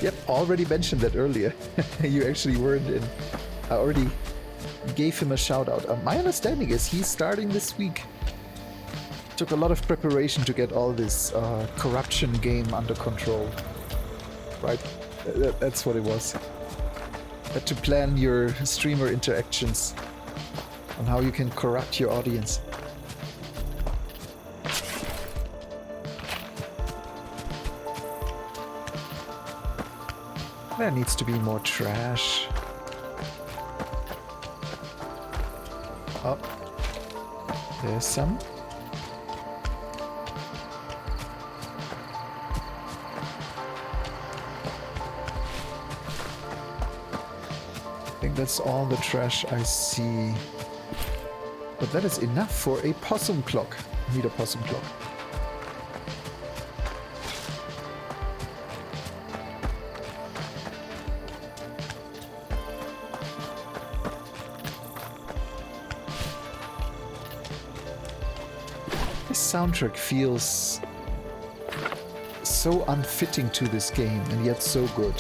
yep, already mentioned that earlier. You actually weren't in. I already gave him a shout out. My understanding is he's starting this week. Took a lot of preparation to get all this corruption game under control. Right? That's what it was. Had to plan your streamer interactions on how you can corrupt your audience. There needs to be more trash. Oh, there's some. I think that's all the trash I see. But that is enough for a possum clock. I need a possum clock. This soundtrack feels so unfitting to this game and yet so good.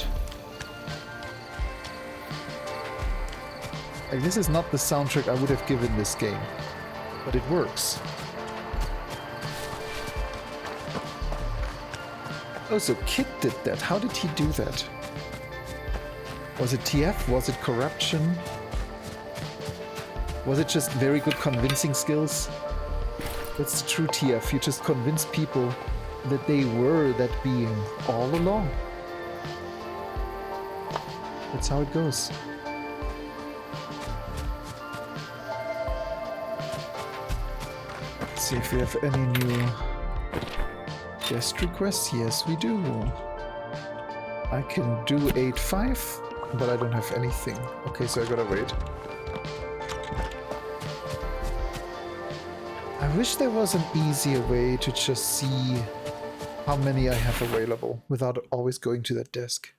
Like, this is not the soundtrack I would have given this game, but it works. Oh, so Kid did that. How did he do that? Was it TF? Was it corruption? Was it just very good convincing skills? That's the true TF. You just convince people that they were that being all along. That's how it goes. See if we have any new guest requests. Yes, we do. I can do 8-5, but I don't have anything. Okay, so I gotta wait. I wish there was an easier way to just see how many I have available without always going to that desk.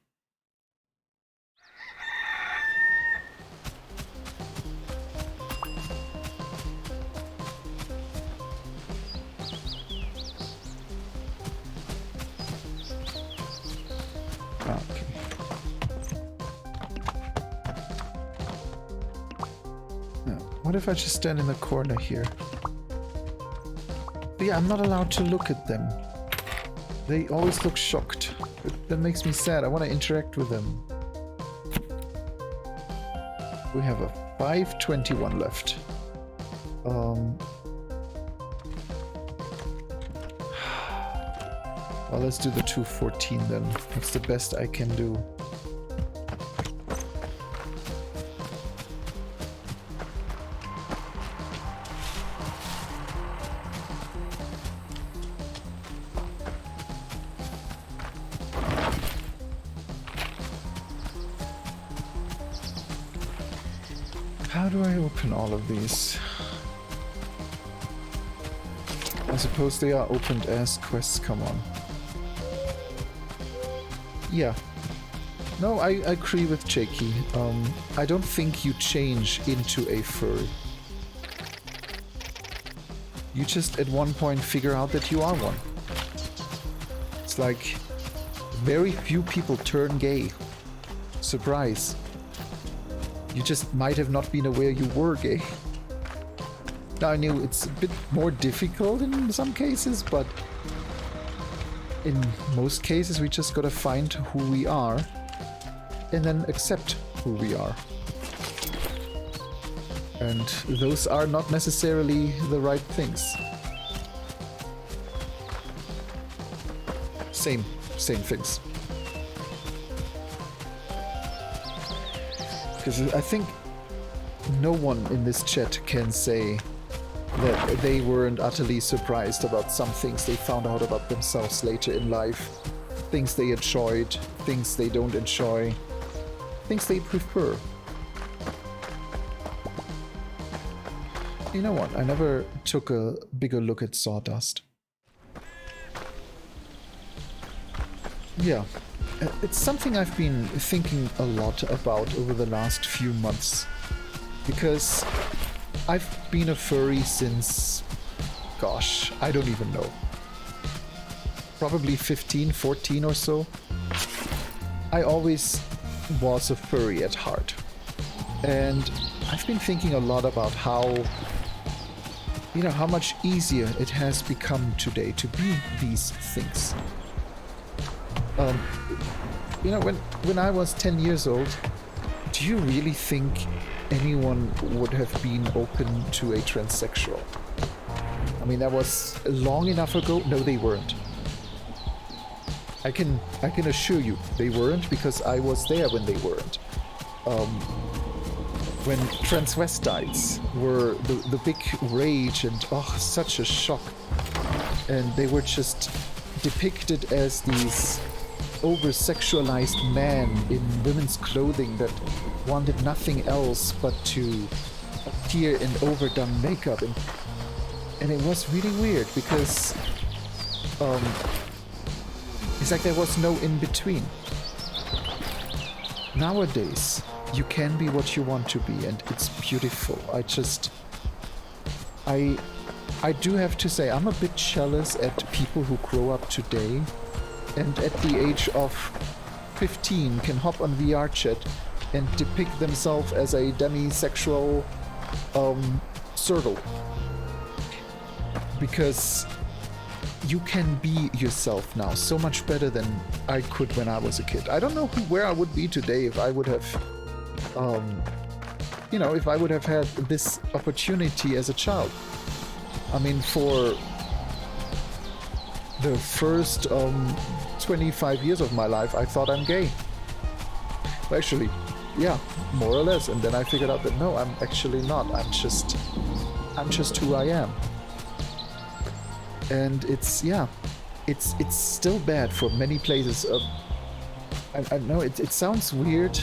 What if I just stand in the corner here? But yeah, I'm not allowed to look at them. They always look shocked. That makes me sad. I want to interact with them. We have a 521 left. Well, let's do the 214 then. That's the best I can do. How do I open all of these? I suppose they are opened as quests come on. Yeah. No, I agree with Jakey. I don't think you change into a furry. You just at one point figure out that you are one. It's like very few people turn gay. Surprise. You just might have not been aware you were gay. Now I knew it's a bit more difficult in some cases, but in most cases we just gotta find who we are and then accept who we are. And those are not necessarily the right things. Same things. Because I think no one in this chat can say that they weren't utterly surprised about some things they found out about themselves later in life. Things they enjoyed, things they don't enjoy, things they prefer. You know what? I never took a bigger look at Sawdust. Yeah. It's something I've been thinking a lot about over the last few months. Because I've been a furry since, gosh, I don't even know. Probably 15, 14 or so. I always was a furry at heart. And I've been thinking a lot about how, you know, how much easier it has become today to be these things. You know, when I was 10 years old, do you really think anyone would have been open to a transsexual? I mean, that was long enough ago. No, they weren't. I can assure you they weren't, because I was there when they weren't. When transvestites were the big rage and such a shock, and they were just depicted as these over-sexualized men in women's clothing that wanted nothing else but to appear in overdone makeup, and it was really weird because it's like there was no in-between. Nowadays you can be what you want to be, and it's beautiful. I do have to say, I'm a bit jealous at people who grow up today and at the age of 15 can hop on VR chat and depict themselves as a demisexual circle. Because you can be yourself now so much better than I could when I was a kid. I don't know where I would be today if I would have, if I would have had this opportunity as a child. I mean, for the first 25 years of my life, I thought I'm gay. Actually, yeah, more or less. And then I figured out that no, I'm actually not. I'm just who I am. And it's still bad for many places. I know it sounds weird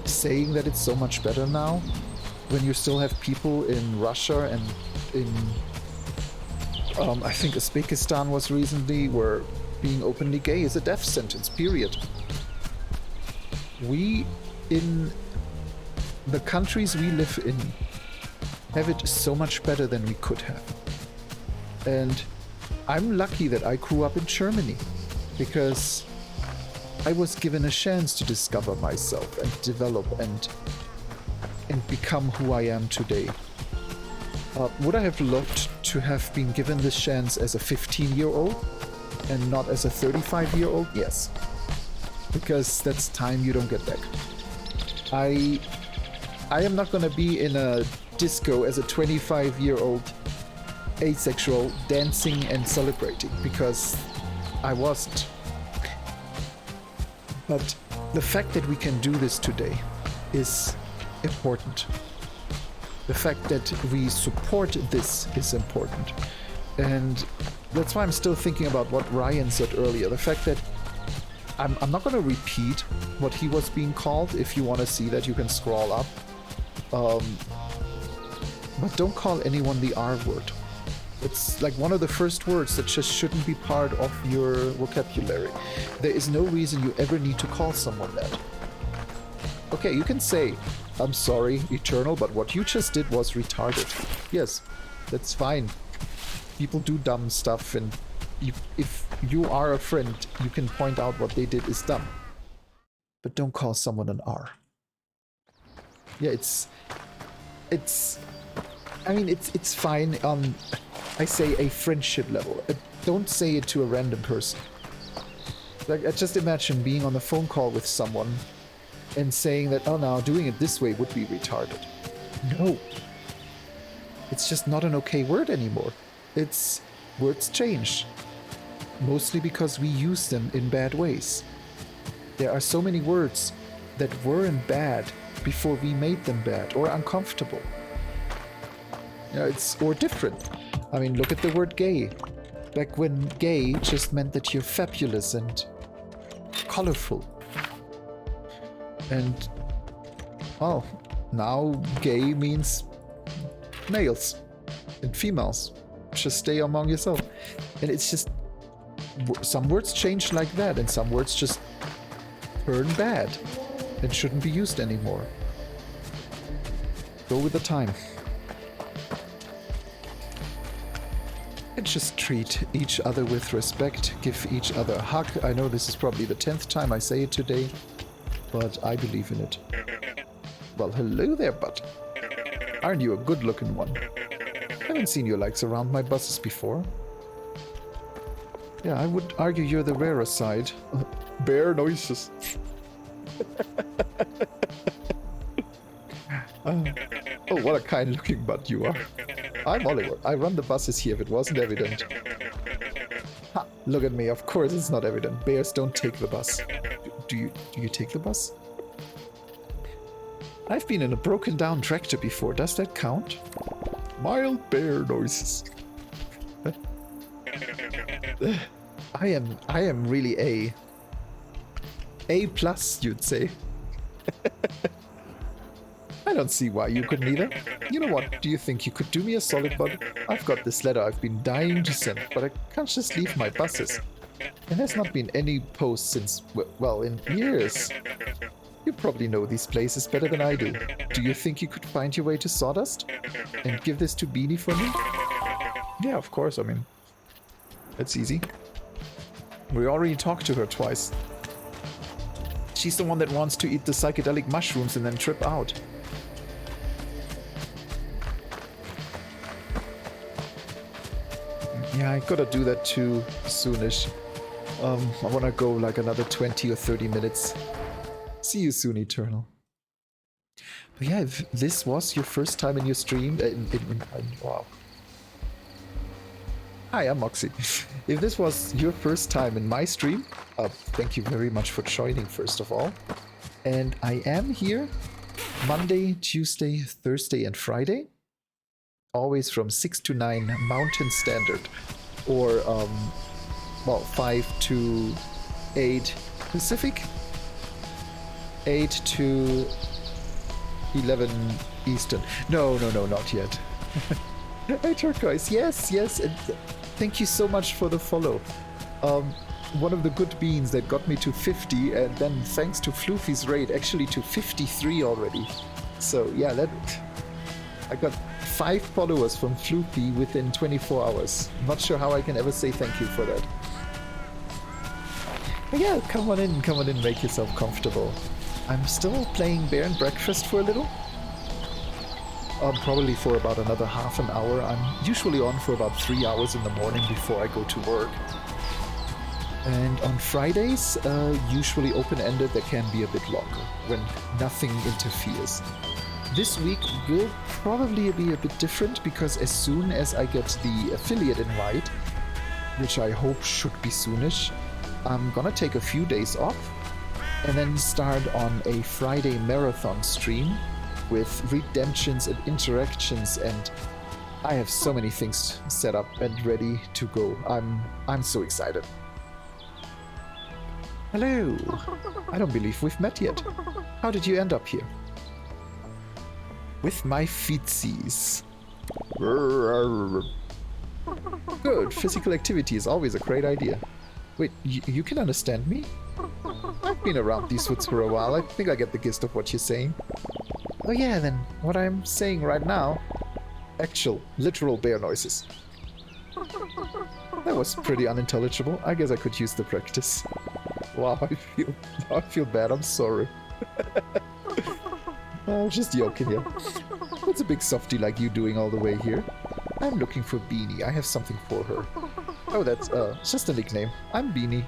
saying that it's so much better now, when you still have people in Russia and in I think Uzbekistan was recently, where being openly gay is a death sentence, period. We, in the countries we live in, have it so much better than we could have. And I'm lucky that I grew up in Germany, because I was given a chance to discover myself and develop and become who I am today. Would I have loved to have been given this chance as a 15-year-old and not as a 35-year-old? Yes. Because that's time you don't get back. I am not gonna be in a disco as a 25-year-old asexual dancing and celebrating, because I wasn't. But the fact that we can do this today is important. The fact that we support this is important. And that's why I'm still thinking about what Ryan said earlier. The fact that I'm not going to repeat what he was being called. If you want to see that, you can scroll up. But don't call anyone the R word. It's like one of the first words that just shouldn't be part of your vocabulary. There is no reason you ever need to call someone that. Okay, you can say, I'm sorry, Eternal, but what you just did was retarded. Yes, that's fine. People do dumb stuff, and if you are a friend, you can point out what they did is dumb. But don't call someone an R. Yeah, I mean, it's fine on, I say, a friendship level. Don't say it to a random person. Like, I just imagine being on a phone call with someone and saying that, oh, now doing it this way would be retarded. No. It's just not an okay word anymore. Words change. Mostly because we use them in bad ways. There are so many words that weren't bad before we made them bad or uncomfortable. Yeah, or different. I mean, look at the word gay. Back when gay just meant that you're fabulous and colorful. And, well, now gay means males and females. Just stay among yourself. And it's just, some words change like that, and some words just turn bad and shouldn't be used anymore. Go with the time. And just treat each other with respect, give each other a hug. I know this is probably the 10th time I say it today, but I believe in it. Well, hello there, bud. Aren't you a good-looking one? Haven't seen your likes around my buses before. Yeah, I would argue you're the rarer side. Bear noises. Oh, what a kind-looking bud you are. I'm Oliver. I run the buses here if it wasn't evident. Ha, look at me. Of course it's not evident. Bears don't take the bus. Do you take the bus? I've been in a broken-down tractor before. Does that count? Mild bear noises. I am really A plus, you'd say. I don't see why you couldn't either. You know what? Do you think you could do me a solid, bud? I've got this letter I've been dying to send, but I can't just leave my buses. And there's not been any post since, well, in years. You probably know these places better than I do. Do you think you could find your way to Sawdust? And give this to Beanie for me? Yeah, of course, I mean, it's easy. We already talked to her twice. She's the one that wants to eat the psychedelic mushrooms and then trip out. Yeah, I gotta do that too soonish. I wanna go like another 20 or 30 minutes. See you soon, Eternal. But yeah, if this was your first time in your stream, wow. Hi, I'm Moxie. If this was your first time in my stream, thank you very much for joining, first of all. And I am here Monday, Tuesday, Thursday, and Friday. Always from 6 to 9 Mountain Standard. Or, well, 5 to 8 Pacific. 8 to 11 Eastern. No, not yet. Hey, Turquoise. Yes. And thank you so much for the follow. One of the good beans that got me to 50, and then thanks to Floofy's raid, actually to 53 already. So yeah, I got 5 followers from Floofy within 24 hours. Not sure how I can ever say thank you for that. But yeah, come on in, make yourself comfortable. I'm still playing Bear and Breakfast for a little. probably for about another half an hour. I'm usually on for about 3 hours in the morning before I go to work. And on Fridays, usually open-ended, they can be a bit longer when nothing interferes. This week will probably be a bit different because as soon as I get the affiliate invite, which I hope should be soonish, I'm gonna take a few days off and then start on a Friday marathon stream with redemptions and interactions, and I have so many things set up and ready to go. I'm so excited. Hello. I don't believe we've met yet. How did you end up here? With my feetsies. Good. Physical activity is always a great idea. Wait, you can understand me? I've been around these woods for a while. I think I get the gist of what you're saying. Oh yeah, then what I'm saying right now, actual, literal bear noises. That was pretty unintelligible. I guess I could use the practice. Wow, I feel bad. I'm sorry. I'm just joking, yeah. What's a big softie like you doing all the way here? I'm looking for Beanie. I have something for her. Oh, that's just a nickname. I'm Beanie.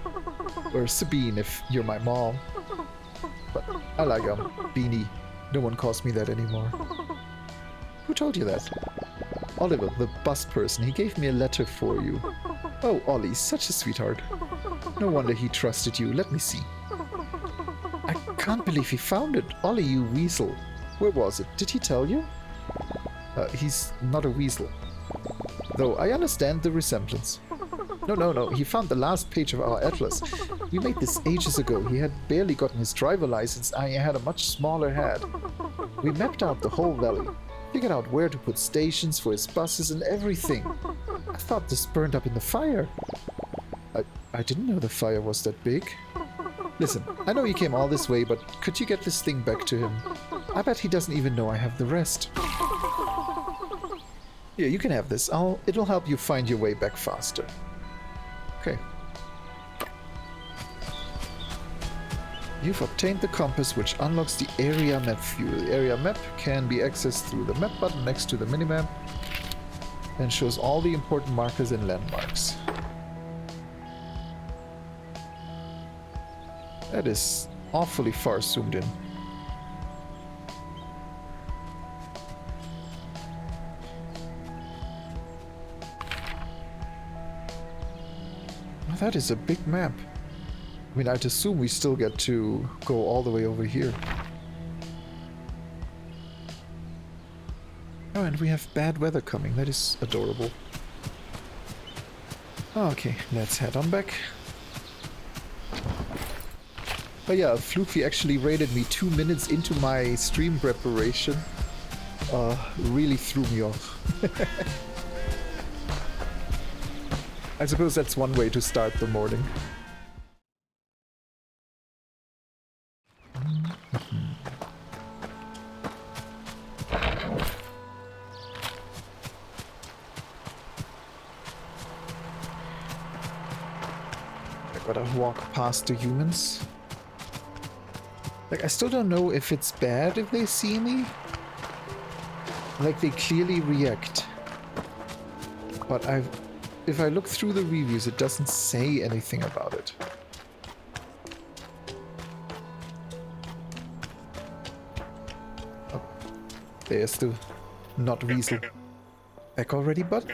Or Sabine if you're my mom. But I like Beanie. No one calls me that anymore. Who told you that? Oliver, the bus person. He gave me a letter for you. Oh, Ollie, such a sweetheart. No wonder he trusted you. Let me see. I can't believe he found it. Ollie, you weasel. Where was it? Did he tell you? He's not a weasel. Though I understand the resemblance. No. He found the last page of our atlas. We made this ages ago. He had barely gotten his driver license. I had a much smaller head. We mapped out the whole valley. Figured out where to put stations for his buses and everything. I thought this burned up in the fire. I didn't know the fire was that big. Listen, I know you came all this way, but could you get this thing back to him? I bet he doesn't even know I have the rest. Here, you can have this. It'll help you find your way back faster. Okay. You've obtained the compass, which unlocks the area map view. The area map can be accessed through the map button next to the minimap and shows all the important markers and landmarks. That is awfully far zoomed in. That is a big map. I mean, I'd assume we still get to go all the way over here. Oh, and we have bad weather coming. That is adorable. Okay, let's head on back. But yeah, Floofy actually rated me 2 minutes into my stream preparation. Really threw me off. I suppose that's one way to start the morning. I gotta walk past the humans. Like, I still don't know if it's bad if they see me. Like, they clearly react. But if I look through the reviews, it doesn't say anything about it. Oh, there's the not weasel. Back already, bud?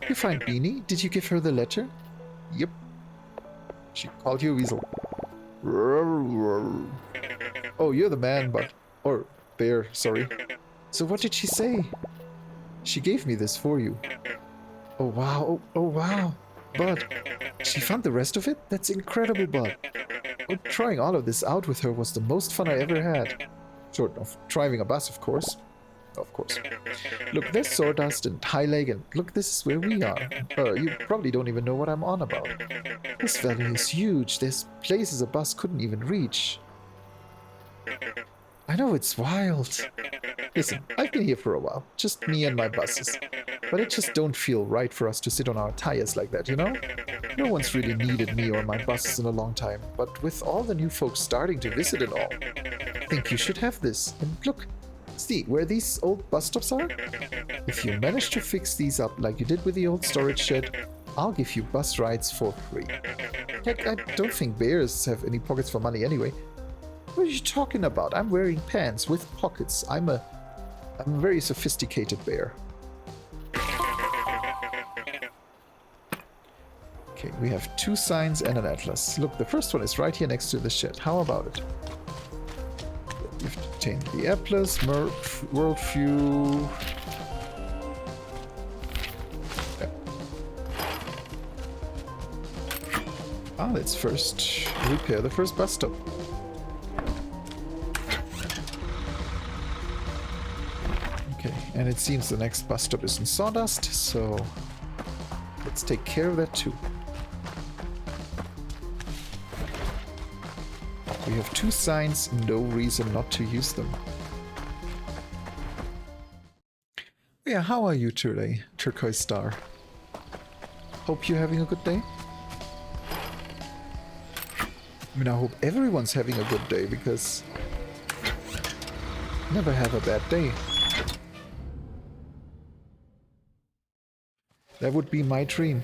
You find Beanie? Did you give her the letter? Yep. She called you a weasel. Oh, you're the man, bud. Or bear, sorry. So what did she say? She gave me this for you. Oh wow, oh wow. Bud, she found the rest of it? That's incredible, Bud. Oh, trying all of this out with her was the most fun I ever had. Short of driving a bus, of course. Of course. Look, there's Sawdust and High Leg, and look, this is where we are. You probably don't even know what I'm on about. This valley is huge. There's places a bus couldn't even reach. I know, it's wild. Listen, I've been here for a while. Just me and my buses. But it just don't feel right for us to sit on our tires like that, you know? No one's really needed me or my buses in a long time. But with all the new folks starting to visit and all, I think you should have this. And look, See, where these old bus stops are? If you manage to fix these up like you did with the old storage shed, I'll give you bus rides for free. Heck, I don't think bears have any pockets for money anyway. What are you talking about? I'm wearing pants with pockets. I'm a very sophisticated bear. Okay, we have 2 signs and an atlas. Look, the first one is right here next to the shed. How about it? We've obtained the atlas, worldview. Yeah. Let's first repair the first bus stop. Okay, and it seems the next bus stop is in Sawdust, so let's take care of that too. We have 2 signs, no reason not to use them. Yeah, how are you today, Turquoise Star? Hope you're having a good day? I mean, I hope everyone's having a good day, because never have a bad day. That would be my dream.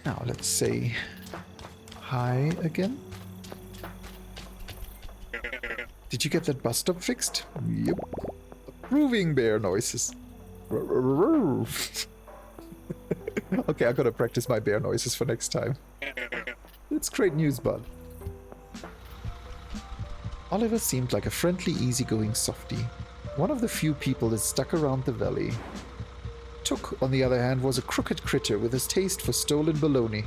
Now let's say hi again. Did you get that bus stop fixed? Yep. Approving bear noises. Okay, I gotta practice my bear noises for next time. It's great news, bud. Oliver seemed like a friendly, easygoing softie. One of the few people that stuck around the valley. Took, on the other hand, was a crooked critter with his taste for stolen baloney.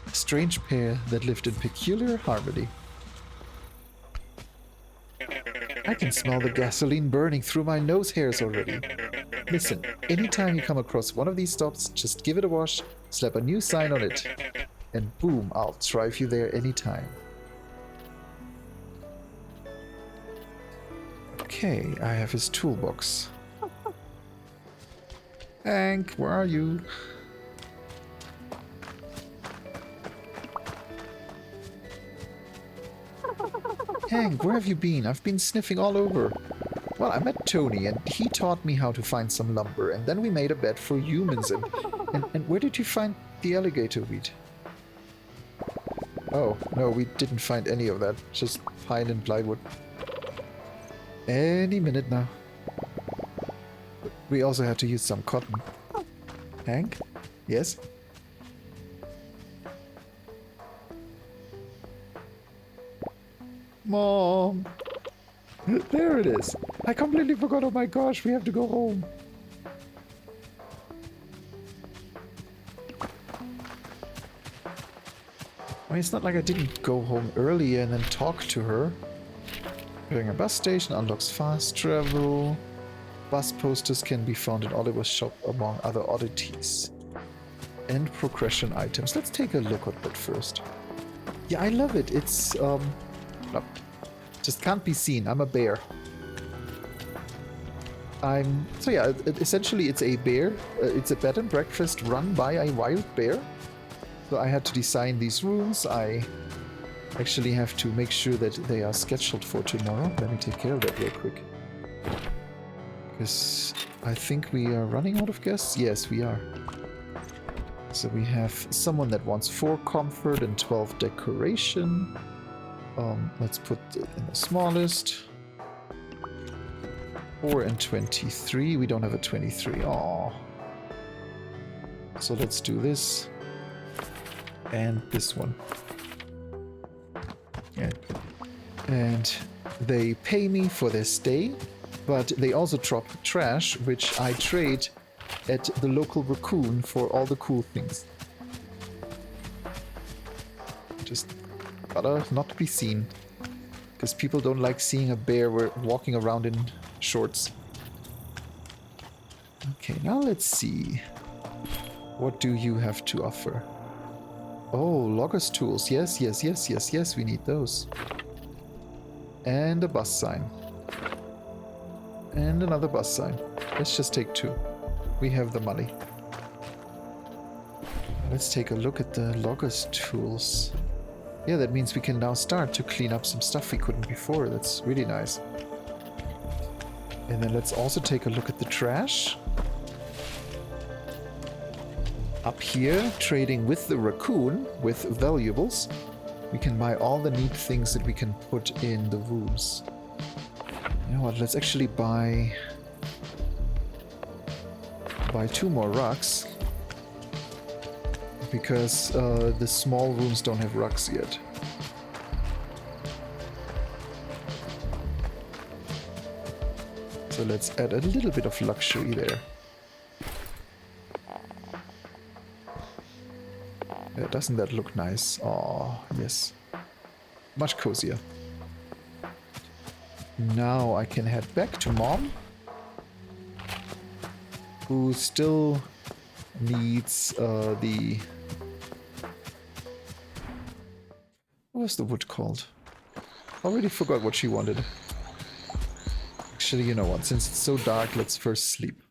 A strange pair that lived in peculiar harmony. I can smell the gasoline burning through my nose hairs already. Listen, anytime you come across one of these stops, just give it a wash, slap a new sign on it, and boom, I'll drive you there anytime. Okay, I have his toolbox. Hank, where are you? Hank, where have you been? I've been sniffing all over. Well, I met Tony, and he taught me how to find some lumber, and then we made a bed for humans, and where did you find the alligator weed? Oh, no, we didn't find any of that, just pine and plywood. Any minute now. We also had to use some cotton. Hank? Yes? Mom! There it is! I completely forgot, oh my gosh, we have to go home. I mean, it's not like I didn't go home earlier and then talk to her. Repairing a bus station unlocks fast travel. Bus posters can be found in Oliver's shop among other oddities. And progression items. Let's take a look at that first. Yeah, I love it. It's, no, just can't be seen. I'm a bear. So yeah, essentially it's a bear. It's a bed and breakfast run by a wild bear. So I had to design these rooms. I actually have to make sure that they are scheduled for tomorrow. Let me take care of that real quick. Because I think we are running out of guests. Yes, we are. So we have someone that wants 4 comfort and 12 decoration. Let's put it in the smallest. 4 and 23. We don't have a 23. Aww. So let's do this. And this one. Yeah. And they pay me for their stay, but they also drop trash, which I trade at the local raccoon for all the cool things. Just gotta not be seen, because people don't like seeing a bear walking around in shorts. Okay, now let's see. What do you have to offer? Oh, logger's tools. Yes, yes, yes, yes, yes, we need those. And a bus sign. And another bus sign. Let's just take 2. We have the money. Let's take a look at the logger's tools. Yeah, that means we can now start to clean up some stuff we couldn't before. That's really nice. And then let's also take a look at the trash. Up here, trading with the raccoon, with valuables, we can buy all the neat things that we can put in the rooms. You know what, let's actually buy 2 more rugs. Because the small rooms don't have rugs yet. So let's add a little bit of luxury there. Yeah, doesn't that look nice? Oh, yes. Much cozier. Now I can head back to Mom, who still needs the... What was the wood called? Already forgot what she wanted. Actually, you know what? Since it's so dark, let's first sleep.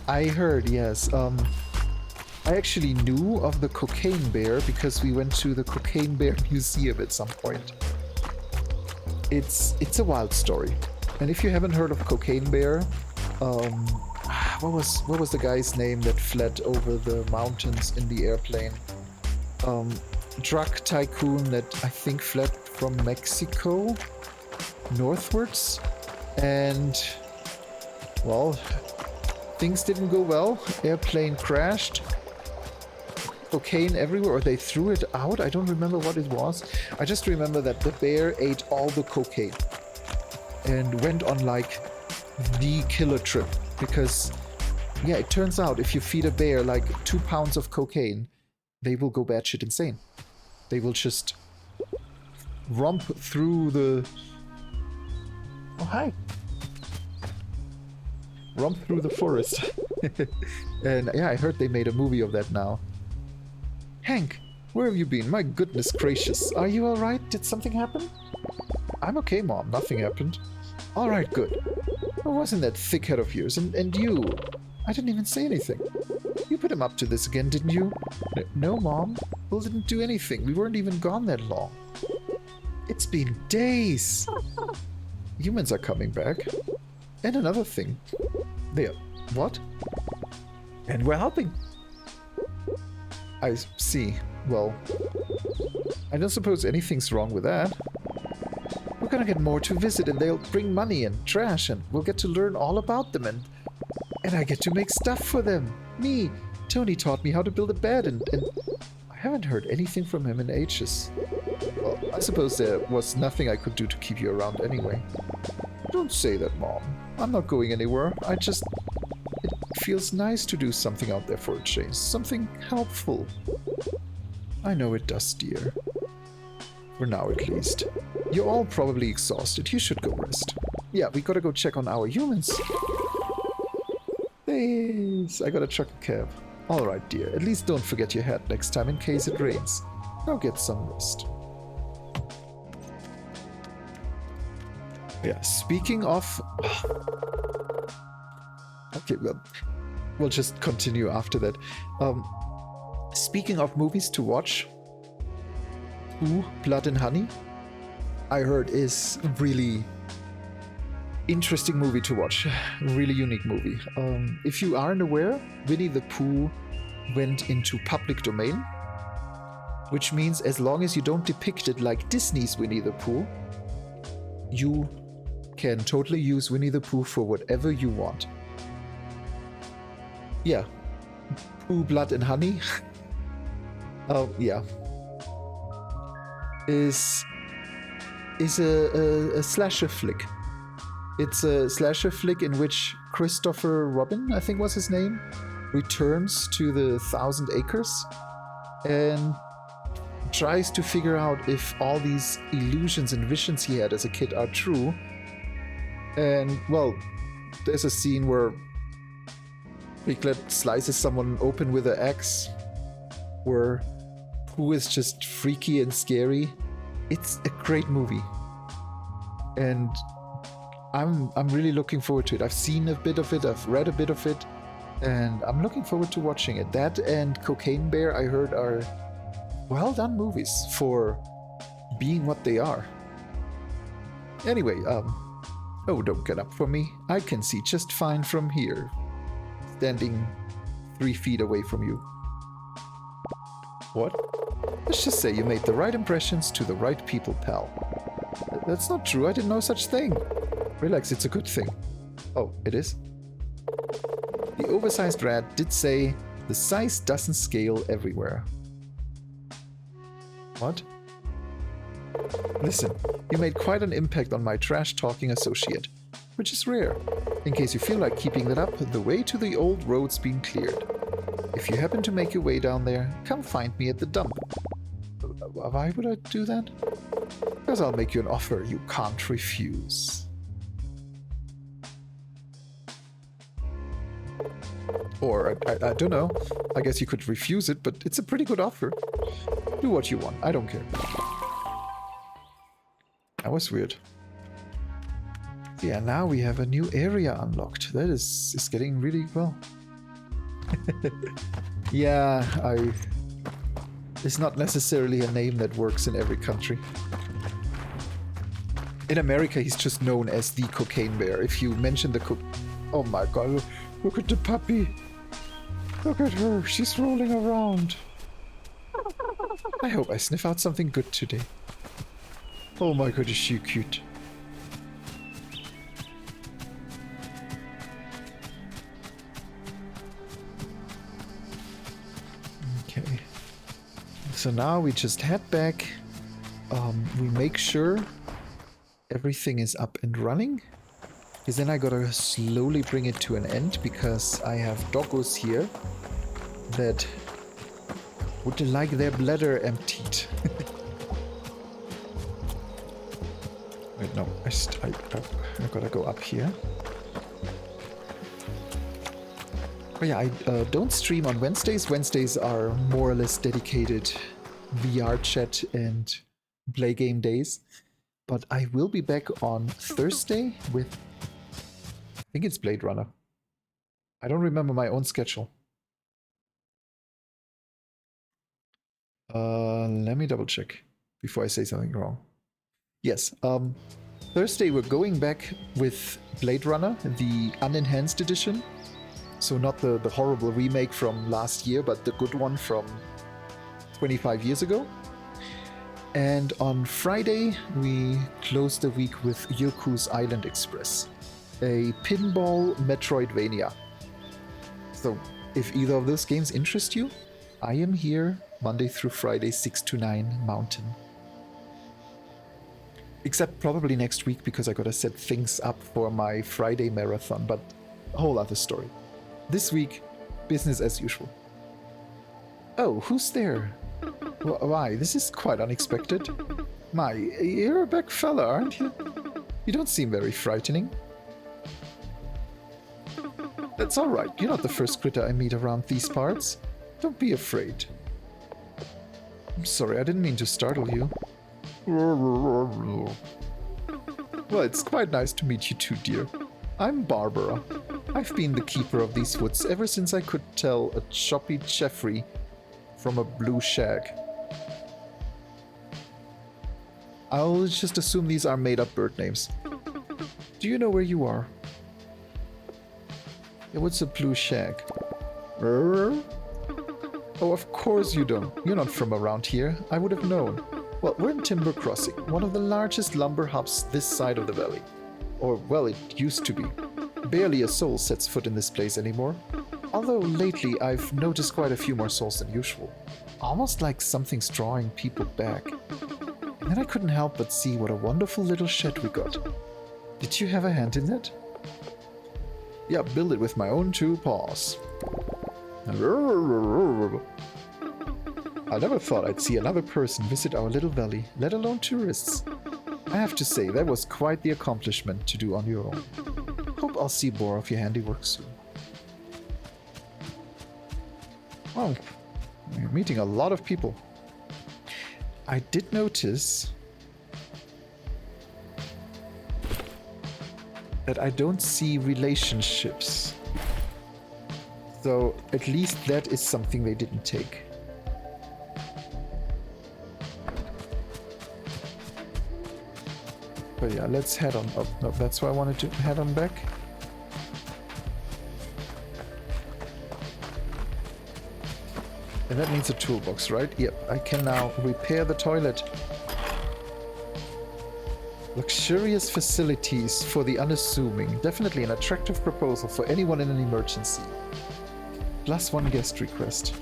I heard, yes. I actually knew of the cocaine bear because we went to the cocaine bear museum at some point. It's a wild story. And if you haven't heard of cocaine bear, what was the guy's name that fled over the mountains in the airplane? Drug tycoon that I think fled from Mexico northwards, and well, things didn't go well. Airplane crashed. Cocaine everywhere, or they threw it out. I don't remember what it was. I just remember that the bear ate all the cocaine and went on like the killer trip, because yeah, it turns out if you feed a bear like 2 pounds of cocaine, they will go batshit insane. They will just romp through the... Oh, hi. Romp through the forest. And yeah, I heard they made a movie of that now. Hank, where have you been? My goodness gracious. Are you alright? Did something happen? I'm okay, Mom. Nothing happened. Alright, good. What wasn't that thickhead of yours? And you? I didn't even say anything. You put him up to this again, didn't you? No, Mom. Bill didn't do anything. We weren't even gone that long. It's been days. Humans are coming back. And another thing. There. What? And we're helping. I see. Well, I don't suppose anything's wrong with that. We're gonna get more to visit, and they'll bring money and trash, and we'll get to learn all about them, and I get to make stuff for them. Me. Tony taught me how to build a bed, and I haven't heard anything from him in ages. Well, I suppose there was nothing I could do to keep you around anyway. Don't say that, Mom. I'm not going anywhere. It feels nice to do something out there for a change. Something helpful. I know it does, dear. For now, at least. You're all probably exhausted. You should go rest. Yeah, we gotta go check on our humans. Thanks. I gotta chuck a cab. Alright, dear. At least don't forget your hat next time in case it rains. Now get some rest. Yeah, speaking of... Okay, well, we'll just continue after that. Speaking of movies to watch, Ooh, Blood and Honey, I heard is really interesting movie to watch. Really unique movie. If you aren't aware, Winnie the Pooh went into public domain, which means as long as you don't depict it like Disney's Winnie the Pooh, you can totally use Winnie the Pooh for whatever you want. Yeah. Pooh, Blood and Honey. Yeah. Is a slasher flick. It's a slasher flick in which Christopher Robin, I think was his name, returns to the Thousand Acres and tries to figure out if all these illusions and visions he had as a kid are true. And, well, there's a scene where Piglet slices someone open with an axe, where Pooh is just freaky and scary. It's a great movie. And I'm really looking forward to it. I've seen a bit of it, I've read a bit of it, and I'm looking forward to watching it. That and Cocaine Bear, I heard, are well done movies for being what they are. Anyway, oh, don't get up for me. I can see just fine from here, standing 3 feet away from you. What? Let's just say you made the right impressions to the right people, pal. That's not true. I didn't know such thing. Relax, it's a good thing. Oh, it is? The oversized rat did say the size doesn't scale everywhere. What? Listen, you made quite an impact on my trash-talking associate, which is rare. In case you feel like keeping that up, the way to the old road's been cleared. If you happen to make your way down there, come find me at the dump. Why would I do that? Because I'll make you an offer you can't refuse. Or, I don't know. I guess you could refuse it, but it's a pretty good offer. Do what you want. I don't care. That was weird. Yeah, now we have a new area unlocked. That is getting really well. Yeah, it's not necessarily a name that works in every country. In America, he's just known as the Cocaine Bear. If you mention the oh my god, look at the puppy. Look at her, she's rolling around. I hope I sniff out something good today. Oh my god, is she cute. Okay. So now we just head back. We make sure everything is up and running. Because then I gotta slowly bring it to an end, because I have doggos here that would like their bladder emptied. Wait, no, I gotta go up here. Oh yeah, I don't stream on Wednesdays. Wednesdays are more or less dedicated VR chat and play game days. But I will be back on Thursday with, I think it's Blade Runner. I don't remember my own schedule. Let me double check before I say something wrong. Yes, Thursday we're going back with Blade Runner, the unenhanced edition. So not the horrible remake from last year, but the good one from 25 years ago. And on Friday, we close the week with Yoku's Island Express, a pinball Metroidvania. So if either of those games interest you, I am here Monday through Friday, 6 to 9 Mountain. Except probably next week, because I gotta set things up for my Friday marathon, but a whole other story. This week, business as usual. Oh, who's there? Why, this is quite unexpected. My, you're a big fella, aren't you? You don't seem very frightening. That's alright, you're not the first critter I meet around these parts. Don't be afraid. I'm sorry, I didn't mean to startle you. Well, it's quite nice to meet you too, dear. I'm Barbara. I've been the keeper of these woods ever since I could tell a choppy Jeffrey from a blue shag. I'll just assume these are made-up bird names. Do you know where you are? Yeah, what's a blue shag? Oh, of course you don't. You're not from around here. I would have known. Well, we're in Timber Crossing, one of the largest lumber hubs this side of the valley. Or, well, it used to be. Barely a soul sets foot in this place anymore. Although lately I've noticed quite a few more souls than usual. Almost like something's drawing people back. And then I couldn't help but see what a wonderful little shed we got. Did you have a hand in that? Yeah, build it with my own 2 paws. I never thought I'd see another person visit our little valley, let alone tourists. I have to say, that was quite the accomplishment to do on your own. Hope I'll see more of your handiwork soon. Oh, you're meeting a lot of people. I did notice that I don't see relationships. So at least that is something they didn't take. But yeah, let's head on up. No, that's why I wanted to head on back. And that needs a toolbox, right? Yep, I can now repair the toilet. Luxurious facilities for the unassuming. Definitely an attractive proposal for anyone in an emergency. +1 guest request.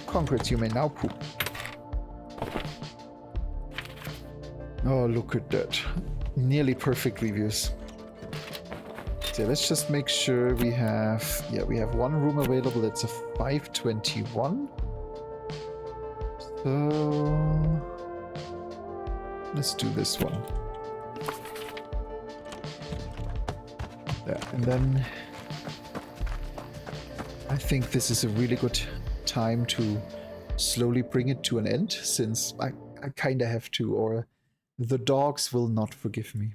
Congrats, you may now poop. Oh, look at that. Nearly perfect reviews. So let's just make sure we have... Yeah, we have one room available. That's a 521. So... let's do this one. Yeah, and then... I think this is a really good time to slowly bring it to an end, since I kind of have to, or the dogs will not forgive me.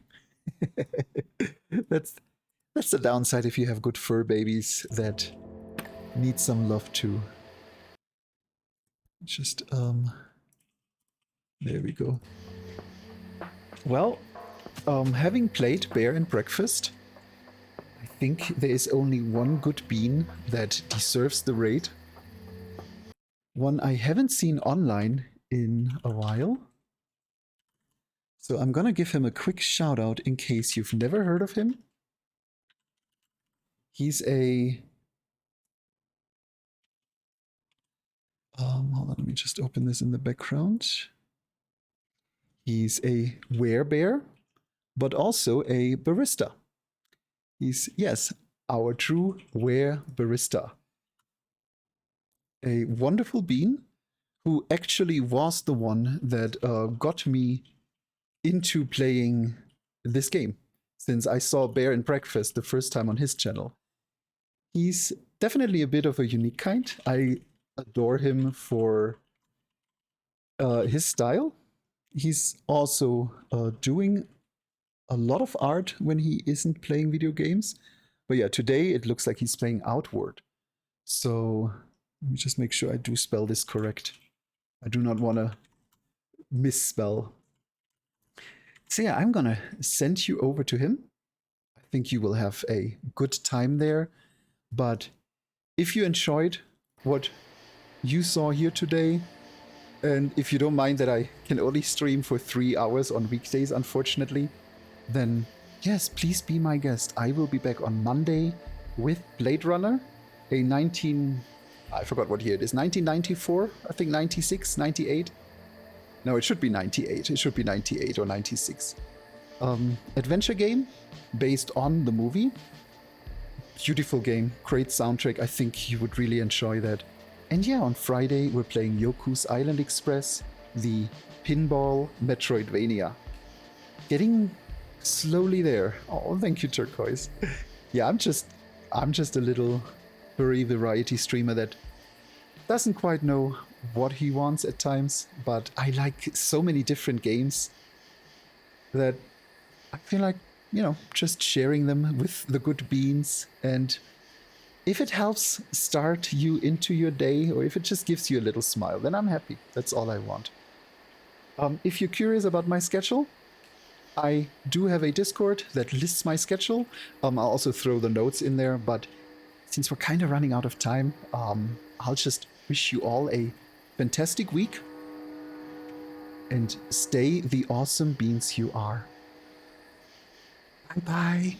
That's the downside if you have good fur babies that need some love too. Just, there we go. Well, having played Bear and Breakfast, I think there is only one good bean that deserves the raid. One I haven't seen online in a while. So I'm gonna give him a quick shout out in case you've never heard of him. He's a... hold on, let me just open this in the background. He's a werebear, but also a barista. He's, yes, our true were barista. A wonderful bean who actually was the one that got me into playing this game, since I saw Bear and Breakfast the first time on his channel. He's definitely a bit of a unique kind. I adore him for his style. He's also doing a lot of art when he isn't playing video games. But yeah, today it looks like he's playing Outward. So let me just make sure I do spell this correct. I do not want to misspell. So yeah, I'm gonna send you over to him. I think you will have a good time there. But if you enjoyed what you saw here today, and if you don't mind that I can only stream for 3 hours on weekdays, unfortunately, then yes, please be my guest. I will be back on Monday with Blade Runner, a I forgot what year it is, 1994, I think 96, 98. No, it should be 98. It should be 98 or 96. Adventure game based on the movie. Beautiful game, great soundtrack. I think you would really enjoy that. And yeah, on Friday we're playing Yoku's Island Express, the pinball Metroidvania. Getting slowly there. Oh, thank you, Turquoise. Yeah, I'm just a little furry variety streamer that doesn't quite know what he wants at times, but I like so many different games that I feel like, you know, just sharing them with the good beans, and if it helps start you into your day, or if it just gives you a little smile, then I'm happy. That's all I want. If you're curious about my schedule, I do have a Discord that lists my schedule. I'll also throw the notes in there, but since we're kind of running out of time, I'll just wish you all a fantastic week, and stay the awesome beans you are. Bye-bye.